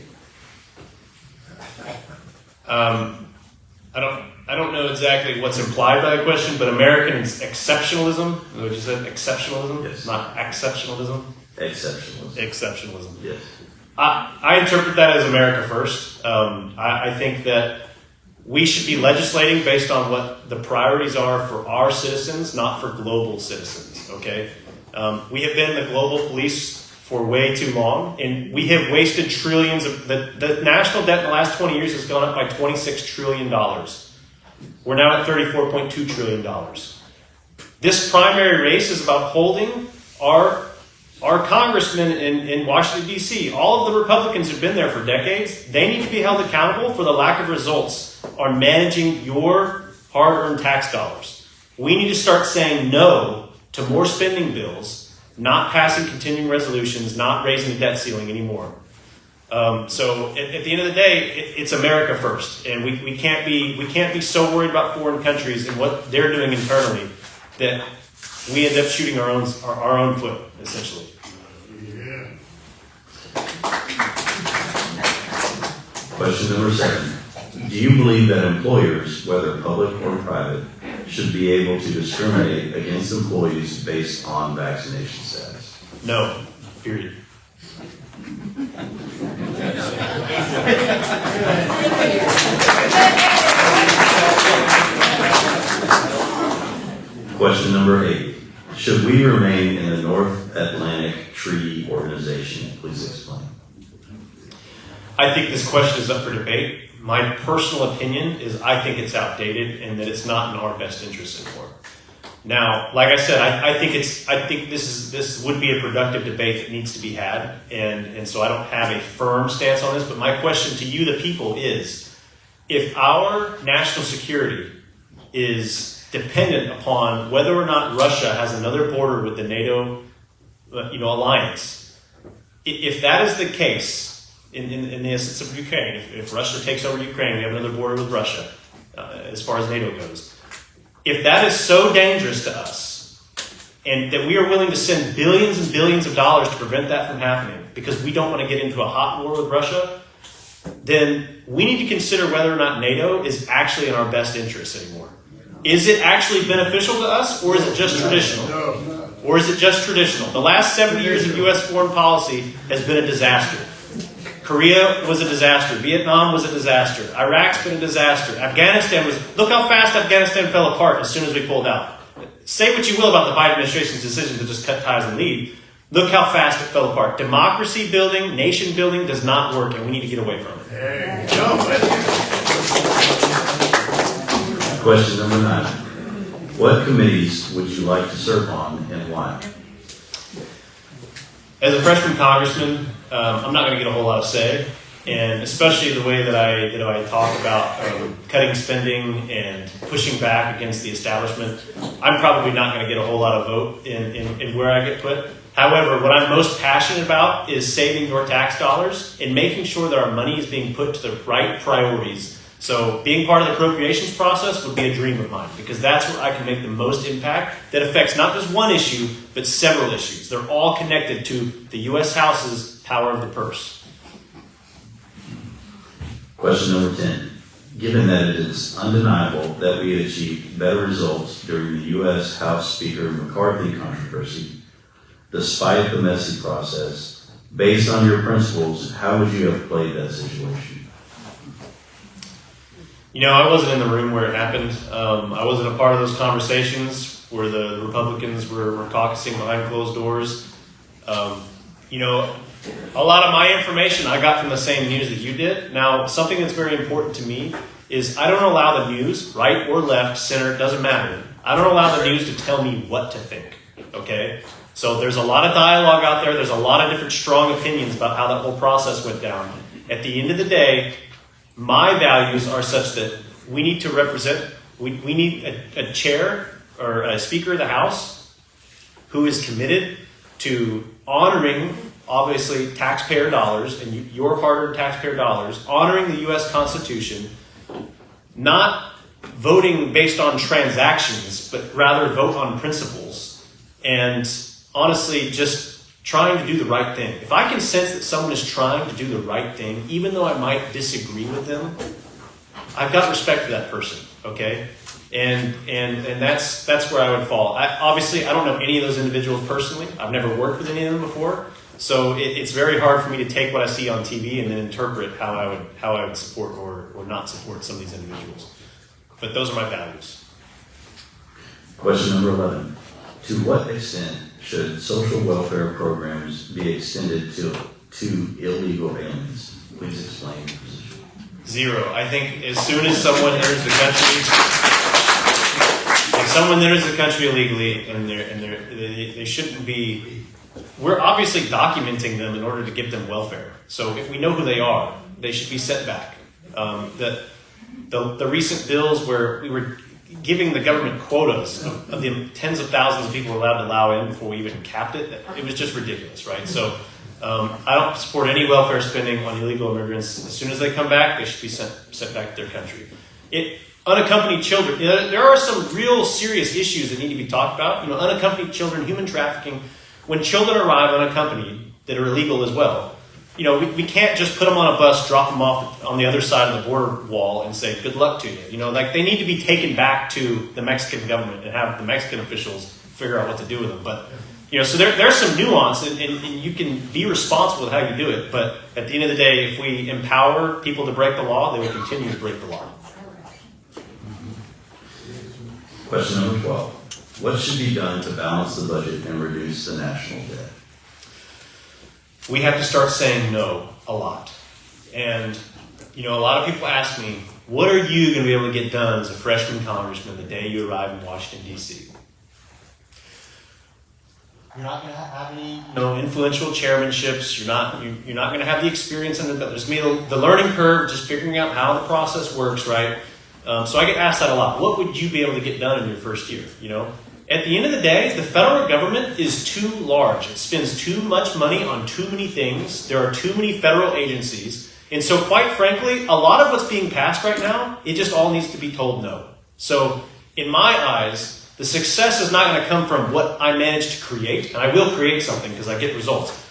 I don't know exactly what's implied by the question, but American exceptionalism. What you said, exceptionalism, Yes. not exceptionalism. Exceptionalism. Exceptionalism. Yes. I interpret that as America first. I think that we should be legislating based on what the priorities are for our citizens, not for global citizens. Okay, we have been the global police for way too long, and we have wasted trillions of the national debt in the last 20 years has gone up by $26 trillion. We're now at $34.2 trillion. This primary race is about holding our congressmen in Washington, D.C., all of the Republicans who've been there for decades, they need to be held accountable for the lack of results on managing your hard-earned tax dollars. We need to start saying no to more spending bills, not passing continuing resolutions, not raising the debt ceiling anymore. So at the end of the day, it's America first, and we can't be so worried about foreign countries and what they're doing internally that we end up shooting our own foot, essentially. Question number 7. Do you believe that employers, whether public or private, should be able to discriminate against employees based on vaccination status? No. Period. Question number 8. Should we remain in the North Atlantic Treaty Organization? Please explain. I think this question is up for debate. My personal opinion is I think it's outdated and that it's not in our best interest anymore. Now, like I said, I think this would be a productive debate that needs to be had, and so I don't have a firm stance on this, but my question to you, the people, is if our national security is dependent upon whether or not Russia has another border with the NATO alliance, if that is the case, in the instance of Ukraine, if Russia takes over Ukraine, we have another border with Russia, as far as NATO goes. If that is so dangerous to us, and that we are willing to send billions and billions of dollars to prevent that from happening, because we don't want to get into a hot war with Russia, then we need to consider whether or not NATO is actually in our best interest anymore. Is it actually beneficial to us, or is it just traditional? Or is it just traditional? The last 70 years of U.S. foreign policy has been a disaster. Korea was a disaster. Vietnam was a disaster. Iraq's been a disaster. Afghanistan look how fast Afghanistan fell apart as soon as we pulled out. Say what you will about the Biden administration's decision to just cut ties and leave. Look how fast it fell apart. Democracy building, nation building does not work, and we need to get away from it. Question number 9. What committees would you like to serve on and why? As a freshman congressman, I'm not going to get a whole lot of say, and especially the way that I talk about cutting spending and pushing back against the establishment, I'm probably not going to get a whole lot of vote in where I get put. However, what I'm most passionate about is saving your tax dollars and making sure that our money is being put to the right priorities. So being part of the appropriations process would be a dream of mine, because that's where I can make the most impact that affects not just one issue, but several issues. They're all connected to the U.S. House's power of the purse. Question number 10. Given that it is undeniable that we had achieved better results during the U.S. House Speaker McCarthy controversy, despite the messy process, based on your principles, how would you have played that situation? I wasn't in the room where it happened. I wasn't a part of those conversations where the Republicans were caucusing behind closed doors. A lot of my information I got from the same news that you did. Now, something that's very important to me is I don't allow the news, right or left, center, it doesn't matter. I don't allow the news to tell me what to think, okay? So there's a lot of dialogue out there. There's a lot of different strong opinions about how that whole process went down. At the end of the day, my values are such that we need to represent, we need a chair or a speaker of the House who is committed to honoring, obviously, taxpayer dollars and your hard-earned taxpayer dollars, honoring the U.S. Constitution, not voting based on transactions, but rather vote on principles, and honestly just trying to do the right thing. If I can sense that someone is trying to do the right thing, even though I might disagree with them, I've got respect for that person, okay? And that's where I would fall. Obviously, I don't know any of those individuals personally. I've never worked with any of them before. So it's very hard for me to take what I see on TV and then interpret how I would support or not support some of these individuals. But those are my values. Question number 11. To what extent should social welfare programs be extended to illegal aliens? Please explain your position. 0. I think as soon as someone enters the country, if someone enters the country illegally and they shouldn't be. We're obviously documenting them in order to give them welfare. So if we know who they are, they should be sent back. The recent bills where we were giving the government quotas of the tens of thousands of people we're allowed to allow in before we even capped it, it was just ridiculous, right? So I don't support any welfare spending on illegal immigrants. As soon as they come back, they should be sent back to their country. Unaccompanied children, there are some real serious issues that need to be talked about. Unaccompanied children, human trafficking. When children arrive unaccompanied that are illegal as well, we can't just put them on a bus, drop them off on the other side of the border wall and say, good luck to you. They need to be taken back to the Mexican government and have the Mexican officials figure out what to do with them. But, so there's some nuance and you can be responsible with how you do it. But at the end of the day, if we empower people to break the law, they will continue to break the law. Question number 12. What should be done to balance the budget and reduce the national debt? We have to start saying no a lot. And, a lot of people ask me, what are you going to be able to get done as a freshman congressman the day you arrive in Washington, D.C.? You're not going to have any influential chairmanships. You're not going to have the experience in it. There's going to be the learning curve, just figuring out how the process works, right? So I get asked that a lot. What would you be able to get done in your first year? At the end of the day, the federal government is too large. It spends too much money on too many things. There are too many federal agencies. And so quite frankly, a lot of what's being passed right now, it just all needs to be told no. So in my eyes, the success is not going to come from what I managed to create. And I will create something because I get results.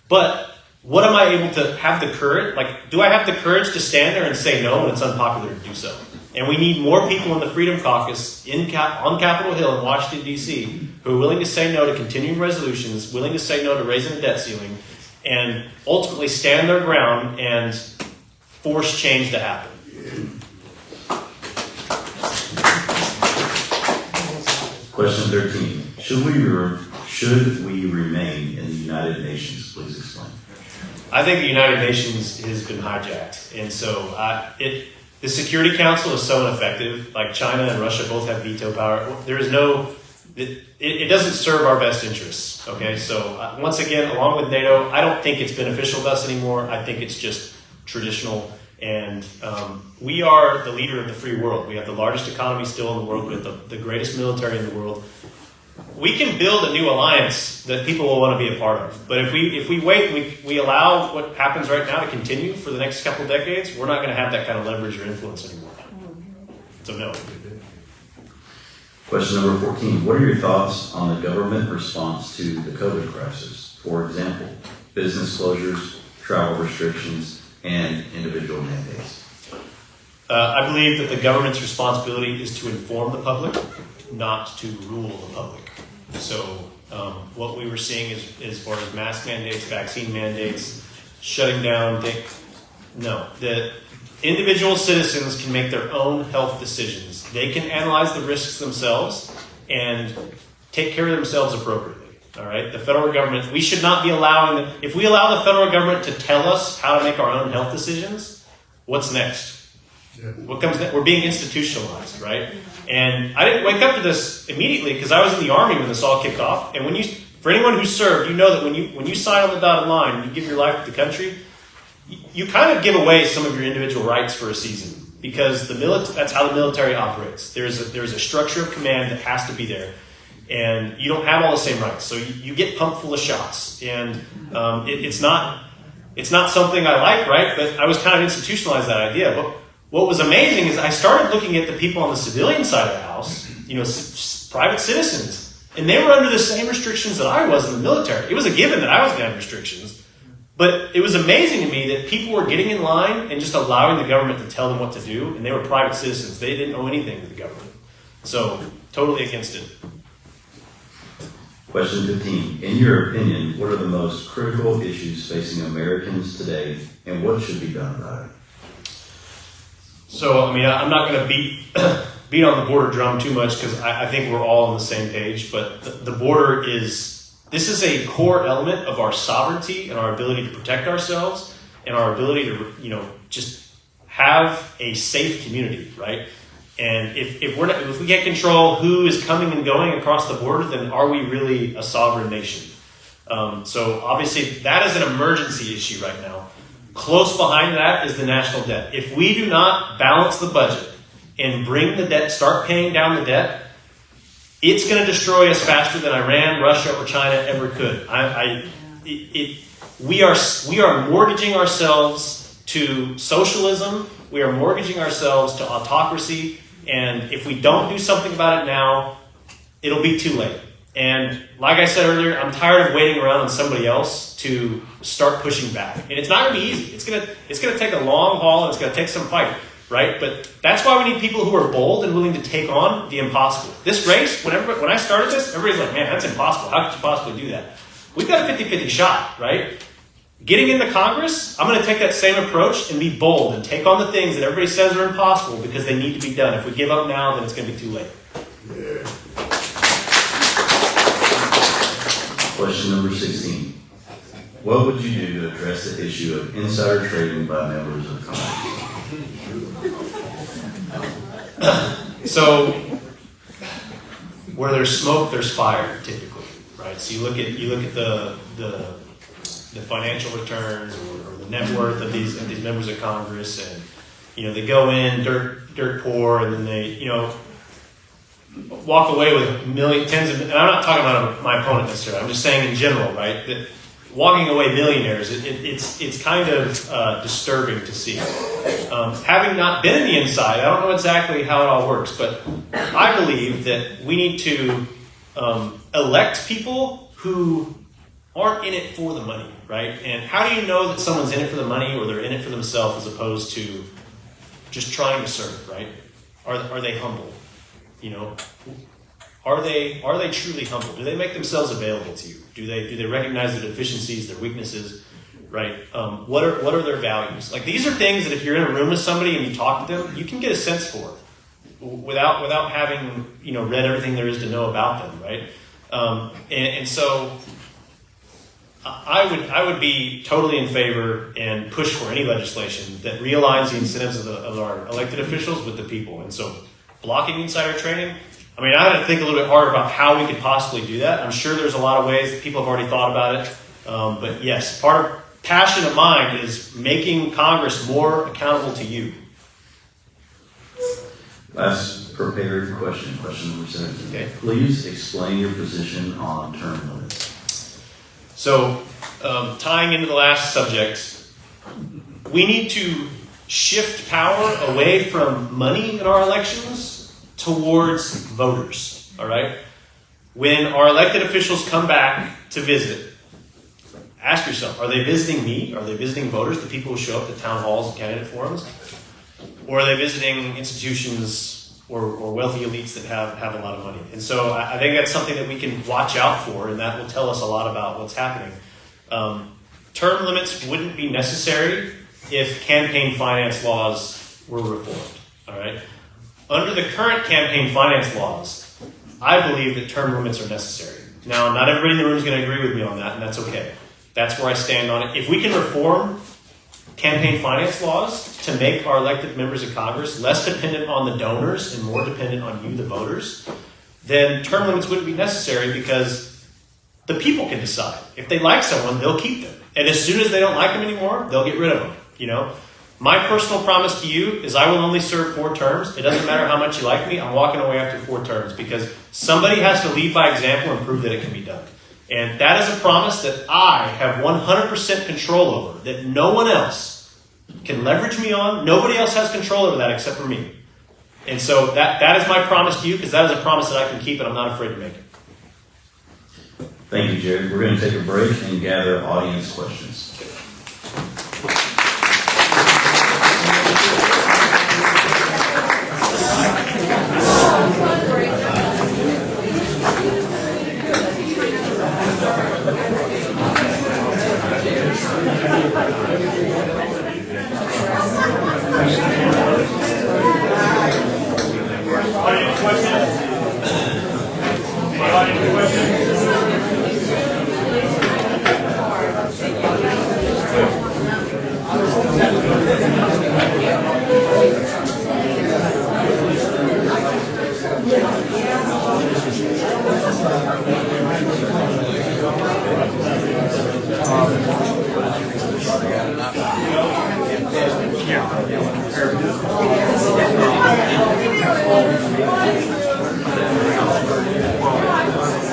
But what am I able to have the courage? Do I have the courage to stand there and say no when it's unpopular to do so? And we need more people in the Freedom Caucus on Capitol Hill in Washington, D.C., who are willing to say no to continuing resolutions, willing to say no to raising the debt ceiling, and ultimately stand their ground and force change to happen. Question 13. Should we remain in the United Nations? Please explain. I think the United Nations has been hijacked. And so the Security Council is so ineffective. China and Russia both have veto power. There is it doesn't serve our best interests. Okay, so once again, along with NATO, I don't think it's beneficial to us anymore. I think it's just traditional. And we are the leader of the free world. We have the largest economy still in the world. We have the greatest military in the world. We can build a new alliance that people will want to be a part of. But if we wait, we allow what happens right now to continue for the next couple decades, we're not going to have that kind of leverage or influence anymore. So no. Question number 14. What are your thoughts on the government response to the COVID crisis? For example, business closures, travel restrictions, and individual mandates. I believe that the government's responsibility is to inform the public, not to rule the public. So what we were seeing is, as far as mask mandates, vaccine mandates, shutting down, the individual citizens can make their own health decisions. They can analyze the risks themselves and take care of themselves appropriately. All right, the federal government, we should not be allowing if we allow the federal government to tell us how to make our own health decisions, what's next? Yeah. What comes next? We're being institutionalized, right? And I didn't wake up to this immediately because I was in the Army when this all kicked off. And for anyone who served, you know that when you sign on the dotted line, you give your life to the country, you kind of give away some of your individual rights for a season because that's how the military operates. There's a structure of command that has to be there. And you don't have all the same rights, so you get pumped full of shots, and it's not something I like, right? But I was kind of institutionalized that idea. But what was amazing is I started looking at the people on the civilian side of the house, private citizens, And they were under the same restrictions that I was in the military. It was a given that I was going to have restrictions. But it was amazing to me that people were getting in line and just allowing the government to tell them what to do. And they were private citizens. They didn't owe anything to the government. So, totally against it. Question 15. In your opinion, what are the most critical issues facing Americans today, and what should be done about it? So, I mean, I'm not going to beat on the border drum too much because I think we're all on the same page. But the border this is a core element of our sovereignty and our ability to protect ourselves and our ability to, just have a safe community, right? And if we can't control who is coming and going across the border, then are we really a sovereign nation? So obviously that is an emergency issue right now. Close behind that is the national debt. If we do not balance the budget and bring the debt, start paying down the debt, it's going to destroy us faster than Iran, Russia, or China ever could. We are mortgaging ourselves to socialism. We are mortgaging ourselves to autocracy. And if we don't do something about it now, it'll be too late. And like I said earlier, I'm tired of waiting around on somebody else to start pushing back. And it's not going to be easy. It's going to take a long haul, and it's going to take some fight, right? But that's why we need people who are bold and willing to take on the impossible. This race, when I started this, everybody's like, man, that's impossible. How could you possibly do that? We've got a 50-50 shot, right? Getting into Congress, I'm going to take that same approach and be bold and take on the things that everybody says are impossible because they need to be done. If we give up now, then it's going to be too late. Yeah. Question number 16. What would you do to address the issue of insider trading by members of Congress? So, where there's smoke, there's fire, typically, right? So you look at the financial returns or the net worth of these members of Congress, and they go in dirt poor, and then they walk away with tens of. And I'm not talking about my opponent necessarily. I'm just saying in general, right? That walking away millionaires, it's kind of disturbing to see. Having not been in the inside, I don't know exactly how it all works, but I believe that we need to elect people who aren't in it for the money, right? And how do you know that someone's in it for the money or they're in it for themselves as opposed to just trying to serve, right? Are they humble? Are they truly humble? Do they make themselves available to you? Do they recognize their deficiencies, their weaknesses, right? What are their values? Like, these are things that if you're in a room with somebody and you talk to them, you can get a sense for without having read everything there is to know about them, right? And so I would be totally in favor and push for any legislation that realigns the incentives of our elected officials with the people. And so blocking insider trading, I mean, I had to think a little bit harder about how we could possibly do that. I'm sure there's a lot of ways that people have already thought about it. But yes, part of passion of mine is making Congress more accountable to you. Last prepared question number 17. Okay. Please explain your position on term limits. So, tying into the last subject, we need to shift power away from money in our elections towards voters, all right? When our elected officials come back to visit, ask yourself, are they visiting me? Are they visiting voters, the people who show up at town halls and candidate forums? Or are they visiting institutions or wealthy elites that have a lot of money? And so I think that's something that we can watch out for, and that will tell us a lot about what's happening. Term limits wouldn't be necessary if campaign finance laws were reformed, all right? Under the current campaign finance laws, I believe that term limits are necessary. Now, not everybody in the room is going to agree with me on that, and that's okay. That's where I stand on it. If we can reform campaign finance laws to make our elected members of Congress less dependent on the donors and more dependent on you, the voters, then term limits wouldn't be necessary because the people can decide. If they like someone, they'll keep them. And as soon as they don't like them anymore, they'll get rid of them, My personal promise to you is I will only serve 4 terms. It doesn't matter how much you like me. I'm walking away after 4 terms because somebody has to lead by example and prove that it can be done. And that is a promise that I have 100% control over, that no one else can leverage me on. Nobody else has control over that except for me. And so that is my promise to you because that is a promise that I can keep and I'm not afraid to make it. Thank you, Jared. We're going to take a break and gather audience questions. Audience questions? Any audience questions?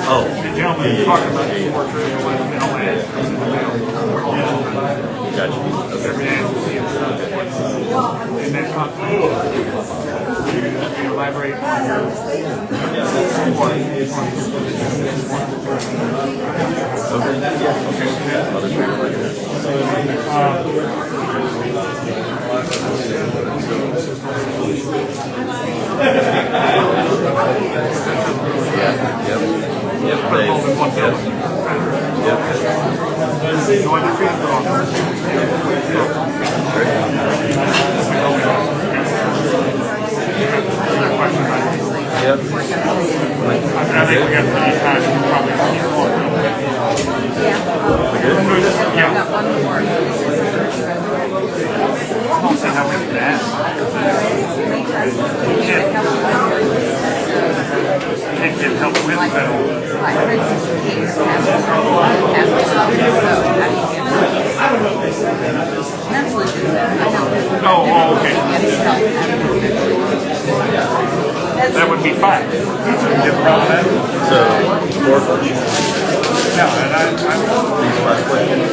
Oh, The gentleman talking about the sports radio with the middle man. gotcha. Every day we see him. And then elaborate on Yep, Dave. Yep. no other feedback. Yep. I think we got plenty of time to probably keep going. Yeah. I'll see how many to ask. Can't get help with that. Oh, okay. That would be fine. You have a problem with that? So, 4 questions. No, and These 5 questions.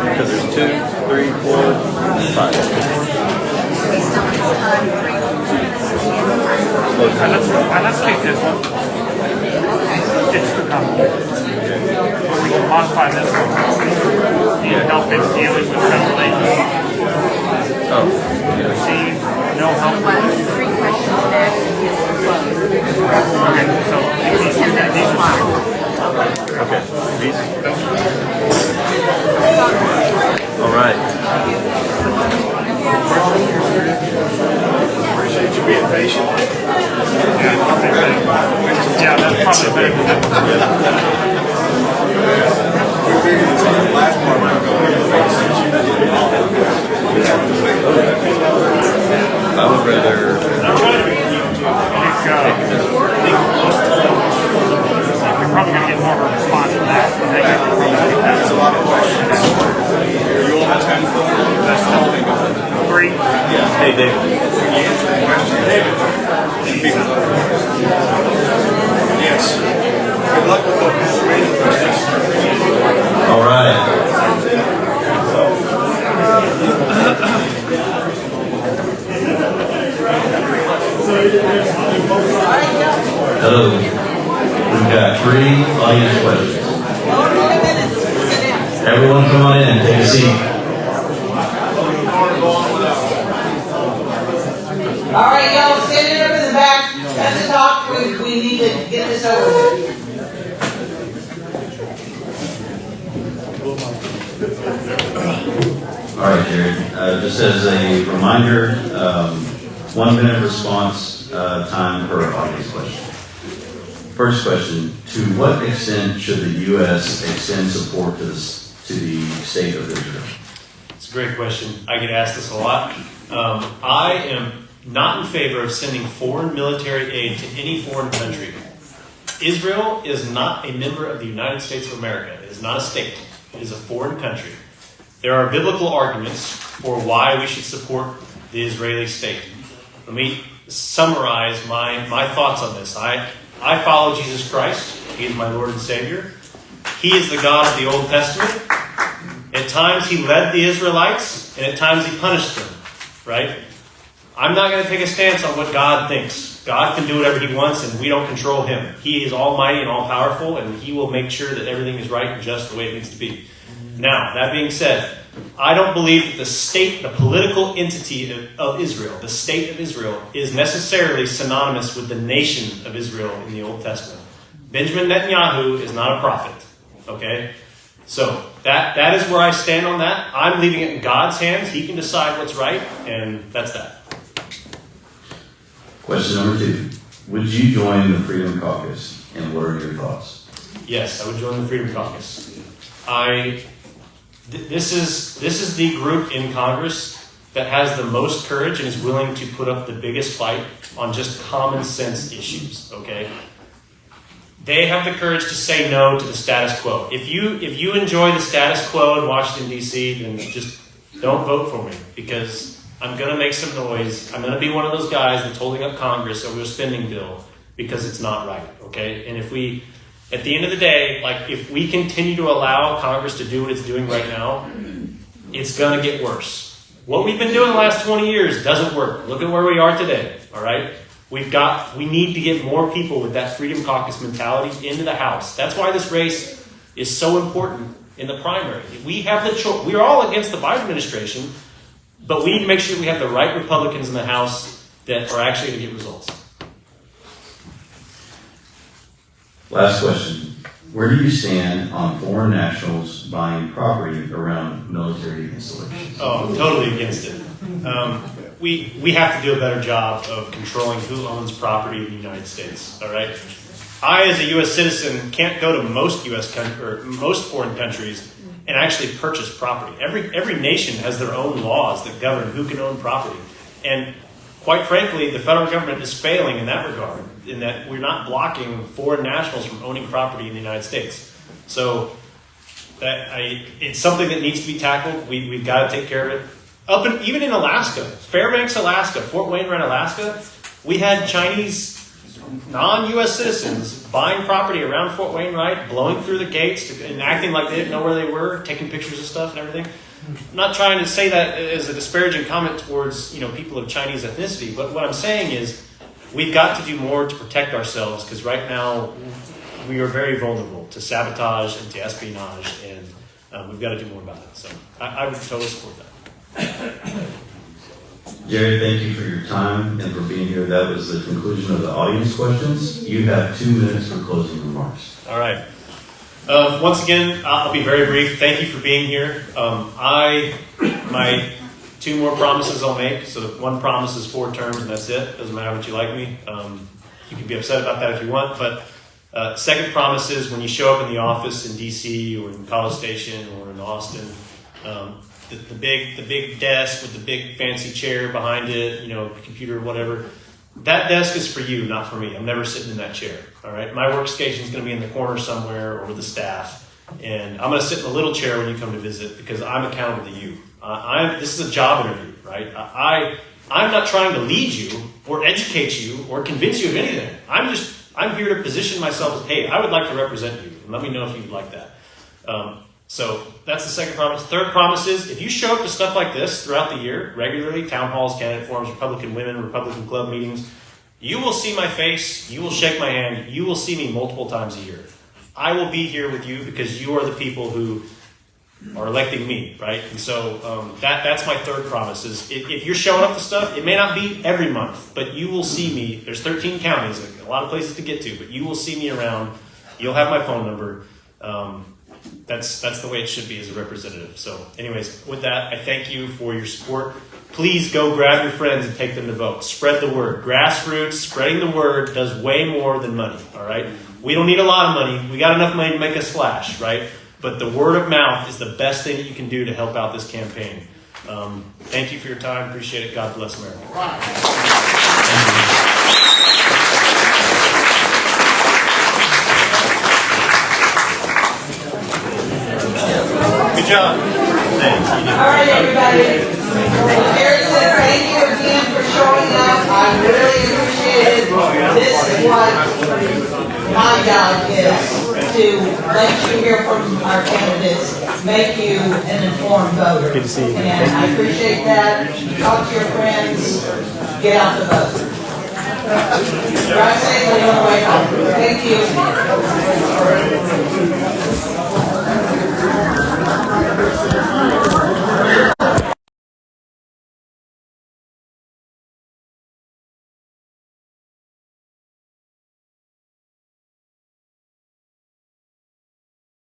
Because there's 2, 3, 4, and 5. let's take this one. It's the complicated. We can modify this one. Need help in dealing with ventilation. Oh. See, no help with this. Okay, so these are Okay. These. All right. Appreciate you being patient. Yeah, that's probably better than that. I would rather You're probably going to get more of a response than that. That's a lot of questions. Are you on 10? That's still 3. Yeah. Hey, David. Yes. Good luck with those remaining questions. All right. Hello. We've got 3 audience questions. Everyone come on in and take a seat. All right, y'all, stand up in the back. That's the talk. We need to get this over with. All right, Jared. Just as a reminder, 1 minute response time per audience question. First question: to what extent should the U.S. extend support to the state of Israel? It's a great question. I get asked this a lot. I am not in favor of sending foreign military aid to any foreign country. Israel is not a member of the United States of America. It is not a state. It is a foreign country. There are biblical arguments for why we should support the Israeli state. Let me summarize my thoughts on this. I follow Jesus Christ. He is my Lord and Savior. He is the God of the Old Testament. At times he led the Israelites, and at times he punished them. Right? I'm not going to take a stance on what God thinks. God can do whatever he wants, and we don't control him. He is almighty and all-powerful, and he will make sure that everything is right and just the way it needs to be. Now, that being said, I don't believe that the state, the political entity of Israel, the state of Israel, is necessarily synonymous with the nation of Israel in the Old Testament. Benjamin Netanyahu is not a prophet, okay? So that is where I stand on that. I'm leaving it in God's hands. He can decide what's right, and that's that. Question number 2. Would you join the Freedom Caucus, and what are your thoughts? Yes, I would join the Freedom Caucus. This is the group in Congress that has the most courage and is willing to put up the biggest fight on just common sense issues, okay? They have the courage to say no to the status quo. If you enjoy the status quo in Washington, D.C., then just don't vote for me, because I'm going to make some noise. I'm going to be one of those guys that's holding up Congress over a spending bill because it's not right, okay? And if we, at the end of the day, like if we continue to allow Congress to do what it's doing right now, it's going to get worse. What we've been doing the last 20 years doesn't work. Look at where we are today, all right? We need to get more people with that Freedom Caucus mentality into the House. That's why this race is so important in the primary. We have the choice. We're all against the Biden administration, but we need to make sure we have the right Republicans in the House that are actually going to get results. Last question. Where do you stand on foreign nationals buying property around military installations? Oh, I'm totally against it. We have to do a better job of controlling who owns property in the United States. All right. I, as a U.S. citizen, can't go to most most foreign countries and actually purchase property. Every nation has their own laws that govern who can own property, and quite frankly, the federal government is failing in that regard, in that we're not blocking foreign nationals from owning property in the United States. So it's something that needs to be tackled. We've got to take care of it. Even in Alaska, Fairbanks, Alaska, Fort Wainwright, Alaska, we had Chinese non-U.S. citizens buying property around Fort Wainwright, blowing through the gates and acting like they didn't know where they were, taking pictures of stuff and everything. I'm not trying to say that as a disparaging comment towards people of Chinese ethnicity, but what I'm saying is we've got to do more to protect ourselves, because right now we are very vulnerable to sabotage and to espionage, and we've got to do more about it. So I would totally support that. Jerry, thank you for your time and for being here. That was the conclusion of the audience questions. You have 2 minutes for closing remarks. All right. Once again, I'll be very brief. Thank you for being here. My 2 more promises I'll make. So one promise is 4 terms, and that's it. Doesn't matter what you like me. You can be upset about that if you want. But second promise is when you show up in the office in D.C. or in College Station or in Austin, the big desk with the big fancy chair behind it, computer, whatever. That desk is for you, not for me. I'm never sitting in that chair. All right. My workstation is going to be in the corner somewhere or with the staff, and I'm going to sit in a little chair when you come to visit, because I'm accountable to you. This is a job interview, right? I'm not trying to lead you or educate you or convince you of anything. I'm here to position myself as, hey, I would like to represent you, and let me know if you'd like that. So that's the second promise. Third promise is if you show up to stuff like this throughout the year, regularly, town halls, candidate forums, Republican women, Republican club meetings, you will see my face, you will shake my hand, you will see me multiple times a year. I will be here with you because you are the people who are electing me, right? And so that's my third promise is if you're showing up to stuff, it may not be every month, but you will see me. There's 13 counties, a lot of places to get to, but you will see me around. You'll have my phone number. That's the way it should be as a representative. So anyways, with that, I thank you for your support. Please go grab your friends and take them to vote. Spread the word. Grassroots, spreading the word does way more than money, all right? We don't need a lot of money. We got enough money to make a splash, right? But the word of mouth is the best thing that you can do to help out this campaign. Thank you for your time. Appreciate it. God bless America. Good job. Thanks. All right, everybody. Harrison, thank you again for showing up. I really appreciate it. This is what my job is, to let you hear from our candidates, make you an informed voter. Good to see you. And I appreciate that. Talk to your friends. Get out the vote. Drive safely on the way home. Thank you.